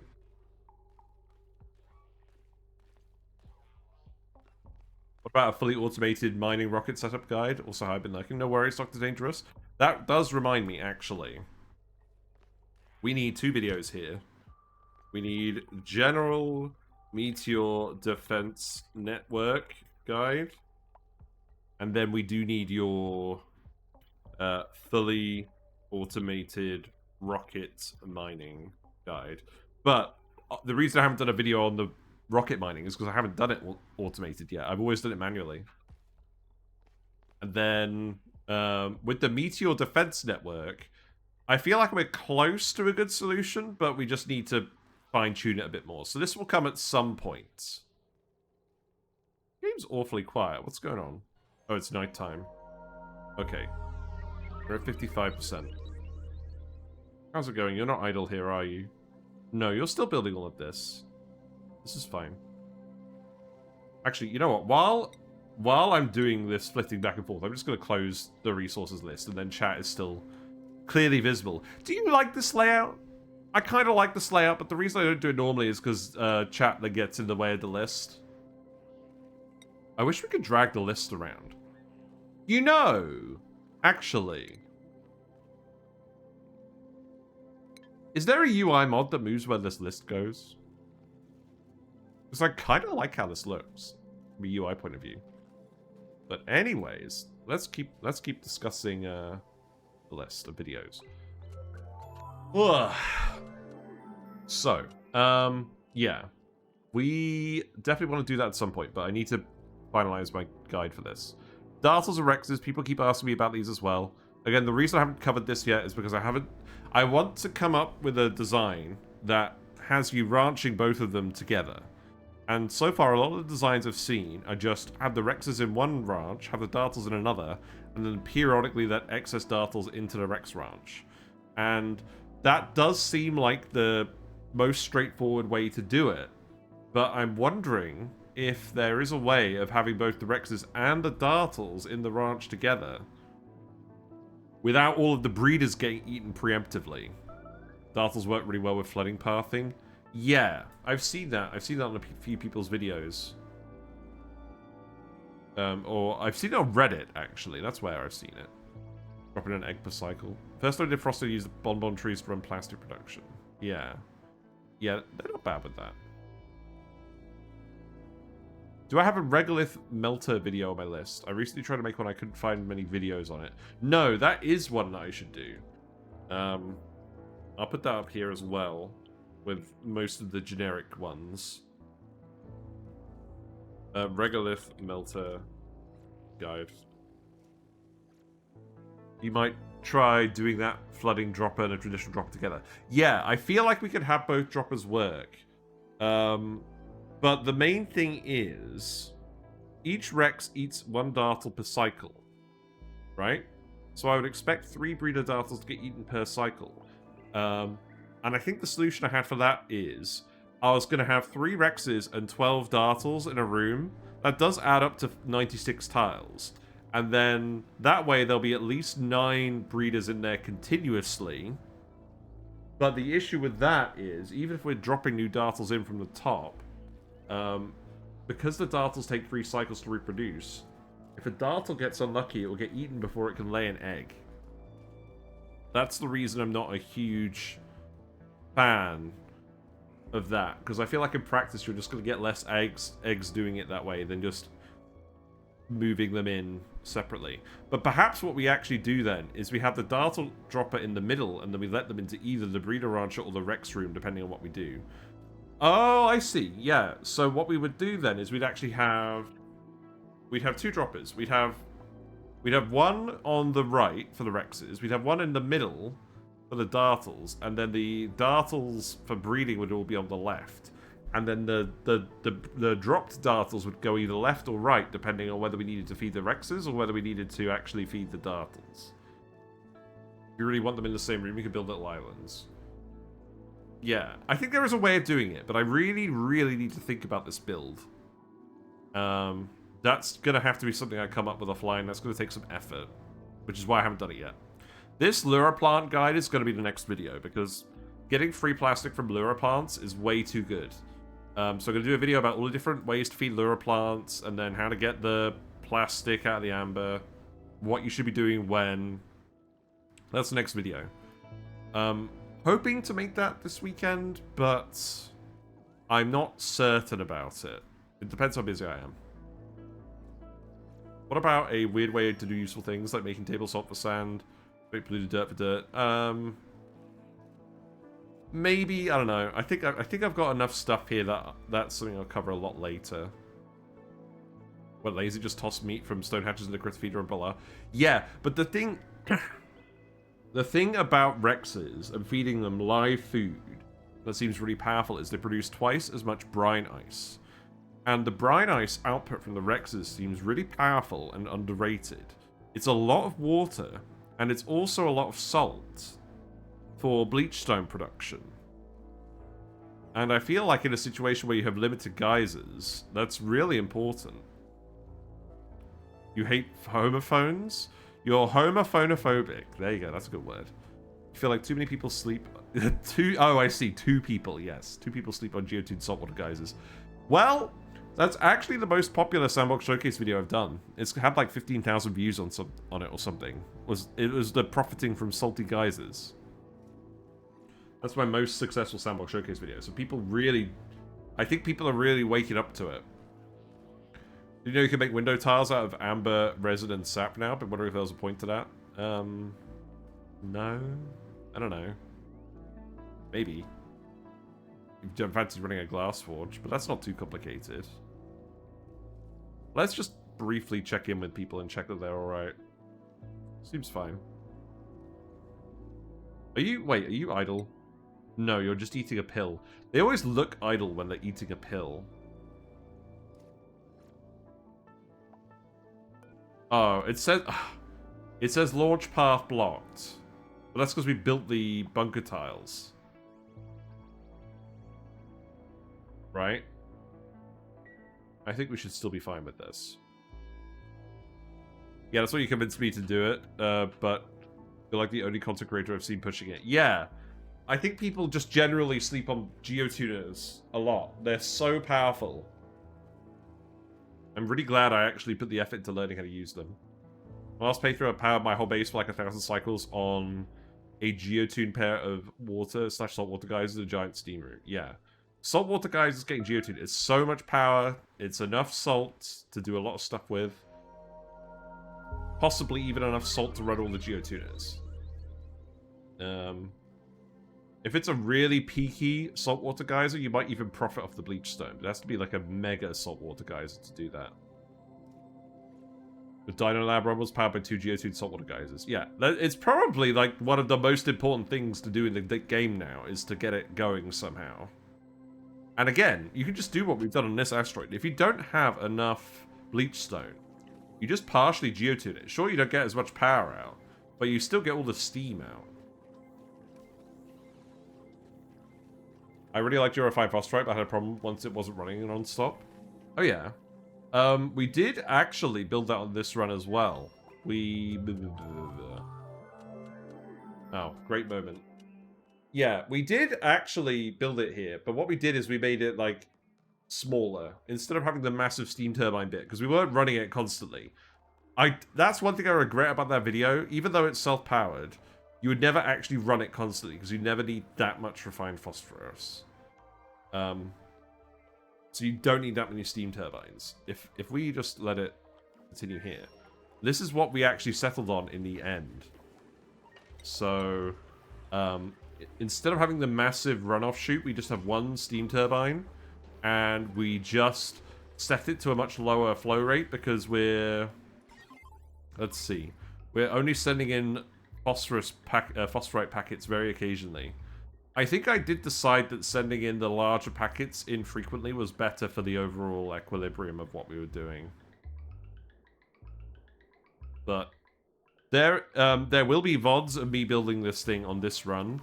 What about a fully automated mining rocket setup guide? Also, I've been lurking. No worries, Dr. Dangerous. That does remind me, actually. We need 2 videos here. We need General Meteor Defense Network guide. And then we do need your fully automated rocket mining guide. But the reason I haven't done a video on the rocket mining is because I haven't done it automated yet. I've always done it manually. And then with the Meteor Defense Network, I feel like we're close to a good solution, but we just need to fine-tune it a bit more. So this will come at some point. Game's awfully quiet. What's going on? Oh, it's nighttime. Okay. We're at 55%. How's it going? You're not idle here, are you? No, you're still building all of this. This is fine. Actually, you know what? While I'm doing this flitting back and forth, I'm just going to close the resources list, and then chat is still clearly visible. Do you like this layout? I kind of like this layout, but the reason I don't do it normally is because chat that gets in the way of the list. I wish we could drag the list around. You know, actually, is there a UI mod that moves where this list goes? Because I kind of like how this looks from a UI point of view. But anyways, let's keep discussing the list of videos. Ugh. So, yeah, we definitely want to do that at some point, but I need to finalize my guide for this. Dartles and Rexes, people keep asking me about these as well. Again, the reason I haven't covered this yet is because I want to come up with a design that has you ranching both of them together. And so far, a lot of the designs I've seen are just have the Rexes in one ranch, have the Dartles in another, and then periodically let excess Dartles into the Rex ranch. And that does seem like the most straightforward way to do it. But I'm wondering if there is a way of having both the Rexes and the Dartles in the ranch together without all of the breeders getting eaten preemptively. Dartles work really well with flooding pathing. Yeah, I've seen that. I've seen that on a few people's videos. Or I've seen it on Reddit, actually. That's where I've seen it. Dropping an egg per cycle. First I did Froster use the bonbon trees to run plastic production. Yeah. Yeah, they're not bad with that. Do I have a regolith melter video on my list? I recently tried to make one. I couldn't find many videos on it. No, that is one that I should do. I'll put that up here as well, with most of the generic ones. Regolith melter guide. You might try doing that flooding dropper and a traditional dropper together. Yeah, I feel like we could have both droppers work. But the main thing is, each Rex eats 1 Dartle per cycle, right? So I would expect 3 breeder Dartles to get eaten per cycle. And I think the solution I had for that is, I was going to have 3 Rexes and 12 Dartles in a room. That does add up to 96 tiles. And then, that way, there'll be at least 9 breeders in there continuously. But the issue with that is, even if we're dropping new Dartles in from the top, because the Dartles take 3 cycles to reproduce, if a Dartle gets unlucky, it will get eaten before it can lay an egg. That's the reason I'm not a huge fan of that, because I feel like in practice you're just going to get less eggs doing it that way than just moving them in separately. But perhaps what we actually do then is we have the Dartle dropper in the middle, and then we let them into either the breeder rancher or the Rex room, depending on what we do. Oh, I see. Yeah. So what we would do then is we'd actually have 2 droppers. We'd have one on the right for the Rexes. We'd have one in the middle for the Dartles, and then the Dartles for breeding would all be on the left. And then the dropped Dartles would go either left or right, depending on whether we needed to feed the Rexes or whether we needed to actually feed the Dartles. If you really want them in the same room, you can build little islands. Yeah, I think there is a way of doing it, but I really, really need to think about this build. That's going to have to be something I come up with offline. That's going to take some effort, which is why I haven't done it yet. This lure plant guide is going to be the next video, because getting free plastic from lure plants is way too good. So I'm going to do a video about all the different ways to feed lure plants, and then how to get the plastic out of the amber, what you should be doing when. That's the next video. Hoping to make that this weekend, but I'm not certain about it. It depends how busy I am. What about a weird way to do useful things, like making table salt for sand, make polluted dirt for dirt? Maybe, I don't know. I think I've got enough stuff here that that's something I'll cover a lot later. What, lazy just toss meat from stone hatches into critter feeder and blah. Yeah, but the thing the thing about Rexes and feeding them live food that seems really powerful is they produce twice as much brine ice. And the brine ice output from the Rexes seems really powerful and underrated. It's a lot of water, and it's also a lot of salt for bleachstone production. And I feel like in a situation where you have limited geysers, that's really important. You hate homophones? You're homophonophobic. There you go, that's a good word. You feel like too many people sleep... Oh, I see. 2 people, yes. 2 people sleep on geotuned saltwater geysers. Well, that's actually the most popular Sandbox Showcase video I've done. It's had like 15,000 views on it or something. It was the profiting from salty geysers. That's my most successful Sandbox Showcase video. So people really... I think people are really waking up to it. You know you can make window tiles out of amber, resin, and sap now? But wondering if there was a point to that. No. I don't know. Maybe. You don't fancy running a glass forge, but that's not too complicated. Let's just briefly check in with people and check that they're alright. Seems fine. Wait, are you idle? No, you're just eating a pill. They always look idle when they're eating a pill. Oh, it says launch path blocked. But that's because we built the bunker tiles. Right? I think we should still be fine with this. Yeah, that's what you convinced me to do it, but you're like the only content creator I've seen pushing it. Yeah, I think people just generally sleep on geotuners a lot. They're so powerful. I'm really glad I actually put the effort into learning how to use them. Last playthrough, I powered my whole base for like 1,000 cycles on a geotuned pair of water / saltwater geysers and a giant steam room. Yeah. Saltwater geysers getting geotuned. It's so much power. It's enough salt to do a lot of stuff with. Possibly even enough salt to run all the geotuners. If it's a really peaky saltwater geyser, you might even profit off the bleach stone. It has to be like a mega saltwater geyser to do that. The Dino Lab Rumbles powered by 2 geotuned saltwater geysers. Yeah, it's probably like one of the most important things to do in the game now, is to get it going somehow. And again, you can just do what we've done on this asteroid. If you don't have enough bleach stone, you just partially geotune it. Sure, you don't get as much power out, but you still get all the steam out. I really liked Euro 5 Froststripe. I had a problem once it wasn't running non-stop. Oh yeah. We did actually build that on this run as well. Oh, great moment. Yeah, we did actually build it here, but what we did is we made it, like, smaller. Instead of having the massive steam turbine bit, because we weren't running it constantly. That's one thing I regret about that video. Even though it's self-powered, you would never actually run it constantly, because you never need that much refined phosphorus. So you don't need that many steam turbines. If we just let it continue here. This is what we actually settled on in the end. So, instead of having the massive runoff chute, we just have one steam turbine. And we just set it to a much lower flow rate because we're... Let's see. We're only sending in phosphorite packets very occasionally. I think I did decide that sending in the larger packets infrequently was better for the overall equilibrium of what we were doing. But there will be VODs of me building this thing on this run.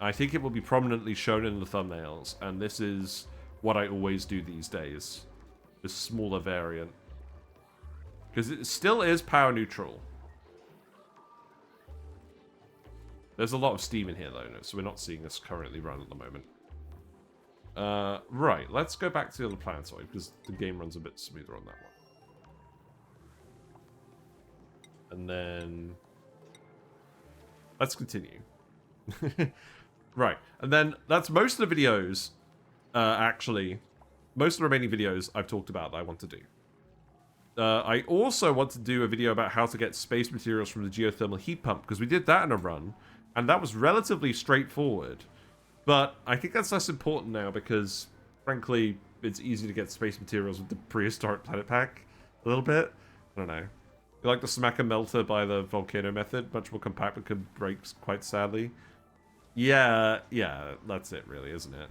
I think it will be prominently shown in the thumbnails, and this is what I always do these days. The smaller variant. Because it still is power neutral. There's a lot of steam in here, though, so we're not seeing this currently run at the moment. Right, let's go back to the other planetoid, because the game runs a bit smoother on that one. And then... let's continue. Right, and then that's most of the videos, actually. Most of the remaining videos I've talked about that I want to do. I also want to do a video about how to get space materials from the geothermal heat pump, because we did that in a run. And that was relatively straightforward. But I think that's less important now because, frankly, it's easy to get space materials with the prehistoric planet pack a little bit. I don't know. You like the smacker melter by the volcano method, much more compact but could break quite sadly. Yeah, that's it really, isn't it?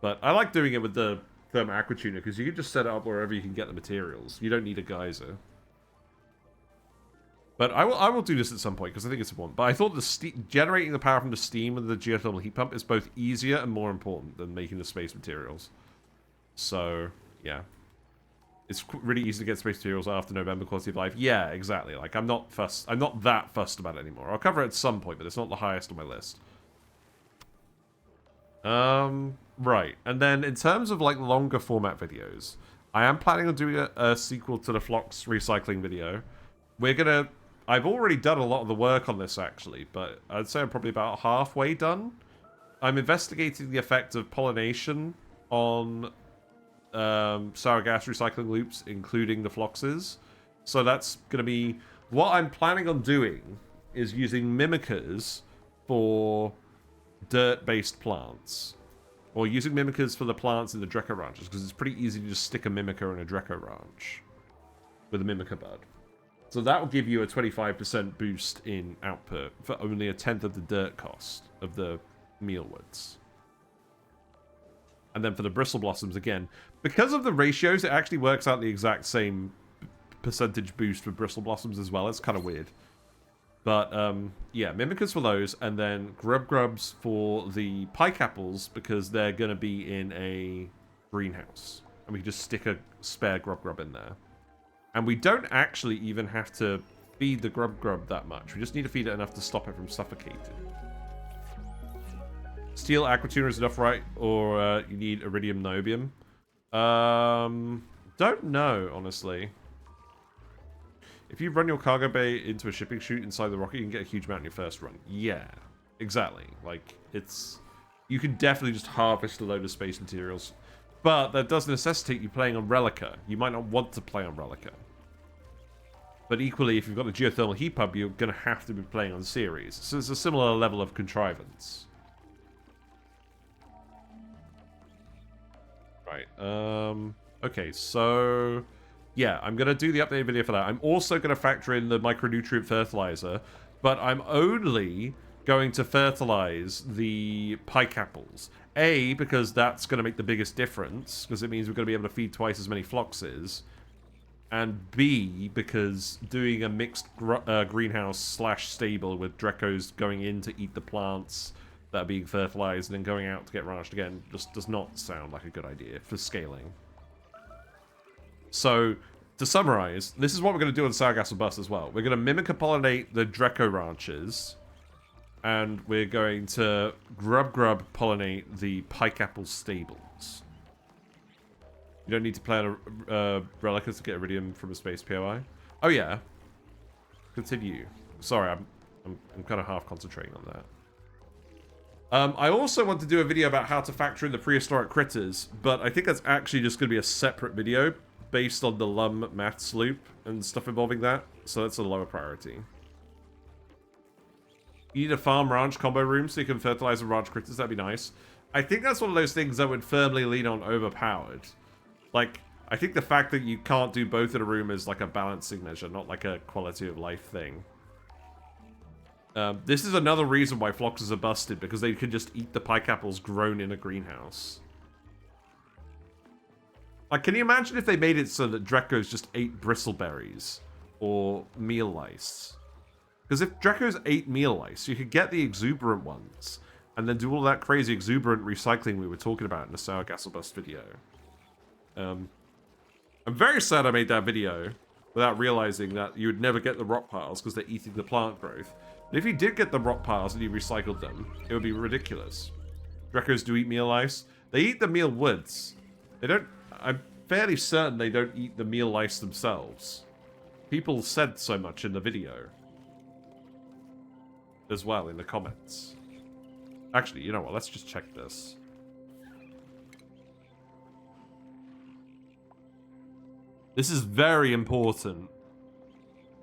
But I like doing it with the thermal aqua tuner because you can just set it up wherever you can get the materials. You don't need a geyser. But I will do this at some point, because I think it's important. But I thought generating the power from the steam of the geothermal heat pump is both easier and more important than making the space materials. So, yeah. It's really easy to get space materials after November quality of life. Yeah, exactly. Like, I'm not that fussed about it anymore. I'll cover it at some point, but it's not the highest on my list. Right. And then, in terms of, like, longer format videos, I am planning on doing a sequel to the Phlox recycling video. I've already done a lot of the work on this, actually, but I'd say I'm probably about halfway done. I'm investigating the effect of pollination on sour gas recycling loops, including the Phloxes. So that's going to be... what I'm planning on doing is using mimickers for dirt-based plants. Or using mimickers for the plants in the Dreco ranches, because it's pretty easy to just stick a mimicker in a Dreco ranch with a mimicker bud. So that will give you a 25% boost in output for only a tenth of the dirt cost of the mealwoods. And then for the bristle blossoms, again, because of the ratios, it actually works out the exact same percentage boost for bristle blossoms as well. It's kind of weird. But, yeah, mimickers for those, and then grubs for the pike apples, because they're going to be in a greenhouse. And we can just stick a spare grub in there. And we don't actually even have to feed the grub that much. We just need to feed it enough to stop it from suffocating. Steel aquatuner is enough, right? Or you need iridium niobium? Don't know, honestly. If you run your cargo bay into a shipping chute inside the rocket, you can get a huge amount in your first run. Yeah, exactly. Like, it's... You can definitely just harvest a load of space materials. But that does necessitate you playing on Relica. You might not want to play on Relica. But equally, if you've got a geothermal heat pump, you're going to have to be playing on Ceres. So it's a similar level of contrivance. Right. Okay, so... Yeah, I'm going to do the updated video for that. I'm also going to factor in the micronutrient fertilizer, but I'm only going to fertilize the pike apples. A, because that's going to make the biggest difference, because it means we're going to be able to feed twice as many floxes. And B, because doing a mixed greenhouse/stable with Drecos going in to eat the plants that are being fertilized and then going out to get ranched again just does not sound like a good idea for scaling. So, to summarize, this is what we're going to do on Sargasso Bus as well. We're going to mimic and pollinate the Dreco ranches, and we're going to grub pollinate the pike apple stables. You don't need to plan a Relica to get Iridium from a space POI. Oh yeah. Continue. Sorry, I'm kind of half concentrating on that. I also want to do a video about how to factor in the prehistoric critters, but I think that's actually just going to be a separate video based on the LUM maths loop and stuff involving that, so that's a lower priority. You need a farm ranch combo room so you can fertilize the ranch critters, that'd be nice. I think that's one of those things that would firmly lean on overpowered. Like, I think the fact that you can't do both in a room is like a balancing measure, not like a quality of life thing. This is another reason why floxes are busted, because they can just eat the pike apples grown in a greenhouse. Like, can you imagine if they made it so that Drecos just ate bristleberries or meal lice? Because if Drecos ate meal lice, you could get the exuberant ones and then do all that crazy exuberant recycling we were talking about in the Sargasso Bus video. I'm very sad I made that video without realizing that you would never get the rock piles because they're eating the plant growth. But if you did get the rock piles and you recycled them, it would be ridiculous. Drecos do eat meal lice. They eat the meal woods. They don't... I'm fairly certain they don't eat the meal lice themselves. People said so much in the video. As well, in the comments. Actually, you know what? Let's just check this. This is very important.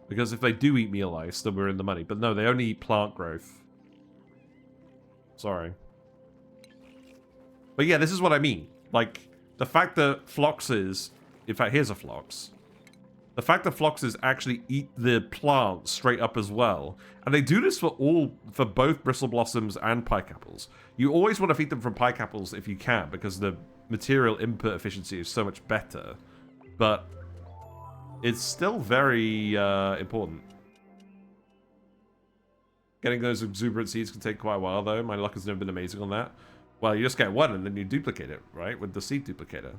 Because if they do eat meal lice, then we're in the money. But no, they only eat plant growth. Sorry. But yeah, this is what I mean. Like, the fact that floxes... In fact, here's a flox. The fact that floxes actually eat the plant straight up as well. And they do this for both bristle blossoms and pike apples. You always want to feed them from pike apples if you can, because the material input efficiency is so much better. But it's still very important. Getting those exuberant seeds can take quite a while, though. My luck has never been amazing on that. Well, you just get one and then you duplicate it, right? With the seed duplicator.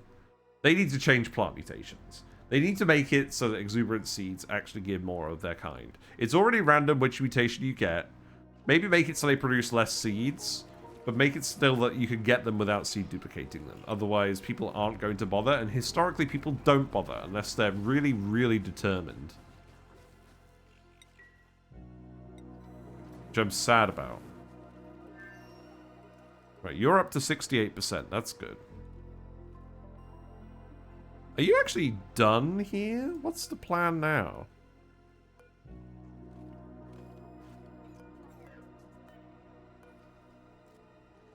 They need to change plant mutations. They need to make it so that exuberant seeds actually give more of their kind. It's already random which mutation you get. Maybe make it so they produce less seeds, but make it still that you can get them without seed duplicating them. Otherwise, people aren't going to bother, and historically, people don't bother unless they're really, really determined. Which I'm sad about. Right, you're up to 68%. That's good. Are you actually done here? What's the plan now?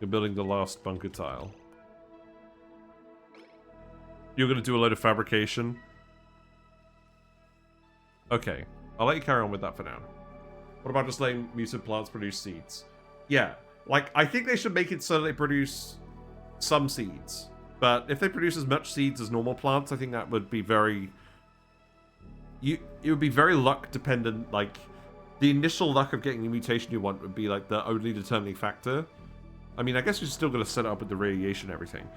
You're building the last bunker tile. You're going to do a load of fabrication? Okay. I'll let you carry on with that for now. What about just letting mutant plants produce seeds? Yeah. Like, I think they should make it so that they produce some seeds. But if they produce as much seeds as normal plants, I think that would be very... It would be very luck dependent. Like, the initial luck of getting the mutation you want would be, like, the only determining factor. I mean, I guess you're still going to set it up with the radiation and everything.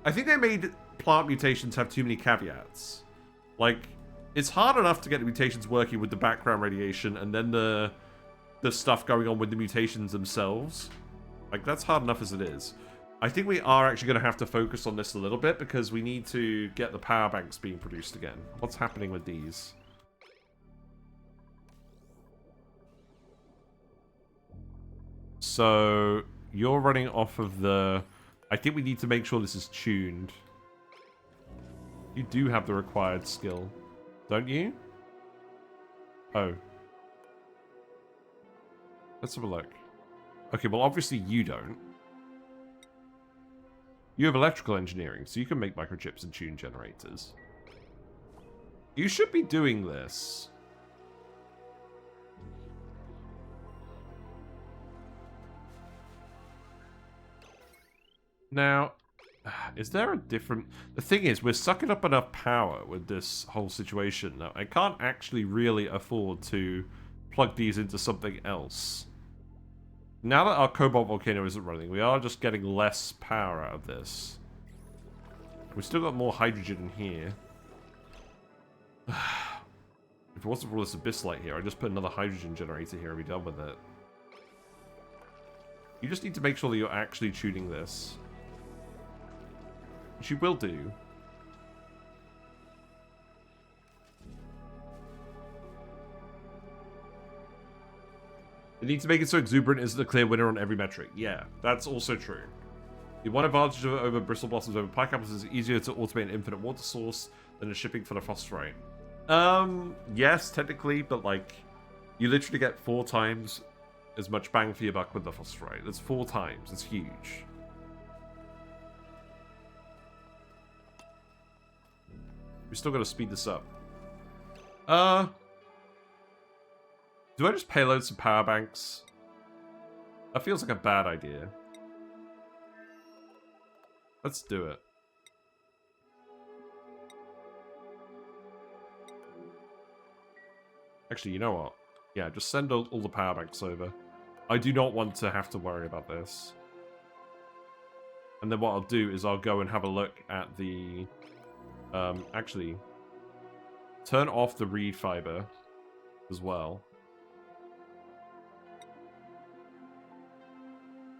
I think they made plant mutations have too many caveats. Like, it's hard enough to get the mutations working with the background radiation and then the stuff going on with the mutations themselves. Like, that's hard enough as it is. I think we are actually going to have to focus on this a little bit because we need to get the power banks being produced again. What's happening with these? So you're running off of the... I think we need to make sure this is tuned. You do have the required skill, don't you? Oh. Let's have a look. Okay, well obviously you don't. You have electrical engineering, so you can make microchips and tune generators. You should be doing this. Now, is there a different... The thing is, we're sucking up enough power with this whole situation. Now, I can't actually really afford to plug these into something else. Now that our cobalt volcano isn't running, we are just getting less power out of this. We've still got more hydrogen in here. If it wasn't for all this abyss light here, I'd just put another hydrogen generator here and be done with it. You just need to make sure that you're actually tuning this. Which you will do. You need to make it so Exuberant isn't a clear winner on every metric. Yeah, that's also true. The one advantage over Bristle Blossoms over Pike Apples is easier to automate an infinite water source than a shipping for the phosphorite. Yes, technically, but like, you literally get 4 times as much bang for your buck with the phosphorite. That's 4 times. It's huge. We still gotta speed this up. Do I just payload some power banks? That feels like a bad idea. Let's do it. Actually, you know what? Yeah, just send all the power banks over. I do not want to have to worry about this. And then what I'll do is I'll go and have a look at the... actually, turn off the reed fiber as well.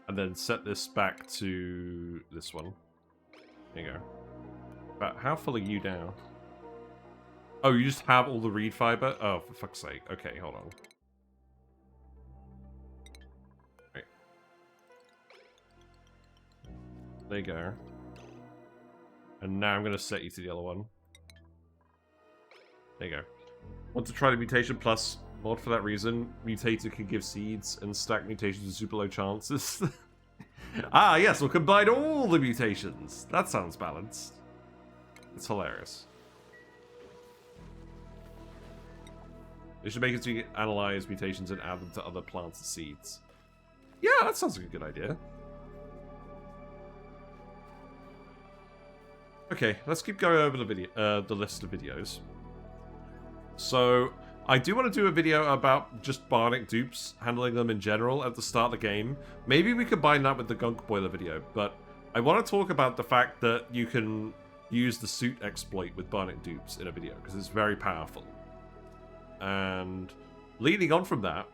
And then set this back to this one. There you go. But how full are you now? Oh, you just have all the reed fiber? Oh, for fuck's sake. Okay, hold on. Right. There you go. And now I'm going to set you to the other one. There you go. Want to try the mutation plus mod for that reason? Mutator can give seeds and stack mutations with super low chances. Ah, yes, we'll combine all the mutations. That sounds balanced. It's hilarious. They should make it so you can analyze mutations and add them to other plants and seeds. Yeah, that sounds like a good idea. Okay, let's keep going over the video, the list of videos. So, I do want to do a video about just Bionic dupes, handling them in general at the start of the game. Maybe we combine that with the Gunk Boiler video, but I want to talk about the fact that you can use the suit exploit with Bionic dupes in a video, because it's very powerful. And leading on from that,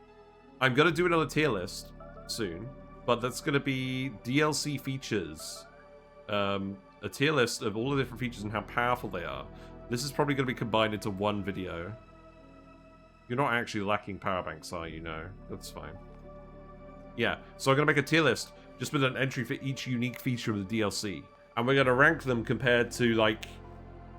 I'm going to do another tier list soon, but that's going to be DLC features. A tier list of all the different features and how powerful they are. This is probably going to be combined into one video. You're not actually lacking power banks, are you? No, that's fine. Yeah, so I'm going to make a tier list just with an entry for each unique feature of the DLC. And we're going to rank them compared to, like...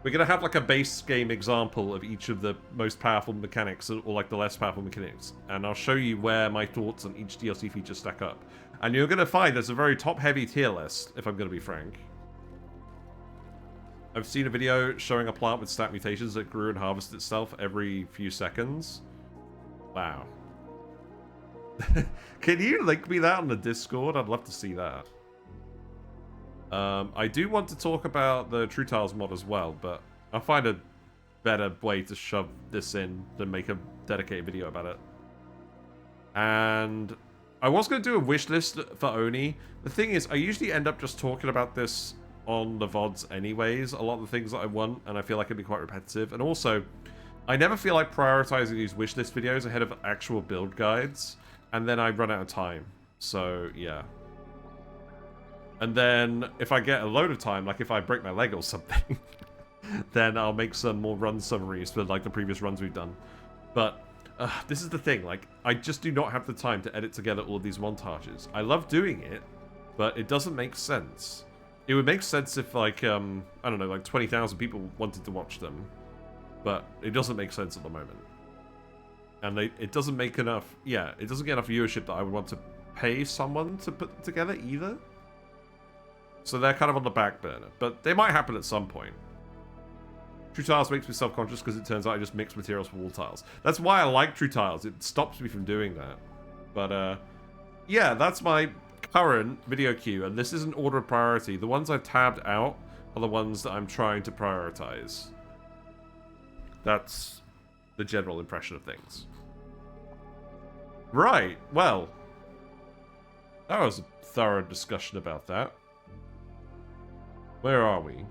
We're going to have, like, a base game example of each of the most powerful mechanics, or, like, the less powerful mechanics. And I'll show you where my thoughts on each DLC feature stack up. And you're going to find there's a very top-heavy tier list, if I'm going to be frank. I've seen a video showing a plant with stat mutations that grew and harvested itself every few seconds. Wow. Can you link me that on the Discord? I'd love to see that. I do want to talk about the True Tiles mod as well, but I'll find a better way to shove this in than make a dedicated video about it. And I was going to do a wish list for ONI. The thing is, I usually end up just talking about this on the VODs anyways, a lot of the things that I want, and I feel like it'd be quite repetitive. And also, I never feel like prioritizing these wishlist videos ahead of actual build guides, and then I run out of time. So, yeah. And then, if I get a load of time, like if I break my leg or something, then I'll make some more run summaries for like the previous runs we've done. But This is the thing, like, I just do not have the time to edit together all of these montages. I love doing it, but it doesn't make sense. It would make sense if, like, I don't know, like 20,000 people wanted to watch them. But it doesn't make sense at the moment. And it doesn't make enough, yeah, it doesn't get enough viewership that I would want to pay someone to put together either. So they're kind of on the back burner. But they might happen at some point. True Tiles makes me self-conscious because it turns out I just mix materials for wall tiles. That's why I like True Tiles. It stops me from doing that. But, yeah, that's my current video queue. And this isn't order of priority. The ones I've tabbed out are the ones that I'm trying to prioritize. That's the general impression of things. Right, well. That was a thorough discussion about that. Where are we?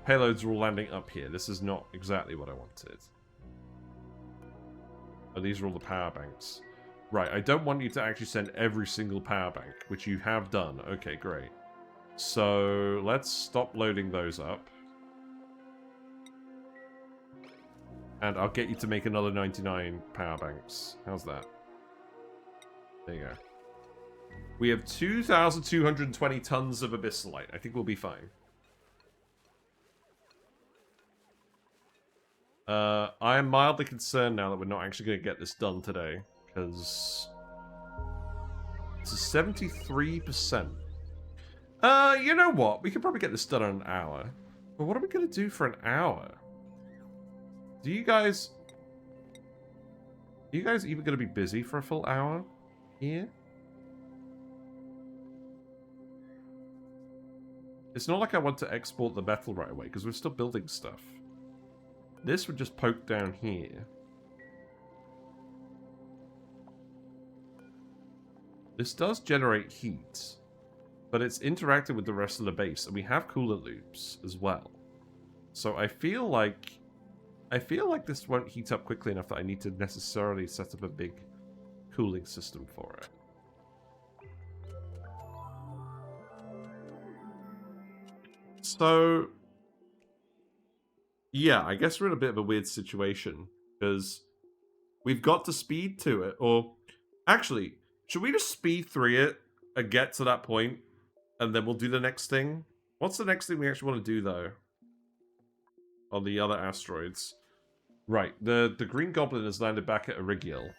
Payloads are all landing up here. This is not exactly what I wanted. Oh, these are all the power banks. Right, I don't want you to actually send every single power bank, which you have done. Okay, great. So, let's stop loading those up. And I'll get you to make another 99 power banks. How's that? There you go. We have 2,220 tons of abyssalite. I think we'll be fine. I am mildly concerned now that we're not actually going to get this done today. Because this is 73%. You know what? We could probably get this done in an hour. But what are we going to do for an hour? Do you guys... Are you guys even going to be busy for a full hour here? It's not like I want to export the metal right away, because we're still building stuff. This would just poke down here. This does generate heat, but it's interacting with the rest of the base, and we have coolant loops as well. So I feel like this won't heat up quickly enough that I need to necessarily set up a big cooling system for it. So, yeah, I guess we're in a bit of a weird situation, because we've got to speed to it, or... Actually, should we just speed through it and get to that point, and then we'll do the next thing? What's the next thing we actually want to do, though? On the other asteroids. Right, the Green Goblin has landed back at Erigiel.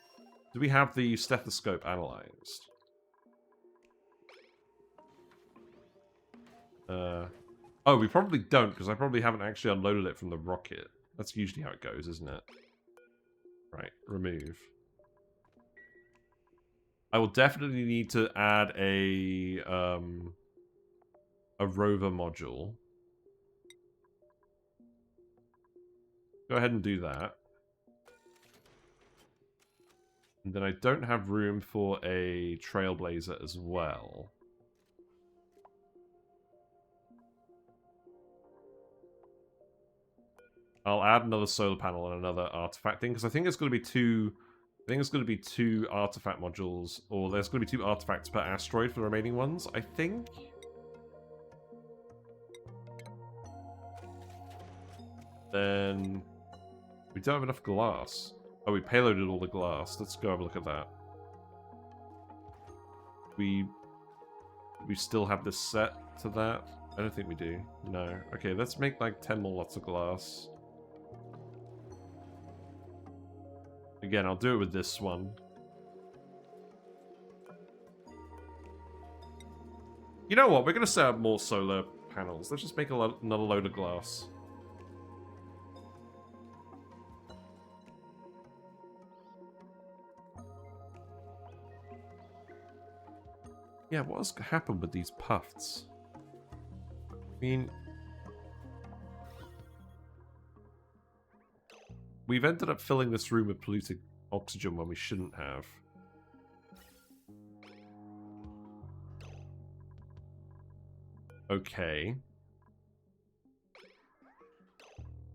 Do we have the stethoscope analyzed? Oh, we probably don't, because I probably haven't actually unloaded it from the rocket. That's usually how it goes, isn't it? Right, remove. I will definitely need to add a Rover module. Go ahead and do that. And then I don't have room for a Trailblazer as well. I'll add another solar panel and another artifact thing, because I think it's going to be two... I think it's going to be 2 artifact modules, or there's going to be 2 artifacts per asteroid for the remaining ones, I think? Then... we don't have enough glass. Oh, we payloaded all the glass. Let's go have a look at that. We still have this set to that? I don't think we do. No. Okay, let's make like 10 more lots of glass. Again, I'll do it with this one. You know what? We're going to set up more solar panels. Let's just make another load of glass. Yeah, what has happened with these puffs? I mean... we've ended up filling this room with polluted oxygen when we shouldn't have. Okay.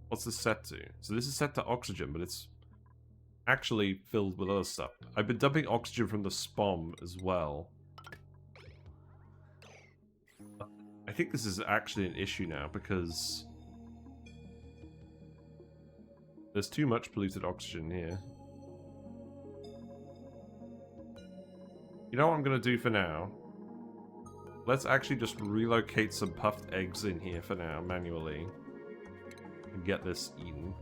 What's this set to? So this is set to oxygen, but it's actually filled with other stuff. I've been dumping oxygen from the SPOM as well. I think this is actually an issue now, because... there's too much polluted oxygen here. You know what I'm going to do for now? Let's actually just relocate some puffed eggs in here for now, manually. And get this eaten.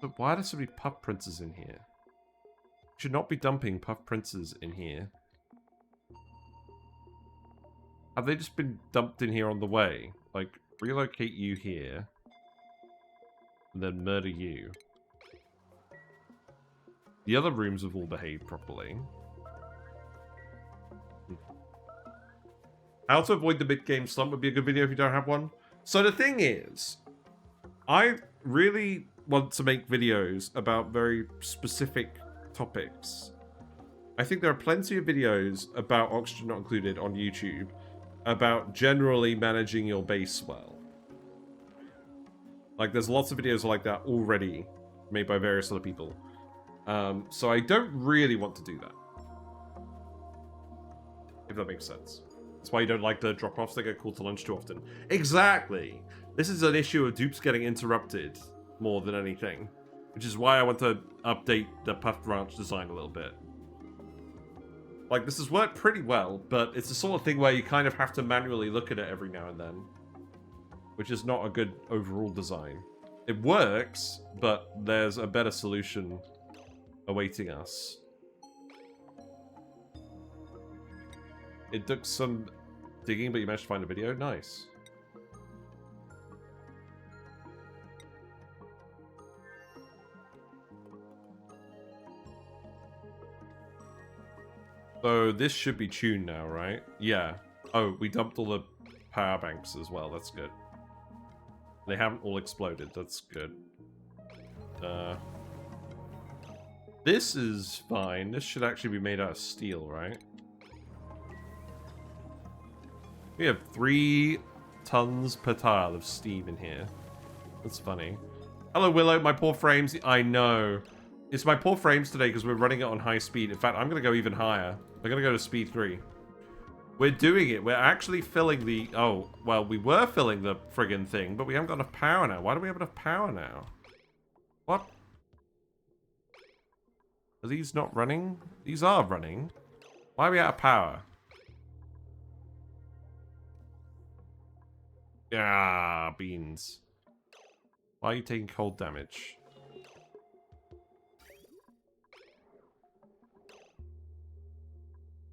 But why are there so many puff princes in here? Should not be dumping puff princes in here. Have they just been dumped in here on the way? Like, relocate you here. And then murder you. The other rooms have all behaved properly. How to avoid the mid-game slump would be a good video if you don't have one. So the thing is, I really want to make videos about very specific topics. I think there are plenty of videos about Oxygen Not Included on YouTube about generally managing your base well. Like, there's lots of videos like that already made by various other people. So I don't really want to do that. If that makes sense. That's why you don't like the drop-offs that get called to lunch too often. Exactly! This is an issue of dupes getting interrupted more than anything. Which is why I want to update the Puffed Ranch design a little bit. Like, this has worked pretty well, but it's the sort of thing where you kind of have to manually look at it every now and then. Which is not a good overall design. It works, but there's a better solution awaiting us. It took some digging, but you managed to find a video? Nice. So this should be tuned now, right? Yeah. Oh, we dumped all the power banks as well. That's good. They haven't all exploded. That's good. This is fine. This should actually be made out of steel, right? We have 3 tons per tile of steam in here. That's funny. Hello, Willow. My poor frames. I know. It's my poor frames today because we're running it on high speed. In fact, I'm going to go even higher. We're going to go to speed 3. We're doing it. We're actually filling the... Oh, well, we were filling the friggin' thing, but we haven't got enough power now. Why do we have enough power now? What? Are these not running? These are running. Why are we out of power? Ah, beans. Why are you taking cold damage?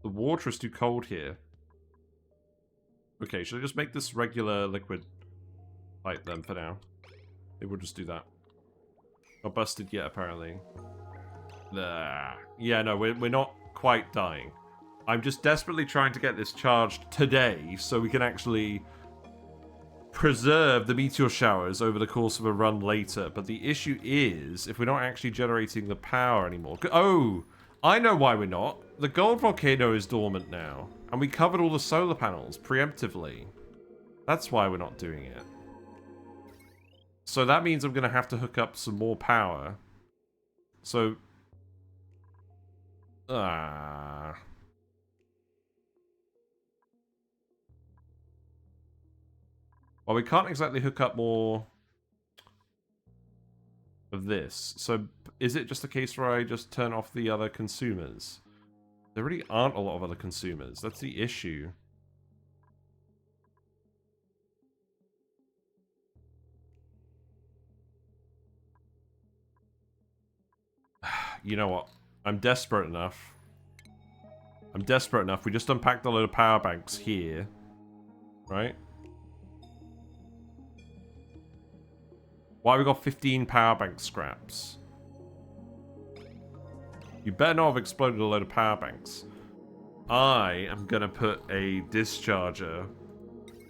The water is too cold here. Okay, should I just make this regular liquid light then for now? Maybe we'll just do that. Not busted yet, apparently. Yeah, no, we're not quite dying. I'm just desperately trying to get this charged today so we can actually preserve the meteor showers over the course of a run later. But the issue is, if we're not actually generating the power anymore... Oh! I know why we're not. The gold volcano is dormant now. And we covered all the solar panels preemptively. That's why we're not doing it. So that means I'm going to have to hook up some more power. So... Well, we can't exactly hook up more of this. So is it just a case where I just turn off the other consumers? There really aren't a lot of other consumers. That's the issue. You know what? I'm desperate enough. I'm desperate enough. We just unpacked a load of power banks here. Right? Why we got 15 power bank scraps? You better not have exploded a load of power banks. I am gonna put a discharger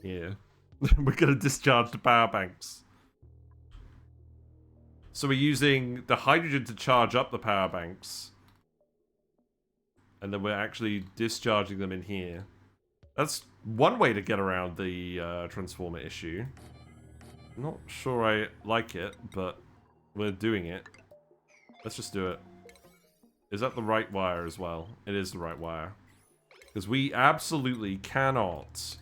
here. We're gonna discharge the power banks. So we're using the hydrogen to charge up the power banks. And then we're actually discharging them in here. That's one way to get around the transformer issue. I'm not sure I like it, but we're doing it. Let's just do it. Is that the right wire as well? It is the right wire. Because we absolutely cannot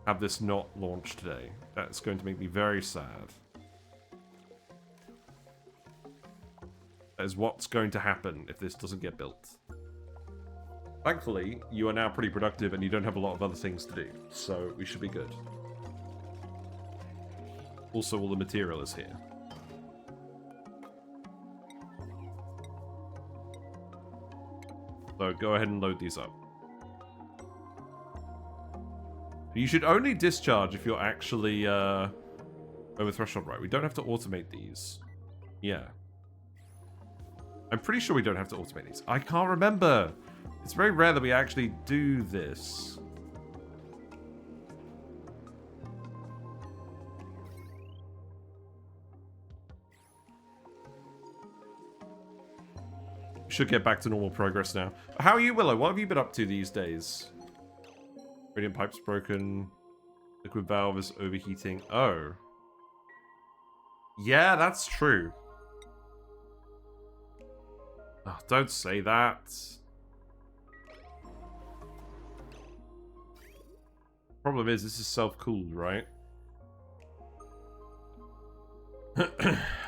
have this not launched today. That's going to make me very sad. That is what's going to happen if this doesn't get built. Thankfully, you are now pretty productive and you don't have a lot of other things to do, so we should be good. Also, all the material is here. So go ahead and load these up. You should only discharge if you're actually over threshold, right? We don't have to automate these. Yeah. I'm pretty sure we don't have to automate these. I can't remember. It's very rare that we actually do this. We should get back to normal progress now. How are you, Willow? What have you been up to these days? Radiant pipe's broken. Liquid valve is overheating. Oh. Yeah, that's true. Oh, don't say that. Problem is, this is self-cooled, right?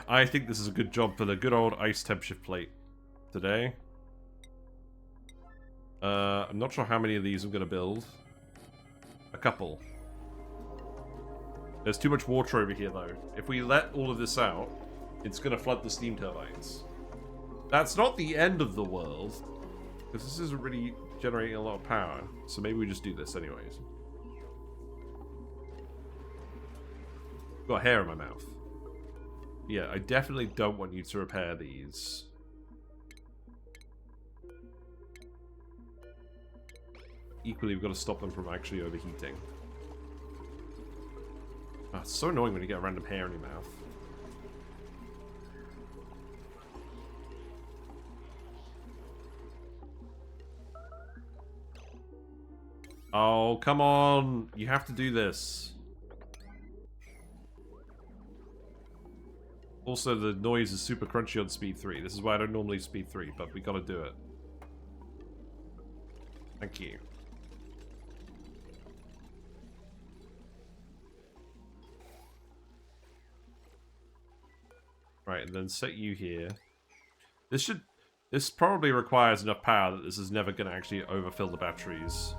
I think this is a good job for the good old ice temp shift plate today. I'm not sure how many of these I'm going to build. A couple. There's too much water over here, though. If we let all of this out, it's going to flood the steam turbines. That's not the end of the world, because this isn't really generating a lot of power. So maybe we just do this anyways. Got hair in my mouth. Yeah, I definitely don't want you to repair these. Equally, we've got to stop them from actually overheating. Oh, it's so annoying when you get a random hair in your mouth. Oh, come on! You have to do this. Also, the noise is super crunchy on speed 3. This is why I don't normally speed 3, but we gotta do it. Thank you. Right, and then set you here. This probably requires enough power that this is never going to actually overfill the batteries.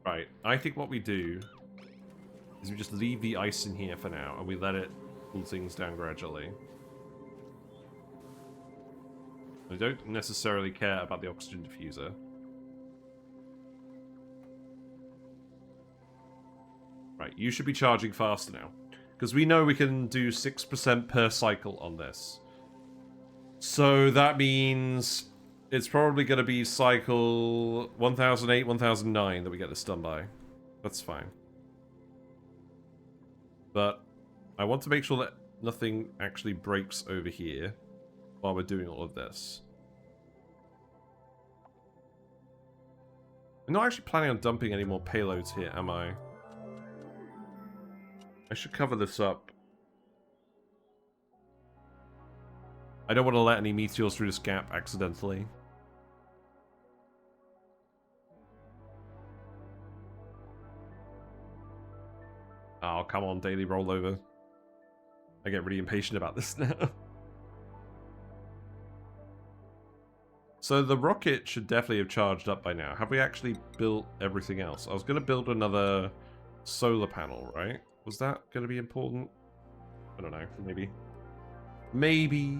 Right, I think what we do is we just leave the ice in here for now, and we let it cool things down gradually. I don't necessarily care about the oxygen diffuser. Right, you should be charging faster now. Because we know we can do 6% per cycle on this. So that means it's probably going to be cycle 1008, 1009 that we get this done by. That's fine. But I want to make sure that nothing actually breaks over here while we're doing all of this. I'm not actually planning on dumping any more payloads here, am I? I should cover this up. I don't want to let any meteors through this gap accidentally. Oh, come on, daily rollover. I get really impatient about this now. So the rocket should definitely have charged up by now. Have we actually built everything else? I was going to build another solar panel, right? Was that going to be important? I don't know. Maybe. Maybe.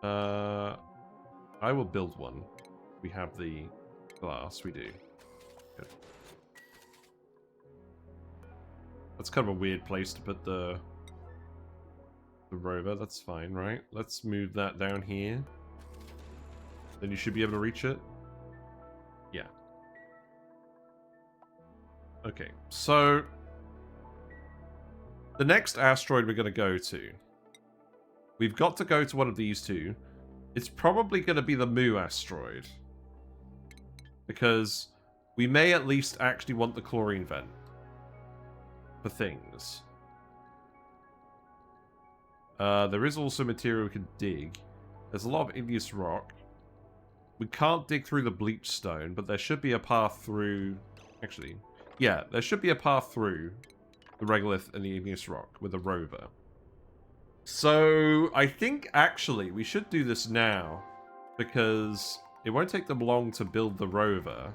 I will build one. We have the glass. We do. Good. That's kind of a weird place to put the rover. That's fine, right? Let's move that down here. Then you should be able to reach it. Yeah. Okay, so the next asteroid we're going to go to, we've got to go to one of these two. It's probably going to be the Moo asteroid, because we may at least actually want the chlorine vent for things. There is also material we can dig. There's a lot of igneous rock. We can't dig through the bleach stone, but there should be a path through. Actually, yeah, there should be a path through the regolith and the igneous rock with a rover. So I think actually we should do this now because it won't take them long to build the rover.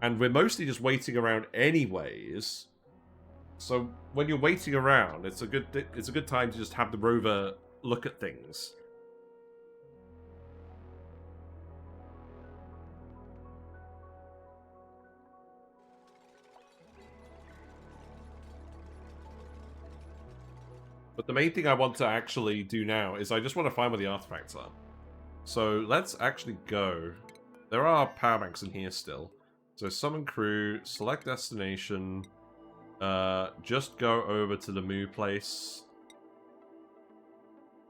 And we're mostly just waiting around anyways. So when you're waiting around, it's a good time to just have the rover look at things. But the main thing I want to actually do now is I just want to find where the artifacts are. So let's actually go. There are power banks in here still. So summon crew, select destination, just go over to the Moo place.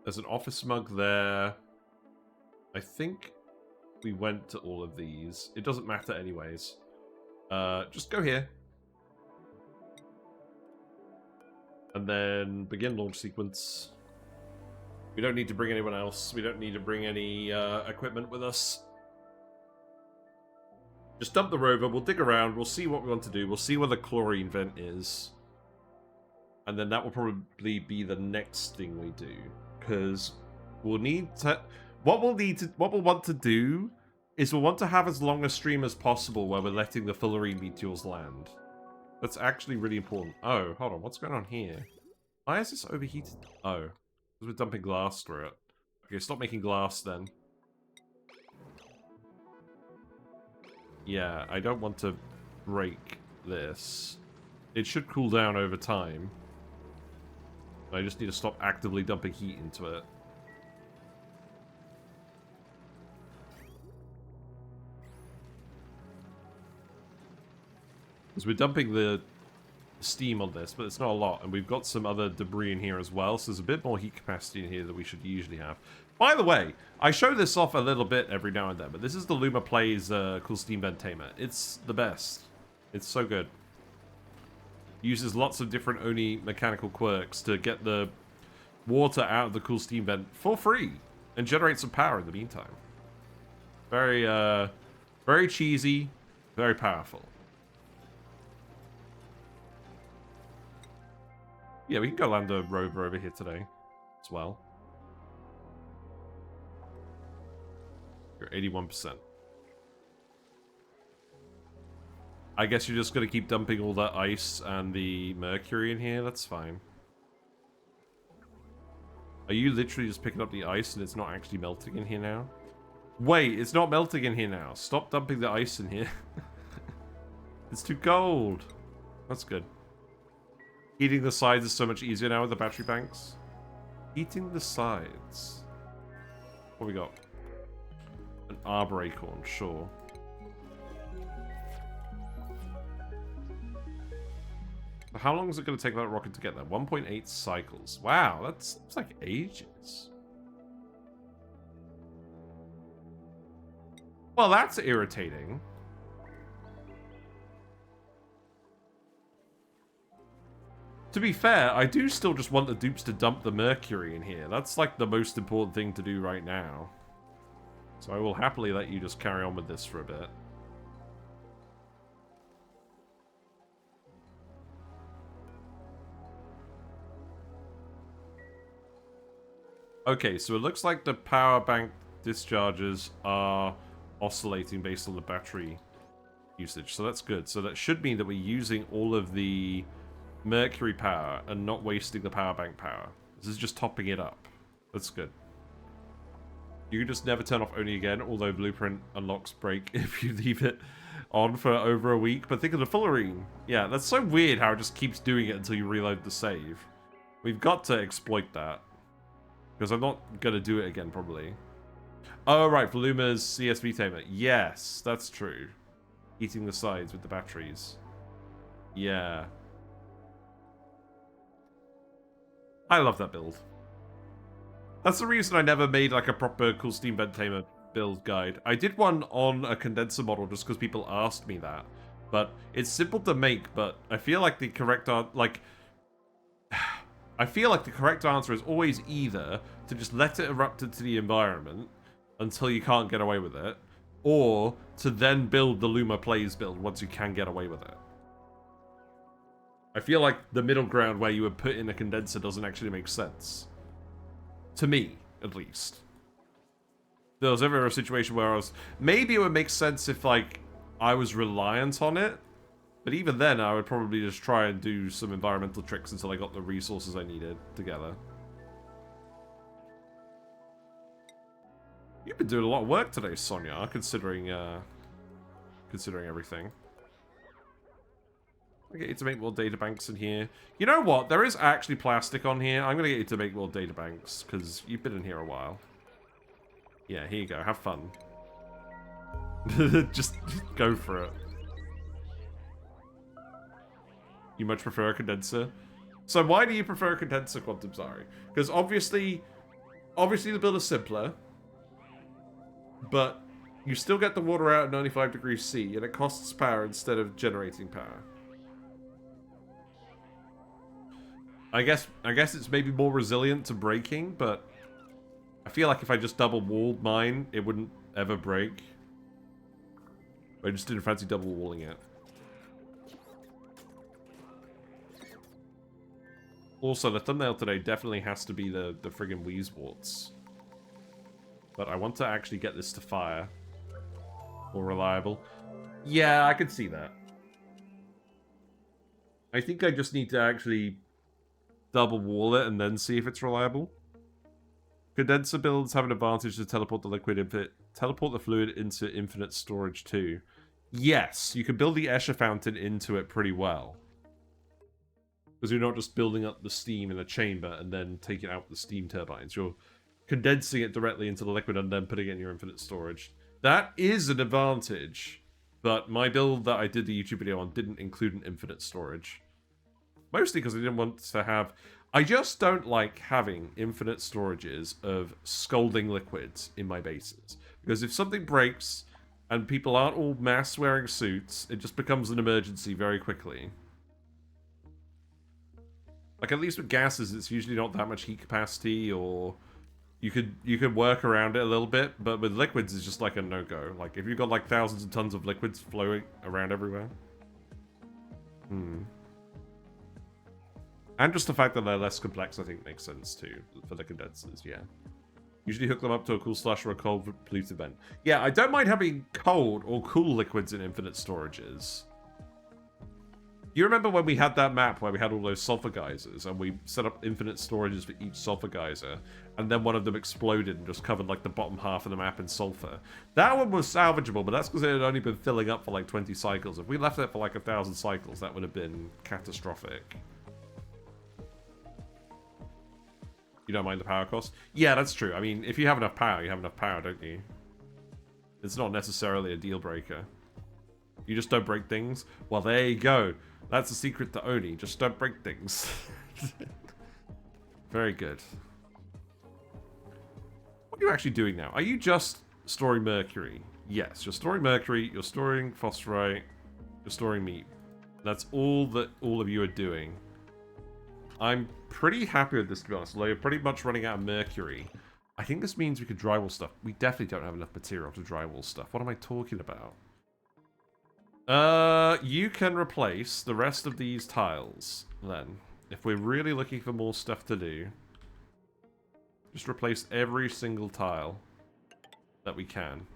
There's an office mug there. I think we went to all of these. It doesn't matter anyways. Just go here. And then begin launch sequence. We don't need to bring anyone else. We don't need to bring any equipment with us. Just dump the rover, we'll dig around, we'll see what we want to do, we'll see where the chlorine vent is. And then that will probably be the next thing we do. Because we'll need to... What we'll want to do is we'll want to have as long a stream as possible where we're letting the Fullerene meteors land. That's actually really important. Oh, hold on, what's going on here? Why is this overheated? Oh, because we're dumping glass through it. Okay, stop making glass then. Yeah, I don't want to break this. It should cool down over time. I just need to stop actively dumping heat into it. Because we're dumping the steam on this, but it's not a lot. And we've got some other debris in here as well, so there's a bit more heat capacity in here than we should usually have. By the way, I show this off a little bit every now and then, but this is the Luma Plays Cool Steam Vent Tamer. It's the best. It's so good. Uses lots of different ONI mechanical quirks to get the water out of the cool steam vent for free and generate some power in the meantime. Very, very cheesy, very powerful. Yeah, we can go land a rover over here today as well. You're 81%. I guess you're just going to keep dumping all that ice and the mercury in here. That's fine. Are you literally just picking up the ice and it's not actually melting in here now? Wait, it's not melting in here now. Stop dumping the ice in here. It's too cold. That's good. Heating the sides is so much easier now with the battery banks. Heating the sides. What we got? An arbor acorn, sure. How long is it going to take that rocket to get there? 1.8 cycles. Wow, that's like ages. Well, that's irritating. To be fair, I do still just want the dupes to dump the mercury in here. That's like the most important thing to do right now. So I will happily let you just carry on with this for a bit. Okay, so it looks like the power bank discharges are oscillating based on the battery usage. So that's good. So that should mean that we're using all of the mercury power and not wasting the power bank power. This is just topping it up. That's good. You can just never turn off ONI again, although Blueprint unlocks break if you leave it on for over a week. But think of the Fullerene. Yeah, that's so weird how it just keeps doing it until you reload the save. We've got to exploit that. Because I'm not going to do it again, probably. Oh, right, for Luma's CSV tamer. Yes, that's true. Eating the sides with the batteries. Yeah. I love that build. That's the reason I never made like a proper Cool Steam Vent Tamer build guide. I did one on a condenser model just because people asked me that. But it's simple to make, but I feel like the correct I feel like the correct answer is always either to just let it erupt into the environment until you can't get away with it, or to then build the Luma Plays build once you can get away with it. I feel like the middle ground where you would put in a condenser doesn't actually make sense. To me, at least. There was ever a situation where I was... Maybe it would make sense if, like, I was reliant on it. But even then, I would probably just try and do some environmental tricks until I got the resources I needed together. You've been doing a lot of work today, Sonia, considering everything. I'll get you to make more databanks in here. You know what? There is actually plastic on here. I'm going to get you to make more databanks, because you've been in here a while. Yeah, here you go. Have fun. just go for it. You much prefer a condenser? So why do you prefer a condenser, Quantum Sorry? Because obviously the build is simpler, but you still get the water out at 95 degrees C, and it costs power instead of generating power. I guess it's maybe more resilient to breaking, but I feel like if I just double walled mine, it wouldn't ever break. I just didn't fancy double walling it. Also, the thumbnail today definitely has to be the friggin' Wheezeworts. But I want to actually get this to fire. More reliable. Yeah, I could see that. I think I just need to actually double wall it and then see if it's reliable. Condenser builds have an advantage to teleport the fluid into infinite storage too. Yes, you can build the Escher fountain into it pretty well. Because you're not just building up the steam in a chamber and then taking out the steam turbines. You're condensing it directly into the liquid and then putting it in your infinite storage. That is an advantage, but my build that I did the YouTube video on didn't include an infinite storage. Mostly because I didn't want to have... I just don't like having infinite storages of scalding liquids in my bases. Because if something breaks and people aren't all mass wearing suits, it just becomes an emergency very quickly. Like, at least with gases, it's usually not that much heat capacity, or you could work around it a little bit, but with liquids, it's just like a no-go. Like, if you've got, like, thousands of tons of liquids flowing around everywhere. And just the fact that they're less complex, I think, makes sense, too, for the condensers, yeah. Usually hook them up to a cool slush or a cold polluted vent. Yeah, I don't mind having cold or cool liquids in infinite storages. You remember when we had that map where we had all those sulfur geysers and we set up infinite storages for each sulfur geyser, and then one of them exploded and just covered like the bottom half of the map in sulfur? That one was salvageable, but that's because it had only been filling up for like 20 cycles. If we left it for like 1,000 cycles, that would have been catastrophic. You don't mind the power cost? Yeah, that's true. I mean, if you have enough power, you have enough power, don't you? It's not necessarily a deal breaker. You just don't break things? Well, there you go. That's the secret to ONI. Just don't break things. Very good. What are you actually doing now? Are you just storing mercury? Yes, you're storing mercury, you're storing phosphorite, you're storing meat. That's all that all of you are doing. I'm pretty happy with this, to be honest. Although you're pretty much running out of mercury. I think this means we could drywall stuff. We definitely don't have enough material to drywall stuff. What am I talking about? You can replace the rest of these tiles, then. If we're really looking for more stuff to do, just replace every single tile that we can.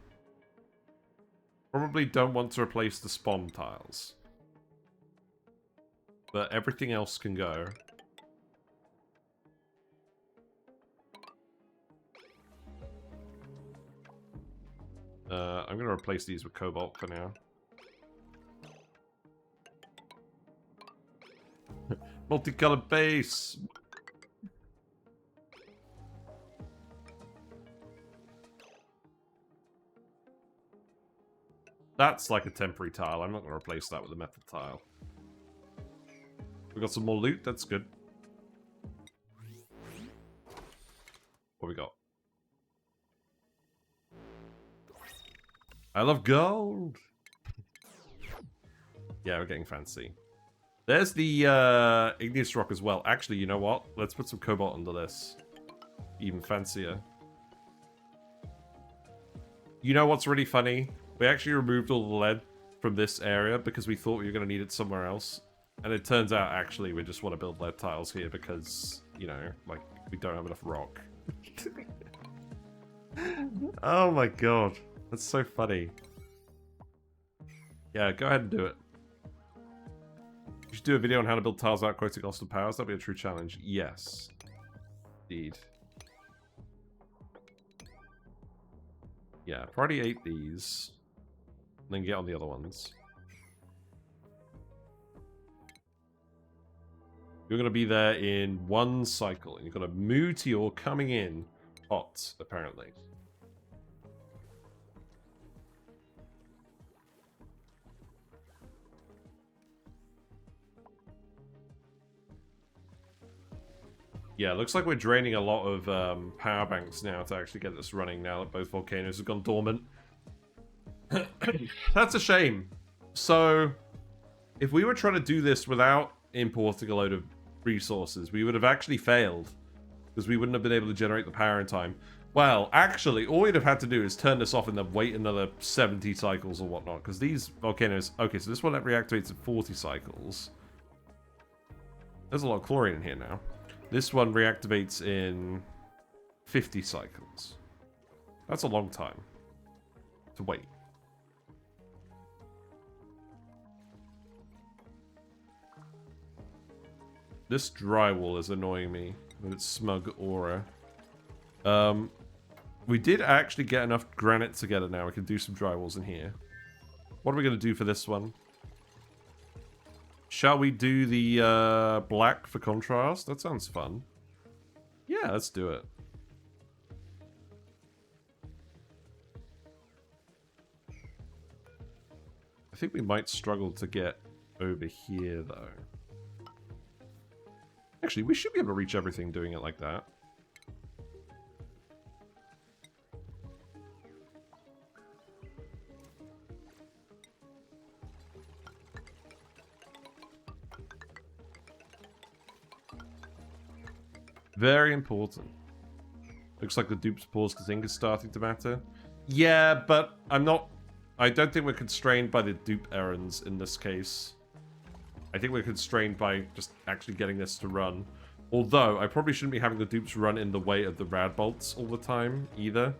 Probably don't want to replace the spawn tiles. But everything else can go. I'm going to replace these with cobalt for now. Multicolored base! That's like a temporary tile. I'm not going to replace that with a metal tile. We got some more loot. That's good. What we got? I love gold! Yeah, we're getting fancy. There's the igneous rock as well. Actually, you know what? Let's put some cobalt under this. Even fancier. You know what's really funny? We actually removed all the lead from this area because we thought we were going to need it somewhere else. And it turns out, actually, we just want to build lead tiles here because, you know, like, we don't have enough rock. Oh my god. That's so funny. Yeah, go ahead and do it. You should do a video on how to build tiles without quoting Austin Powers. That'd be a true challenge. Yes. Indeed. Yeah, priority 8 these. And then get on the other ones. You're going to be there in 1 cycle. And you've got a meteor coming in hot, apparently. Yeah, looks like we're draining a lot of power banks now to actually get this running now that both volcanoes have gone dormant. That's a shame. So, if we were trying to do this without importing a load of resources, we would have actually failed. Because we wouldn't have been able to generate the power in time. Well, actually, all we'd have had to do is turn this off and then wait another 70 cycles or whatnot. Because these volcanoes... Okay, so this one reactivates at 40 cycles. There's a lot of chlorine in here now. This one reactivates in 50 cycles. That's a long time to wait. This drywall is annoying me with its smug aura. We did actually get enough granite together now. We can do some drywalls in here. What are we going to do for this one? Shall we do the black for contrast? That sounds fun. Yeah, let's do it. I think we might struggle to get over here, though. Actually, we should be able to reach everything doing it like that. Very important. Looks like the dupe's pause because ink is starting to matter. Yeah, but I don't think we're constrained by the dupe errands in this case. I think we're constrained by just actually getting this to run. Although, I probably shouldn't be having the dupes run in the way of the Radbolts all the time, either.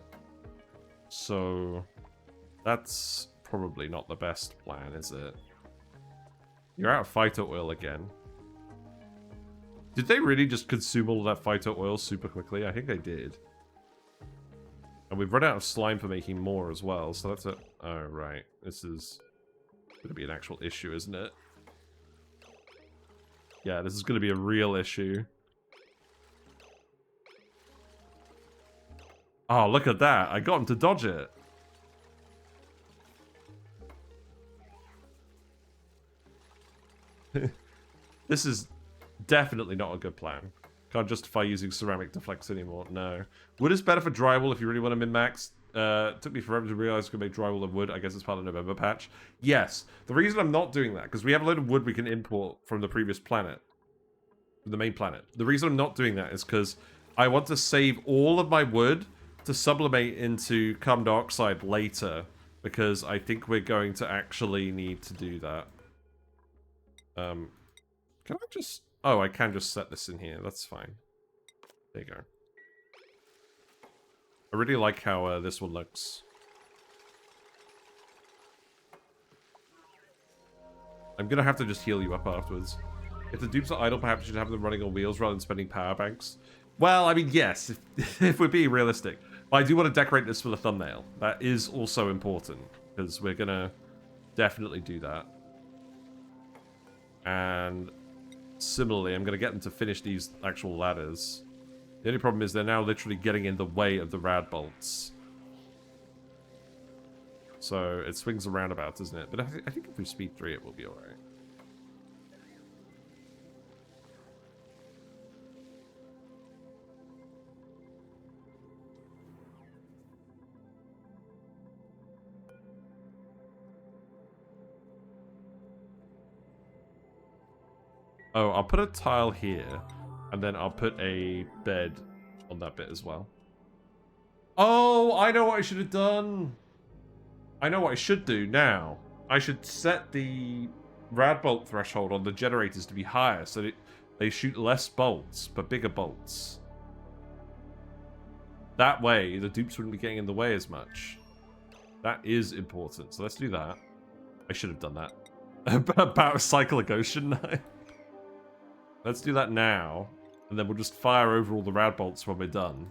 So, that's probably not the best plan, is it? You're out of phyto oil again. Did they really just consume all of that phyto oil super quickly? I think they did. And we've run out of slime for making more as well, so that's a... Oh, right. This is going to be an actual issue, isn't it? Yeah, this is going to be a real issue. Oh, look at that. I got him to dodge it. This is definitely not a good plan. Can't justify using ceramic to flex anymore. No. Wood is better for drywall if you really want to min-max. Took me forever to realize I could make drywall of wood. I guess it's part of the November patch. Yes. The reason I'm not doing that, because we have a load of wood we can import from the previous planet. From the main planet. The reason I'm not doing that is because I want to save all of my wood to sublimate into carbon dioxide later. Because I think we're going to actually need to do that. Can I just... Oh, I can just set this in here. That's fine. There you go. I really like how this one looks. I'm gonna have to just heal you up afterwards. If the dupes are idle, perhaps you should have them running on wheels rather than spending power banks. Well, I mean, yes, if we're being realistic. But I do want to decorate this for the thumbnail. That is also important, because we're gonna definitely do that. And... Similarly, I'm going to get them to finish these actual ladders. The only problem is they're now literally getting in the way of the Radbolts. So it swings around about, doesn't it? But I think if we speed 3, it will be alright. Oh, I'll put a tile here, and then I'll put a bed on that bit as well. Oh, I know what I should have done. I know what I should do now. I should set the Radbolt threshold on the generators to be higher, so they shoot less bolts, but bigger bolts. That way, the dupes wouldn't be getting in the way as much. That is important, so let's do that. I should have done that. About a cycle ago, shouldn't I? Let's do that now, and then we'll just fire over all the Radbolts when we're done.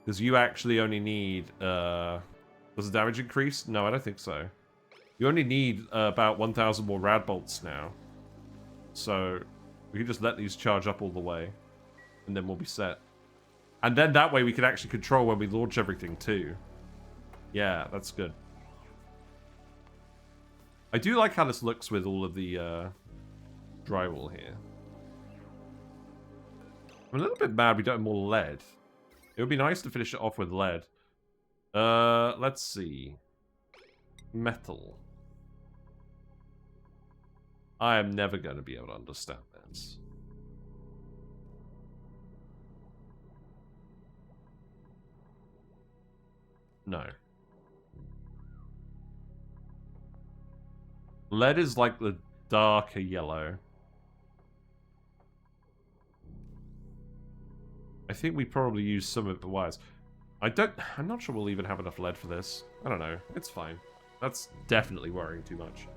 Because you actually only need, does the damage increase? No, I don't think so. You only need about 1,000 more Radbolts now. So, we can just let these charge up all the way. And then we'll be set. And then that way we can actually control when we launch everything too. Yeah, that's good. I do like how this looks with all of the drywall here. I'm a little bit mad we don't have more lead. It would be nice to finish it off with lead. Let's see. Metal. I am never going to be able to understand this. No. Lead is like the darker yellow. I think we probably use some of the wires. I'm not sure we'll even have enough lead for this. I don't know. It's fine. That's definitely worrying too much.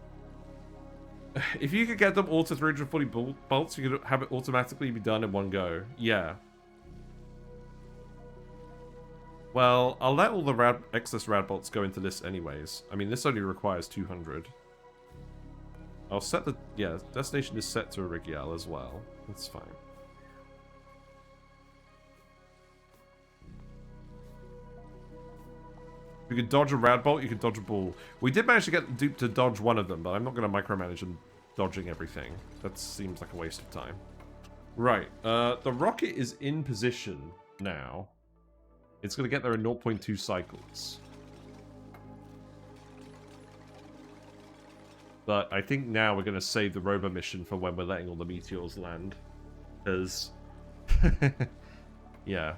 If you could get them all to 340 bolts, you could have it automatically be done in one go. Yeah. Well, I'll let all the excess Radbolts go into this anyways. I mean, this only requires 200. I'll set the... Yeah, destination is set to Origial as well. That's fine. If you could dodge a Radbolt, you could dodge a ball. We did manage to get the dupe to dodge one of them, but I'm not going to micromanage them dodging everything. That seems like a waste of time. Right, the rocket is in position now. It's going to get there in 0.2 cycles. But I think now we're going to save the Rover mission for when we're letting all the meteors land. Because... yeah.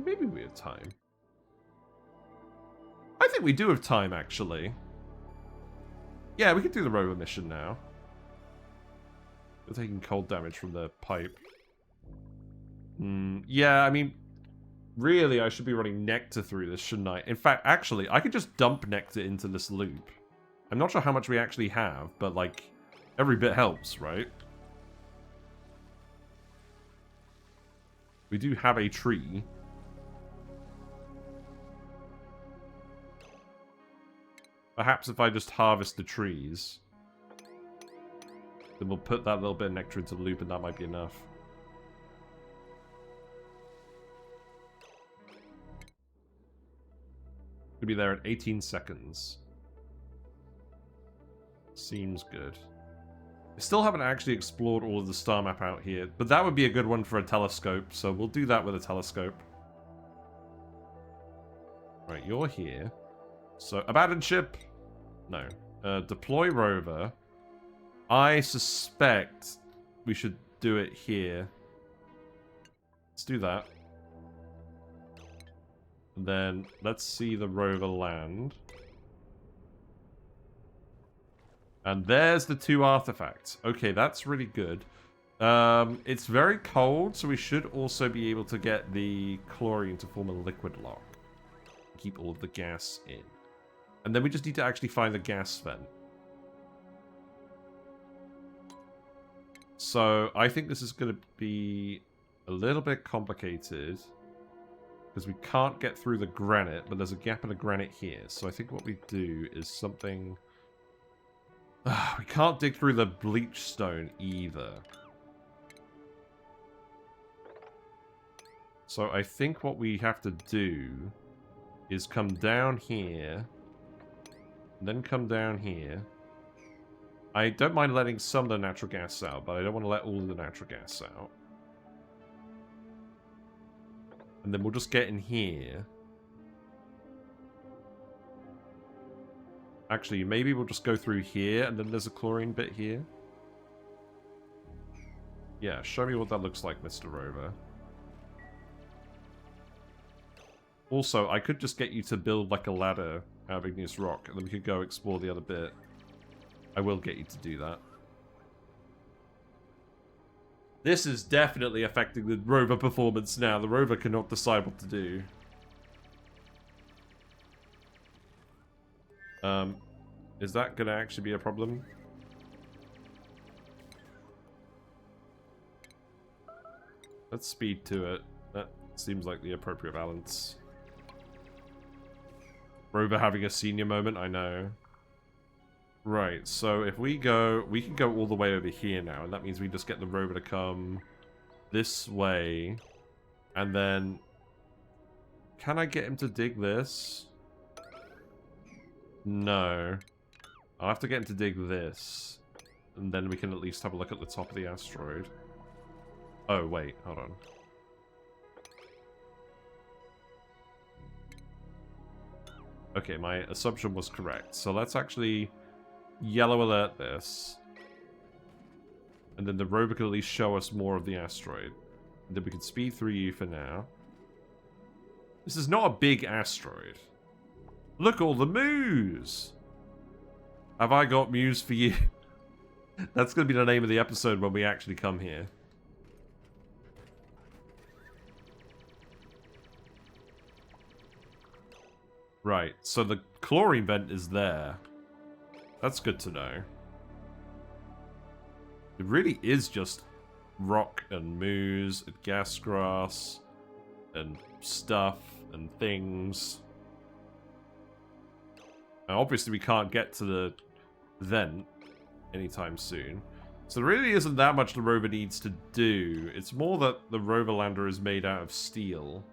Maybe we have time. I think we do have time, actually. Yeah, we can do the Rover mission now. We're taking cold damage from the pipe. Yeah, I mean, really, I should be running Nectar through this, shouldn't I? In fact, actually, I could just dump Nectar into this loop. I'm not sure how much we actually have, but, like, every bit helps, right? We do have a tree. Perhaps if I just harvest the trees, then we'll put that little bit of nectar into the loop and that might be enough. We'll be there in 18 seconds. Seems good. I still haven't actually explored all of the star map out here, but that would be a good one for a telescope, so we'll do that with a telescope. Right, you're here. So, abandoned ship. No. Deploy rover. I suspect we should do it here. Let's do that. And then, let's see the rover land. And there's the 2 artifacts. Okay, that's really good. It's very cold, so we should also be able to get the chlorine to form a liquid lock. Keep all of the gas in. And then we just need to actually find the gas vent. So, I think this is going to be a little bit complicated. Because we can't get through the granite, but there's a gap in the granite here. So I think what we do is something... we can't dig through the bleach stone either. So I think what we have to do is come down here, then come down here. I don't mind letting some of the natural gas out, but I don't want to let all of the natural gas out. And then we'll just get in here. Actually, maybe we'll just go through here, and then there's a chlorine bit here. Yeah, show me what that looks like, Mr. Rover. Also, I could just get you to build like a ladder out of igneous rock, and then we could go explore the other bit. I will get you to do that. This is definitely affecting the rover performance now. The rover cannot decide what to do. Is that going to actually be a problem? Let's speed to it. That seems like the appropriate balance. Rover having a senior moment, I know. Right, so if we go... We can go all the way over here now, and that means we just get the rover to come this way. And then... Can I get him to dig this? No. I'll have to get him to dig this. And then we can at least have a look at the top of the asteroid. Oh, wait, hold on. Okay, my assumption was correct. So let's actually yellow alert this. And then the rover can at least show us more of the asteroid. And then we can speed through you for now. This is not a big asteroid. Look, all the moos! Have I got moos for you? That's going to be the name of the episode when we actually come here. Right, so the chlorine vent is there. That's good to know. It really is just rock and moos and gas grass and stuff and things. Now, obviously we can't get to the vent anytime soon. So there really isn't that much the rover needs to do. It's more that the rover lander is made out of steel.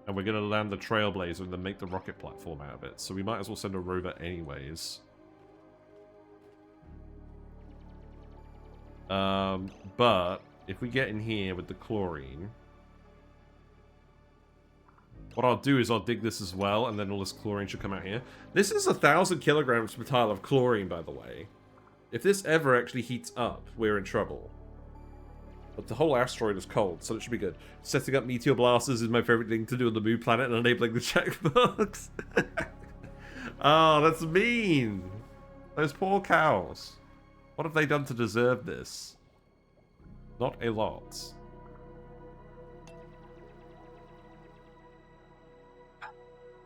And we're going to land the Trailblazer and then make the rocket platform out of it. So we might as well send a rover anyways. But if we get in here with the chlorine... What I'll do is I'll dig this as well, and then all this chlorine should come out here. This is 1,000 kilograms per tile of chlorine, by the way. If this ever actually heats up, we're in trouble. But the whole asteroid is cold, so it should be good. Setting up meteor blasters is my favorite thing to do on the Moo planet and enabling the checkbox. Oh, that's mean. Those poor cows. What have they done to deserve this? Not a lot.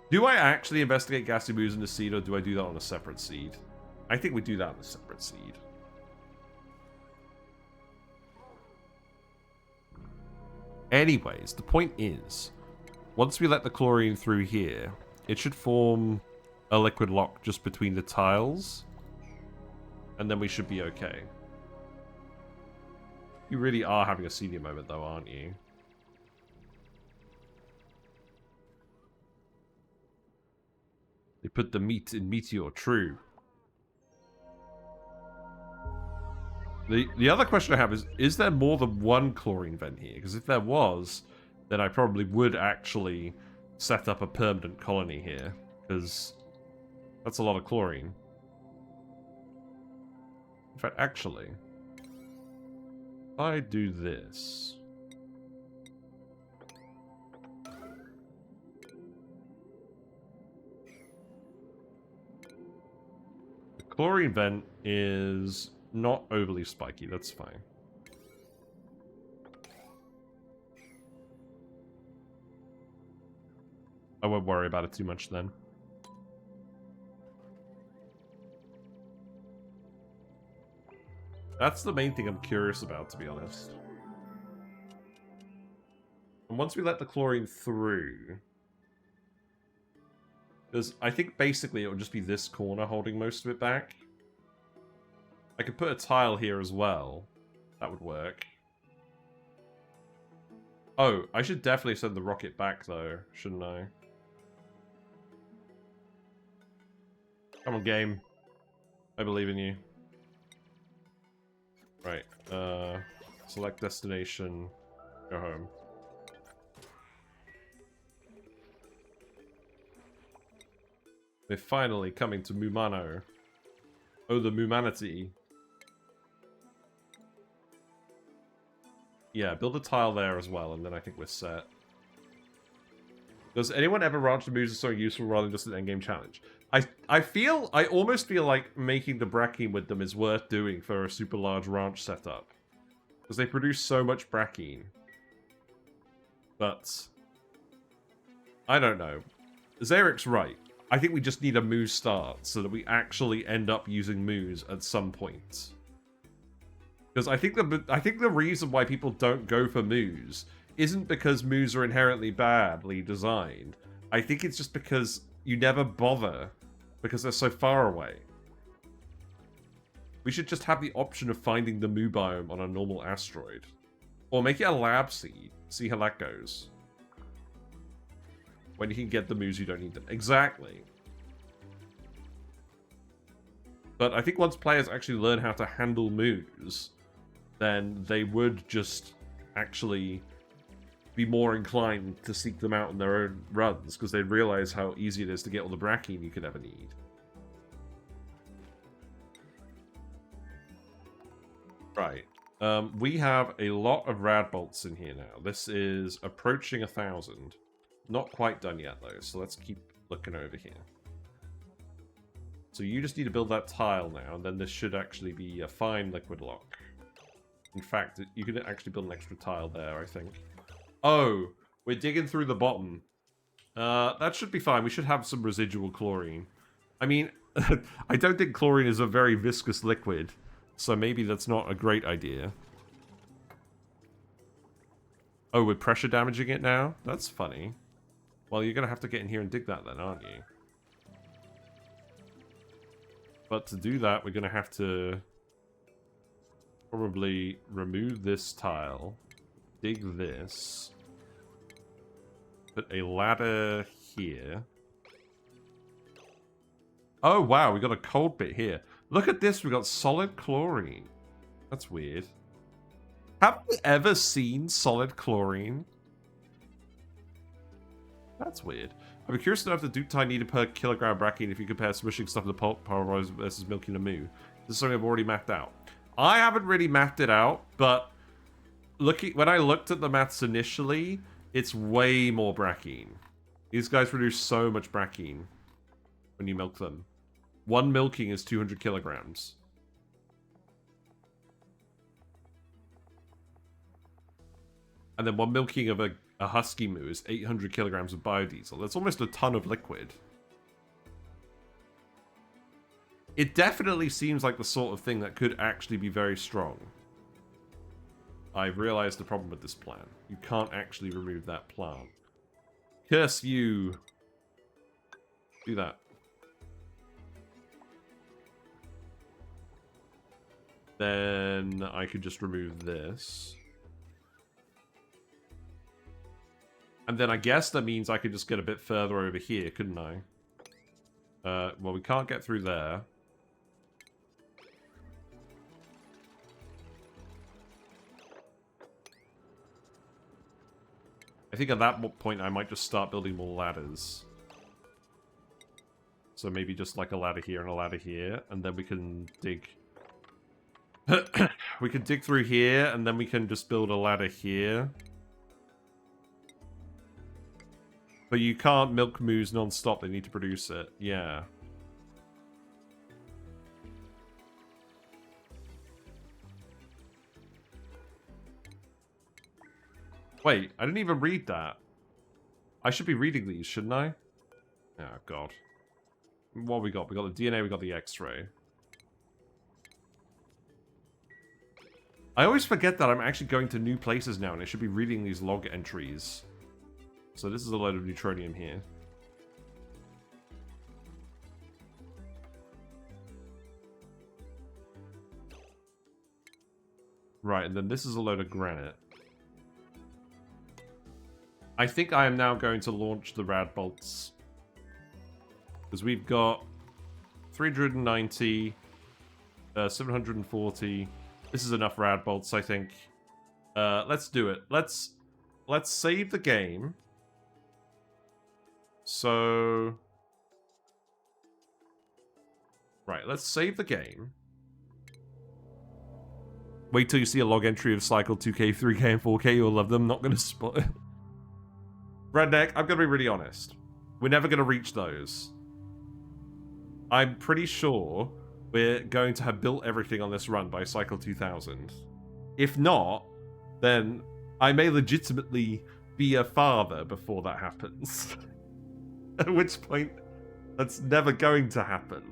Do I actually investigate Gassy Moos in the seed, or do I do that on a separate seed? I think we do that on a separate seed. Anyways, the point is, once we let the chlorine through here, it should form a liquid lock just between the tiles, and then we should be okay. You really are having a senior moment though, aren't you? They put the meat in Meteor, true. The other question I have is there more than one chlorine vent here? Because if there was, then I probably would actually set up a permanent colony here. Because that's a lot of chlorine. In fact, actually, if I do this... Chlorine vent is not overly spiky, that's fine. I won't worry about it too much then. That's the main thing I'm curious about, to be honest. And once we let the chlorine through... Because I think basically it would just be this corner holding most of it back. I could put a tile here as well. That would work. Oh, I should definitely send the rocket back though, shouldn't I? Come on, game. I believe in you. Right, select destination, go home. They're finally coming to Mumano. Oh, the Mumanity. Yeah, build a tile there as well, and then I think we're set. Does anyone ever ranch the moves as so useful rather than just an endgame challenge? I almost feel like making the Brackene with them is worth doing for a super large ranch setup. Because they produce so much Brackene. But I don't know. Zarek's right. I think we just need a Moo start so that we actually end up using Moos at some point. Because I think the reason why people don't go for Moos isn't because Moos are inherently badly designed. I think it's just because you never bother because they're so far away. We should just have the option of finding the Moo biome on a normal asteroid. Or make it a lab seed. See how that goes. When you can get the Moos, you don't need them. Exactly. But I think once players actually learn how to handle Moos, then they would just actually be more inclined to seek them out in their own runs, because they'd realize how easy it is to get all the Brackene you could ever need. Right. We have a lot of Radbolts in here now. This is approaching 1,000. Not quite done yet, though, so let's keep looking over here. So you just need to build that tile now, and then this should actually be a fine liquid lock. In fact, you can actually build an extra tile there, I think. Oh, we're digging through the bottom. That should be fine. We should have some residual chlorine. I mean, I don't think chlorine is a very viscous liquid, so maybe that's not a great idea. Oh, we're pressure damaging it now? That's funny. Well, you're going to have to get in here and dig that then, aren't you? But to do that, we're going to have to probably remove this tile, dig this, put a ladder here. Oh, wow, we got a cold bit here. Look at this, we got solid chlorine. That's weird. Have you ever seen solid chlorine? That's weird. I'd be curious to know if the Duke tie needed per kilogram Brackene if you compare smishing stuff in the power versus milking a Moo. This is something I've already mapped out. I haven't really mapped it out, but when I looked at the maths initially, it's way more Brackene. These guys produce so much Brackene when you milk them. One milking is 200 kilograms. And then one milking of a husky moo is 800 kilograms of biodiesel. That's almost a ton of liquid. It definitely seems like the sort of thing that could actually be very strong. I've realized the problem with this plan. You can't actually remove that plant. Curse you! Do that. Then I could just remove this. And then I guess that means I could just get a bit further over here, couldn't I? Well, we can't get through there. I think at that point I might just start building more ladders. So maybe just like a ladder here and a ladder here, and then we can dig... we can dig through here, and then we can just build a ladder here. But you can't milk moos non-stop, they need to produce it. Yeah. Wait, I didn't even read that. I should be reading these, shouldn't I? Oh, God. What have we got? We got the DNA, we got the X-ray. I always forget that I'm actually going to new places now, and I should be reading these log entries. So this is a load of neutronium here. Right, and then this is a load of granite. I think I am now going to launch the Radbolts. Because we've got 390, 740. This is enough Radbolts, I think. Let's do it. Let's save the game. So... Right, let's save the game. Wait till you see a log entry of cycle 2K, 3K, and 4K. You'll love them. Not going to spoil. Redneck, I'm going to be really honest. We're never going to reach those. I'm pretty sure we're going to have built everything on this run by Cycle 2000. If not, then I may legitimately be a father before that happens. At which point, that's never going to happen.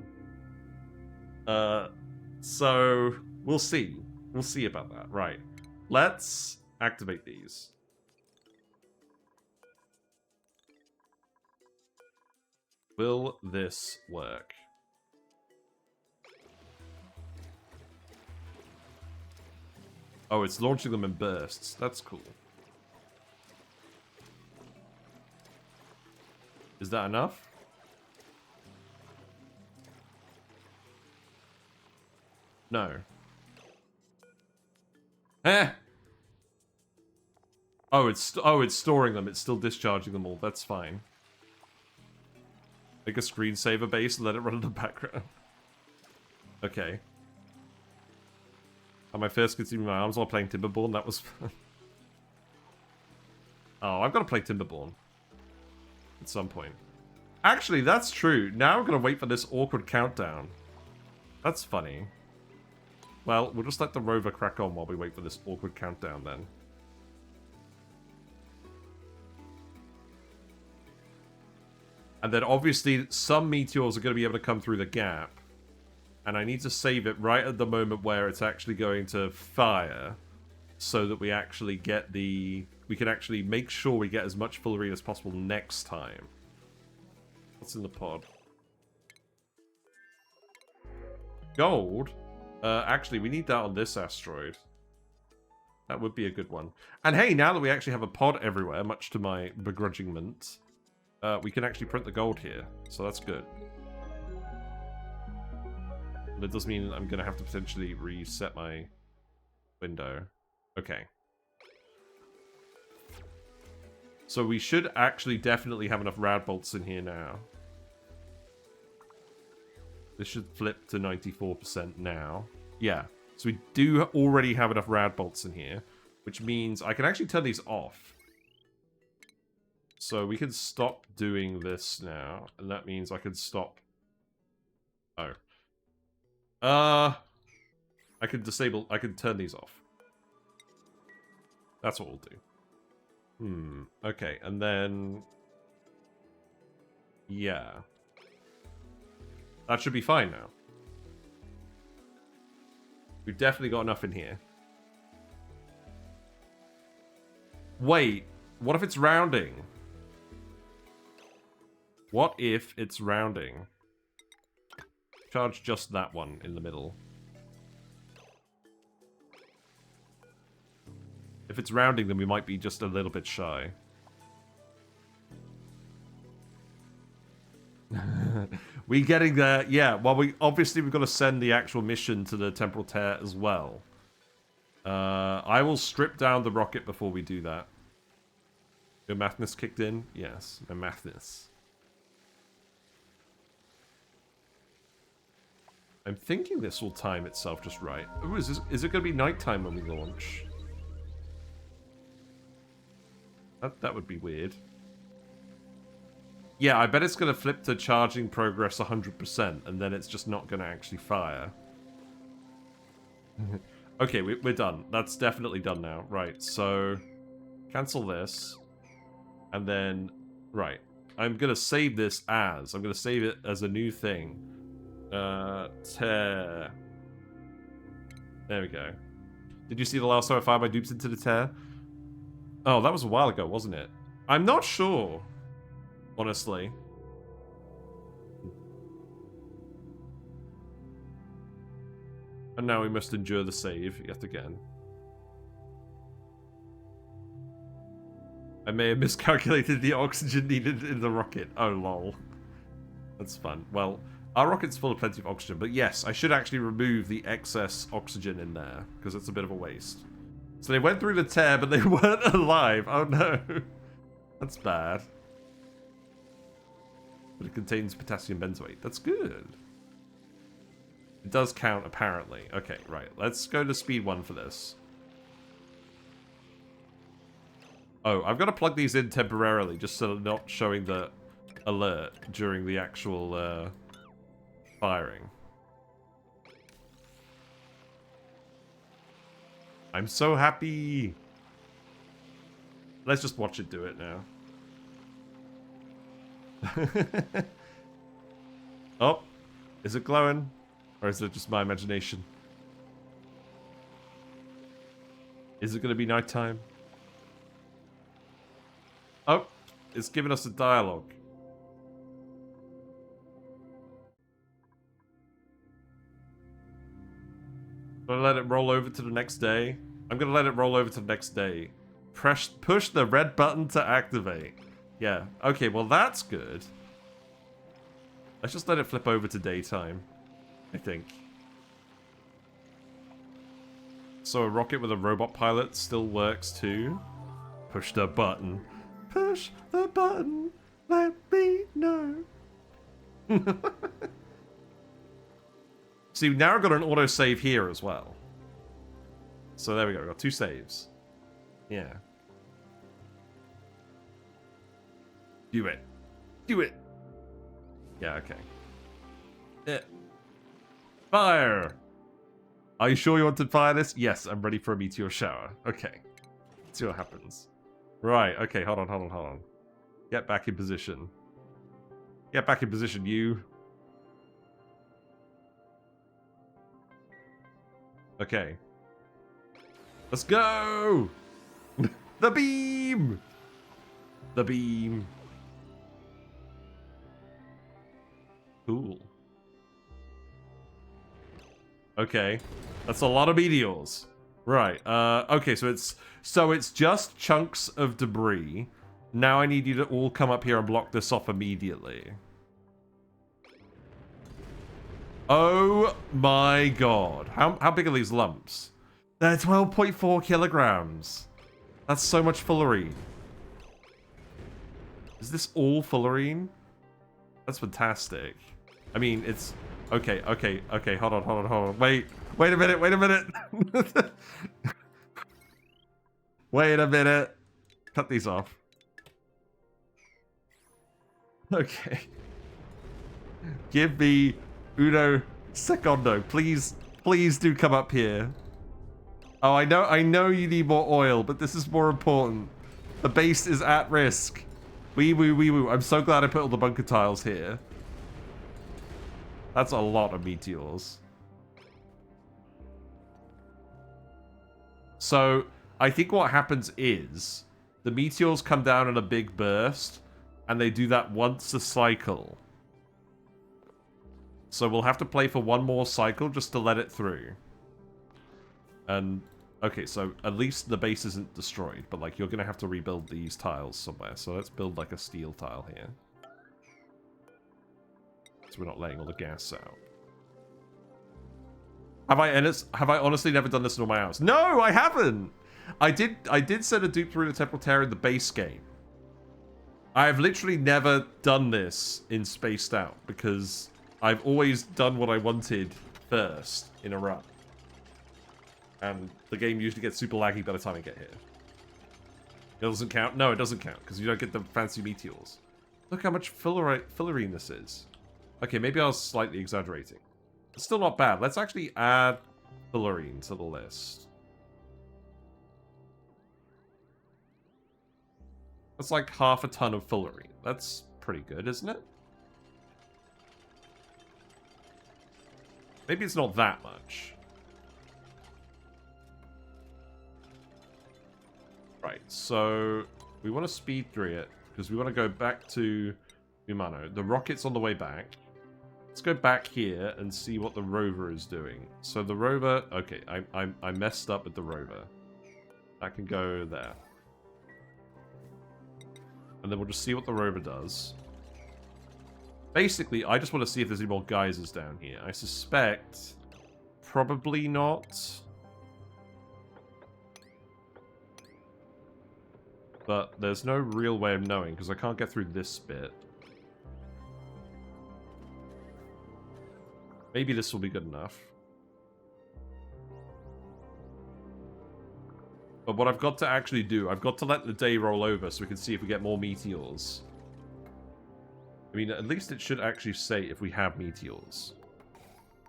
So, we'll see. We'll see about that. Right. Let's activate these. Will this work? Oh, it's launching them in bursts. That's cool. Is that enough? No. Eh! Oh, it's storing them. It's still discharging them all. That's fine. Make a screensaver base and let it run in the background. Okay. On my first consuming my arms while playing Timberborn, that was fun. Oh, I've got to play Timberborn. At some point. Actually, that's true. Now I'm going to wait for this awkward countdown. That's funny. Well, we'll just let the rover crack on while we wait for this awkward countdown then. And then obviously some meteors are going to be able to come through the gap. And I need to save it right at the moment where it's actually going to fire. So that we actually get the... We can actually make sure we get as much Fullerene as possible next time. What's in the pod? Gold? Actually, we need that on this asteroid. That would be a good one. And hey, now that we actually have a pod everywhere, much to my begrudgingment, we can actually print the gold here. So that's good. But it does mean I'm going to have to potentially reset my window. Okay. So we should actually definitely have enough Radbolts in here now. This should flip to 94% now. Yeah. So we do already have enough Radbolts in here, which means I can actually turn these off. So we can stop doing this now, and that means I can stop... Oh. I can disable... I can turn these off. That's what we'll do. Okay, and then... Yeah. That should be fine now. We've definitely got enough in here. Wait, what if it's rounding? What if it's rounding? Charge just that one in the middle. If it's rounding, then we might be just a little bit shy. We getting there? Yeah, well, we've got to send the actual mission to the Temporal Tear as well. I will strip down the rocket before we do that. Your mathness kicked in? Yes, my mathness. I'm thinking this will time itself just right. Ooh, is it going to be nighttime when we launch? That would be weird. Yeah, I bet it's going to flip to charging progress 100%, and then it's just not going to actually fire. Okay, we're done. That's definitely done now. Right, so... Cancel this. And then... Right. I'm going to save this as... I'm going to save it as a new thing. Tear. There we go. Did you see the last time I fired my dupes into the tear? Oh, that was a while ago, wasn't it? I'm not sure. Honestly. And now we must endure the save yet again. I may have miscalculated the oxygen needed in the rocket. Oh, lol. That's fun. Well, our rocket's full of plenty of oxygen, but yes, I should actually remove the excess oxygen in there, because it's a bit of a waste. So they went through the tear, but they weren't alive. Oh, no. That's bad. But it contains potassium benzoate. That's good. It does count, apparently. Okay, right. Let's go to speed 1 for this. Oh, I've got to plug these in temporarily just so they're not showing the alert during the actual firing. I'm so happy. Let's just watch it do it now. Oh, is it glowing? Or is it just my imagination? Is it going to be nighttime? Oh, it's giving us a dialogue. I'm going to let it roll over to the next day. I'm going to let it roll over to the next day. Push the red button to activate. Yeah, okay, well that's good. Let's just let it flip over to daytime, I think. So a rocket with a robot pilot still works too. Push the button. Push the button. Let me know. See, now I've got an autosave here as well. So there we go, we've got 2 saves. Yeah. Do it. Do it. Yeah, okay. Yeah. Fire! Are you sure you want to fire this? Yes, I'm ready for a meteor shower. Okay. Let's see what happens. Right, okay, hold on. Get back in position. Get back in position, you. Okay. Let's go! The beam! The beam. Cool. Okay. That's a lot of meteors. Right. Okay, so it's just chunks of debris. Now I need you to all come up here and block this off immediately. Oh my god. How big are these lumps? They're 12.4 kilograms. That's so much fullerene. Is this all fullerene? That's fantastic. I mean, it's... Okay, hold on. Wait a minute. Wait a minute. Cut these off. Okay. Give me uno secondo. Please do come up here. Oh, I know you need more oil, but this is more important. The base is at risk. Wee woo. I'm so glad I put all the bunker tiles here. That's a lot of meteors. So, I think what happens is the meteors come down in a big burst, and they do that once a cycle. So we'll have to play for one more cycle just to let it through. And, okay, so at least the base isn't destroyed, but like you're gonna have to rebuild these tiles somewhere. So let's build like a steel tile here. So we're not letting all the gas out. Have I honestly never done this in all my hours? No, I haven't! I did send a dupe through the Temporal Tear in the base game. I have literally never done this in Spaced Out because I've always done what I wanted first in a run. And the game usually gets super laggy by the time I get here. It doesn't count? No, it doesn't count because you don't get the fancy meteors. Look how much fullerene this is. Okay, maybe I was slightly exaggerating. It's still not bad. Let's actually add fullerene to the list. That's like half a ton of fullerene. That's pretty good, isn't it? Maybe it's not that much. Right, so we want to speed through it because we want to go back to Umano. The rocket's on the way back. Let's go back here and see what the rover is doing. So the rover, okay, I messed up with the rover. That can go there. And then we'll just see what the rover does. Basically, I just want to see if there's any more geysers down here. I suspect probably not. But there's no real way of knowing because I can't get through this bit. Maybe this will be good enough. But what I've got to actually do, I've got to let the day roll over so we can see if we get more meteors. I mean, at least it should actually say if we have meteors.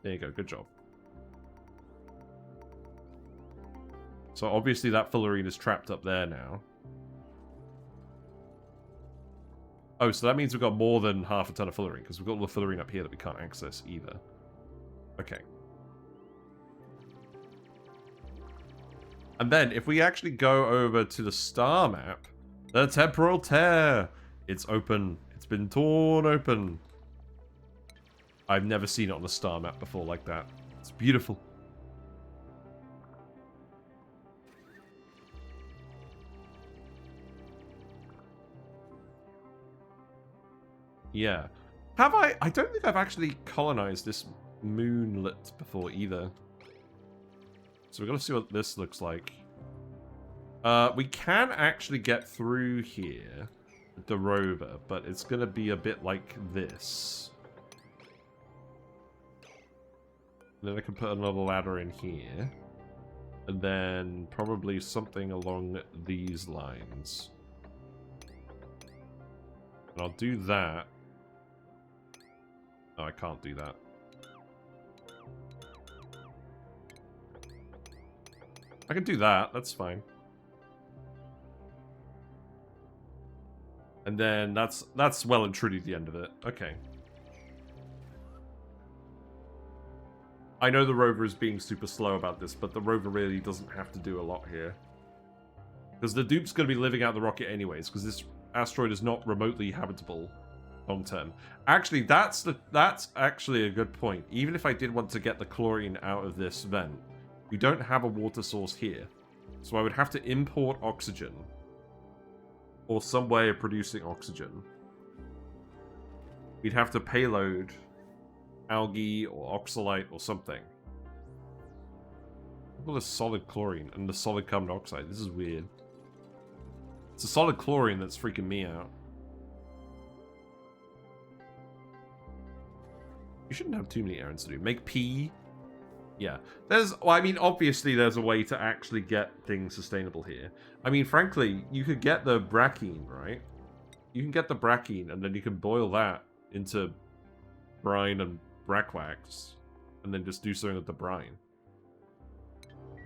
There you go, good job. So obviously that Fullerene is trapped up there now. Oh, so that means we've got more than half a ton of Fullerene, because we've got all the Fullerene up here that we can't access either. Okay. And then, if we actually go over to the star map, the Temporal Tear! It's open. It's been torn open. I've never seen it on a star map before like that. It's beautiful. Yeah. Have I? I don't think I've actually colonized this moonlet before either. So we've got to see what this looks like. We can actually get through here with the rover, but it's going to be a bit like this. And then I can put another ladder in here. And then probably something along these lines. And I'll do that. No, I can't do that. I can do that, that's fine. And then that's well and truly the end of it. Okay. I know the rover is being super slow about this, but the rover really doesn't have to do a lot here. Because the dupe's going to be living out the rocket anyways, because this asteroid is not remotely habitable long term. Actually, that's actually a good point. Even if I did want to get the chlorine out of this vent, we don't have a water source here. So I would have to import oxygen. Or some way of producing oxygen. We'd have to payload algae or oxalite or something. Look at the solid chlorine and the solid carbon dioxide. This is weird. It's a solid chlorine that's freaking me out. You shouldn't have too many errands to do. Make pee. Yeah. Well, I mean, obviously there's a way to actually get things sustainable here. I mean, frankly, you could get the Brackene, right? You can get the Brackene, and then you can boil that into brine and brackwax, and then just do something with the brine.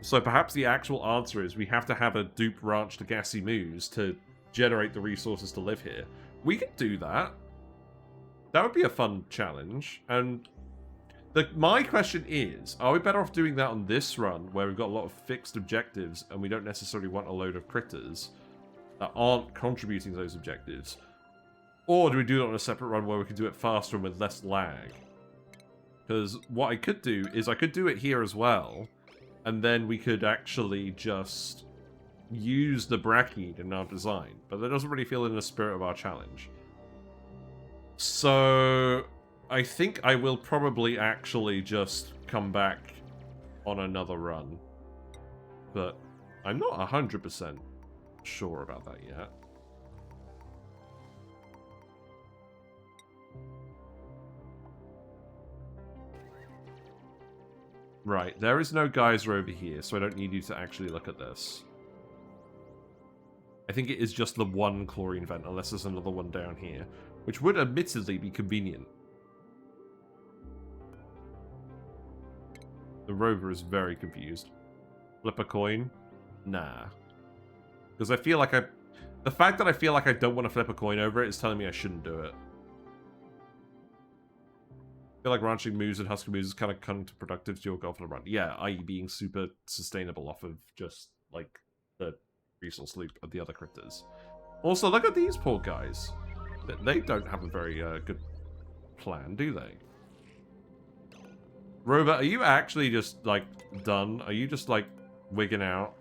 So perhaps the actual answer is we have to have a dupe ranch to Gassy Moos to generate the resources to live here. We could do that. That would be a fun challenge, and my question is, are we better off doing that on this run, where we've got a lot of fixed objectives, and we don't necessarily want a load of critters that aren't contributing to those objectives? Or do we do it on a separate run where we can do it faster and with less lag? Because what I could do is I could do it here as well, and then we could actually just use the Brackene in our design. But that doesn't really feel in the spirit of our challenge. So I think I will probably actually just come back on another run. But I'm not 100% sure about that yet. Right, there is no geyser over here, so I don't need you to actually look at this. I think it is just the one chlorine vent, unless there's another one down here, which would admittedly be convenient. The rover is very confused. Flip a coin? Nah. Because I feel like the fact that I feel like I don't want to flip a coin over it is telling me I shouldn't do it. I feel like ranching moose and husker moose is kind of counterproductive to your goal for the run. Yeah, i.e. being super sustainable off of just, like, the resource loop of the other critters. Also, look at these poor guys. They don't have a very good plan, do they? Rover, are you actually just, like, done? Are you just, like, wigging out?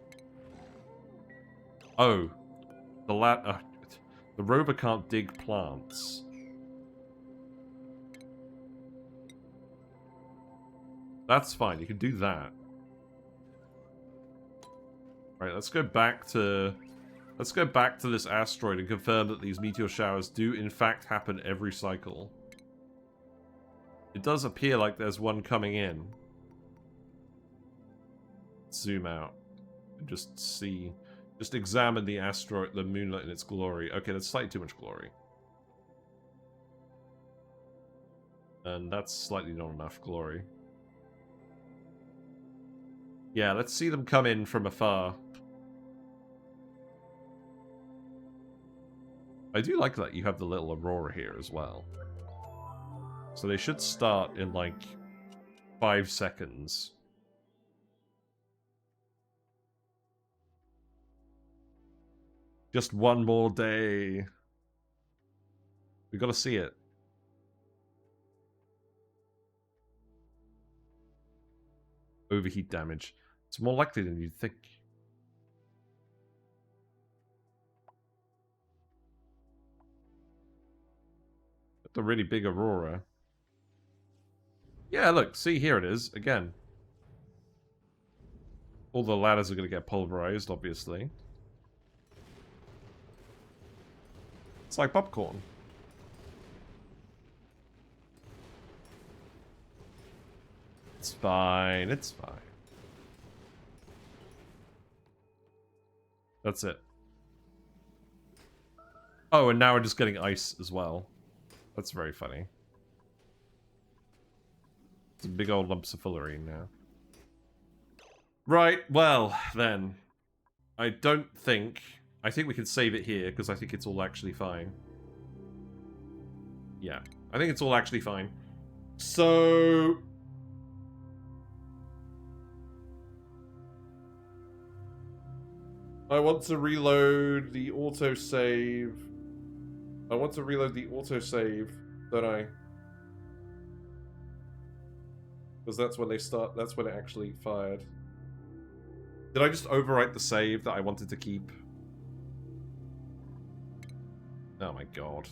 Oh. The rover can't dig plants. That's fine, you can do that. Right, let's go back to this asteroid and confirm that these meteor showers do in fact happen every cycle. It does appear like there's one coming in. Zoom out. and just see, just examine the asteroid, the moonlet in its glory. Okay, that's slightly too much glory. And that's slightly not enough glory. Yeah, let's see them come in from afar. I do like that you have the little aurora here as well. So they should start in like 5 seconds. Just one more day. We gotta see it. Overheat damage. It's more likely than you'd think. The really big aurora. Yeah, look, see, here it is, again. All the ladders are going to get pulverized, obviously. It's like popcorn. It's fine, it's fine. That's it. Oh, and now we're just getting ice as well. That's very funny. Some big old lumps of fullerene now. Right, well, then. I think we can save it here, because I think it's all actually fine. Yeah, I think it's all actually fine. So... I want to reload the autosave. I want to reload the autosave, don't I? Because that's when they start, that's when it actually fired. Did I just overwrite the save that I wanted to keep? Oh my god.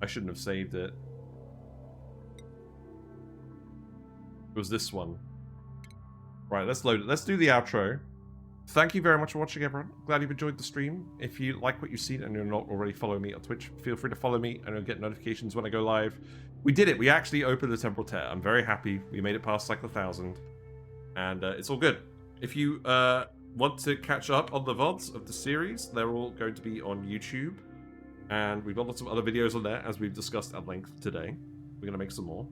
I shouldn't have saved it. It was this one. Right, let's load it. Let's do the outro. Thank you very much for watching, everyone. Glad you've enjoyed the stream. If you like what you've seen and you're not already following me on Twitch, feel free to follow me and you'll get notifications when I go live. We did it. We actually opened the Temporal Tear. I'm very happy. We made it past like 1,000. And it's all good. If you want to catch up on the VODs of the series, they're all going to be on YouTube. And we've got lots of other videos on there, as we've discussed at length today. We're going to make some more.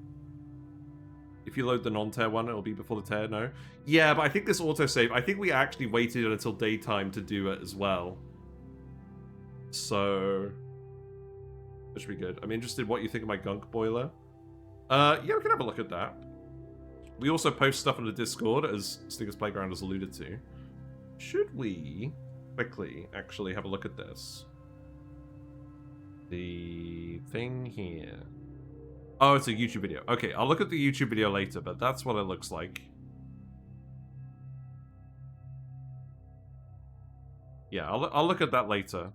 If you load the non-tear one, it'll be before the tear, no? Yeah, but I think this autosave, I think we actually waited until daytime to do it as well. So... that should be good. I'm interested in what you think of my gunk boiler. Yeah, we can have a look at that. We also post stuff on the Discord, as Stinker's Playground has alluded to. Should we quickly actually have a look at this? The thing here... oh, it's a YouTube video. Okay, I'll look at the YouTube video later, but that's what it looks like. Yeah, I'll look at that later.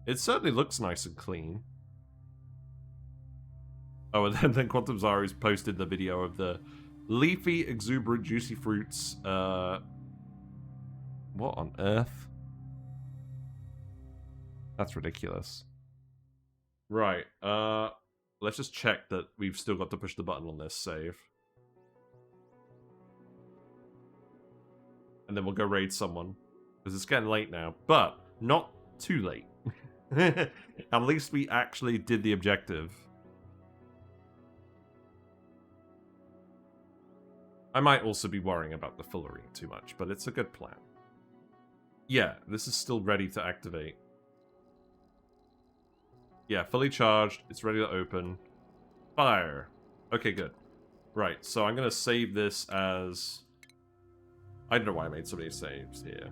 It certainly looks nice and clean. Oh, and then Quantum Zaru's posted the video of the leafy, exuberant, juicy fruits. What on earth? That's ridiculous. Right, let's just check that we've still got to push the button on this save. And then we'll go raid someone. Because it's getting late now. But, not too late. At least we actually did the objective. I might also be worrying about the fullerene too much, but it's a good plan. Yeah, this is still ready to activate. Yeah, fully charged. It's ready to open. Fire. Okay, good. Right, so I'm going to save this as... I don't know why I made so many saves here.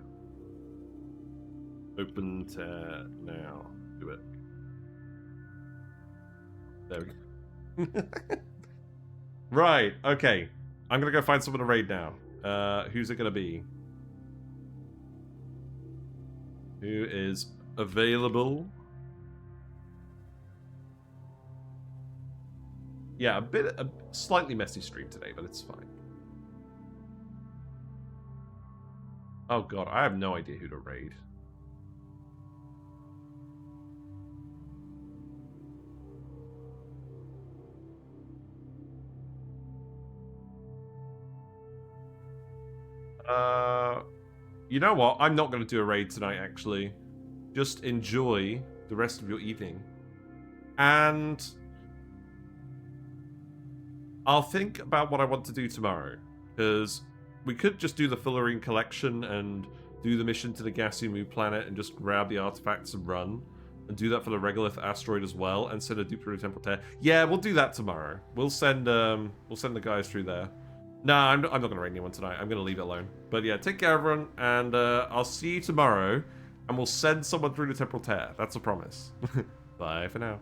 Open tear now. Do it. There we go. Right, okay. I'm going to go find someone to raid now. Who's it going to be? Who is available? Yeah, a slightly messy stream today, but it's fine. Oh god, I have no idea who to raid. You know what? I'm not going to do a raid tonight, actually. Just enjoy the rest of your evening. And I'll think about what I want to do tomorrow. Because we could just do the Fullerene collection and do the mission to the Gassy Moo planet and just grab the artifacts and run. And do that for the Regolith asteroid as well, and send a duplicate Temporal Tear. Yeah, we'll do that tomorrow. We'll send the guys through there. Nah, I'm not gonna raid anyone tonight. I'm gonna leave it alone. But yeah, take care, everyone, and I'll see you tomorrow, and we'll send someone through the Temporal Tear. That's a promise. Bye for now.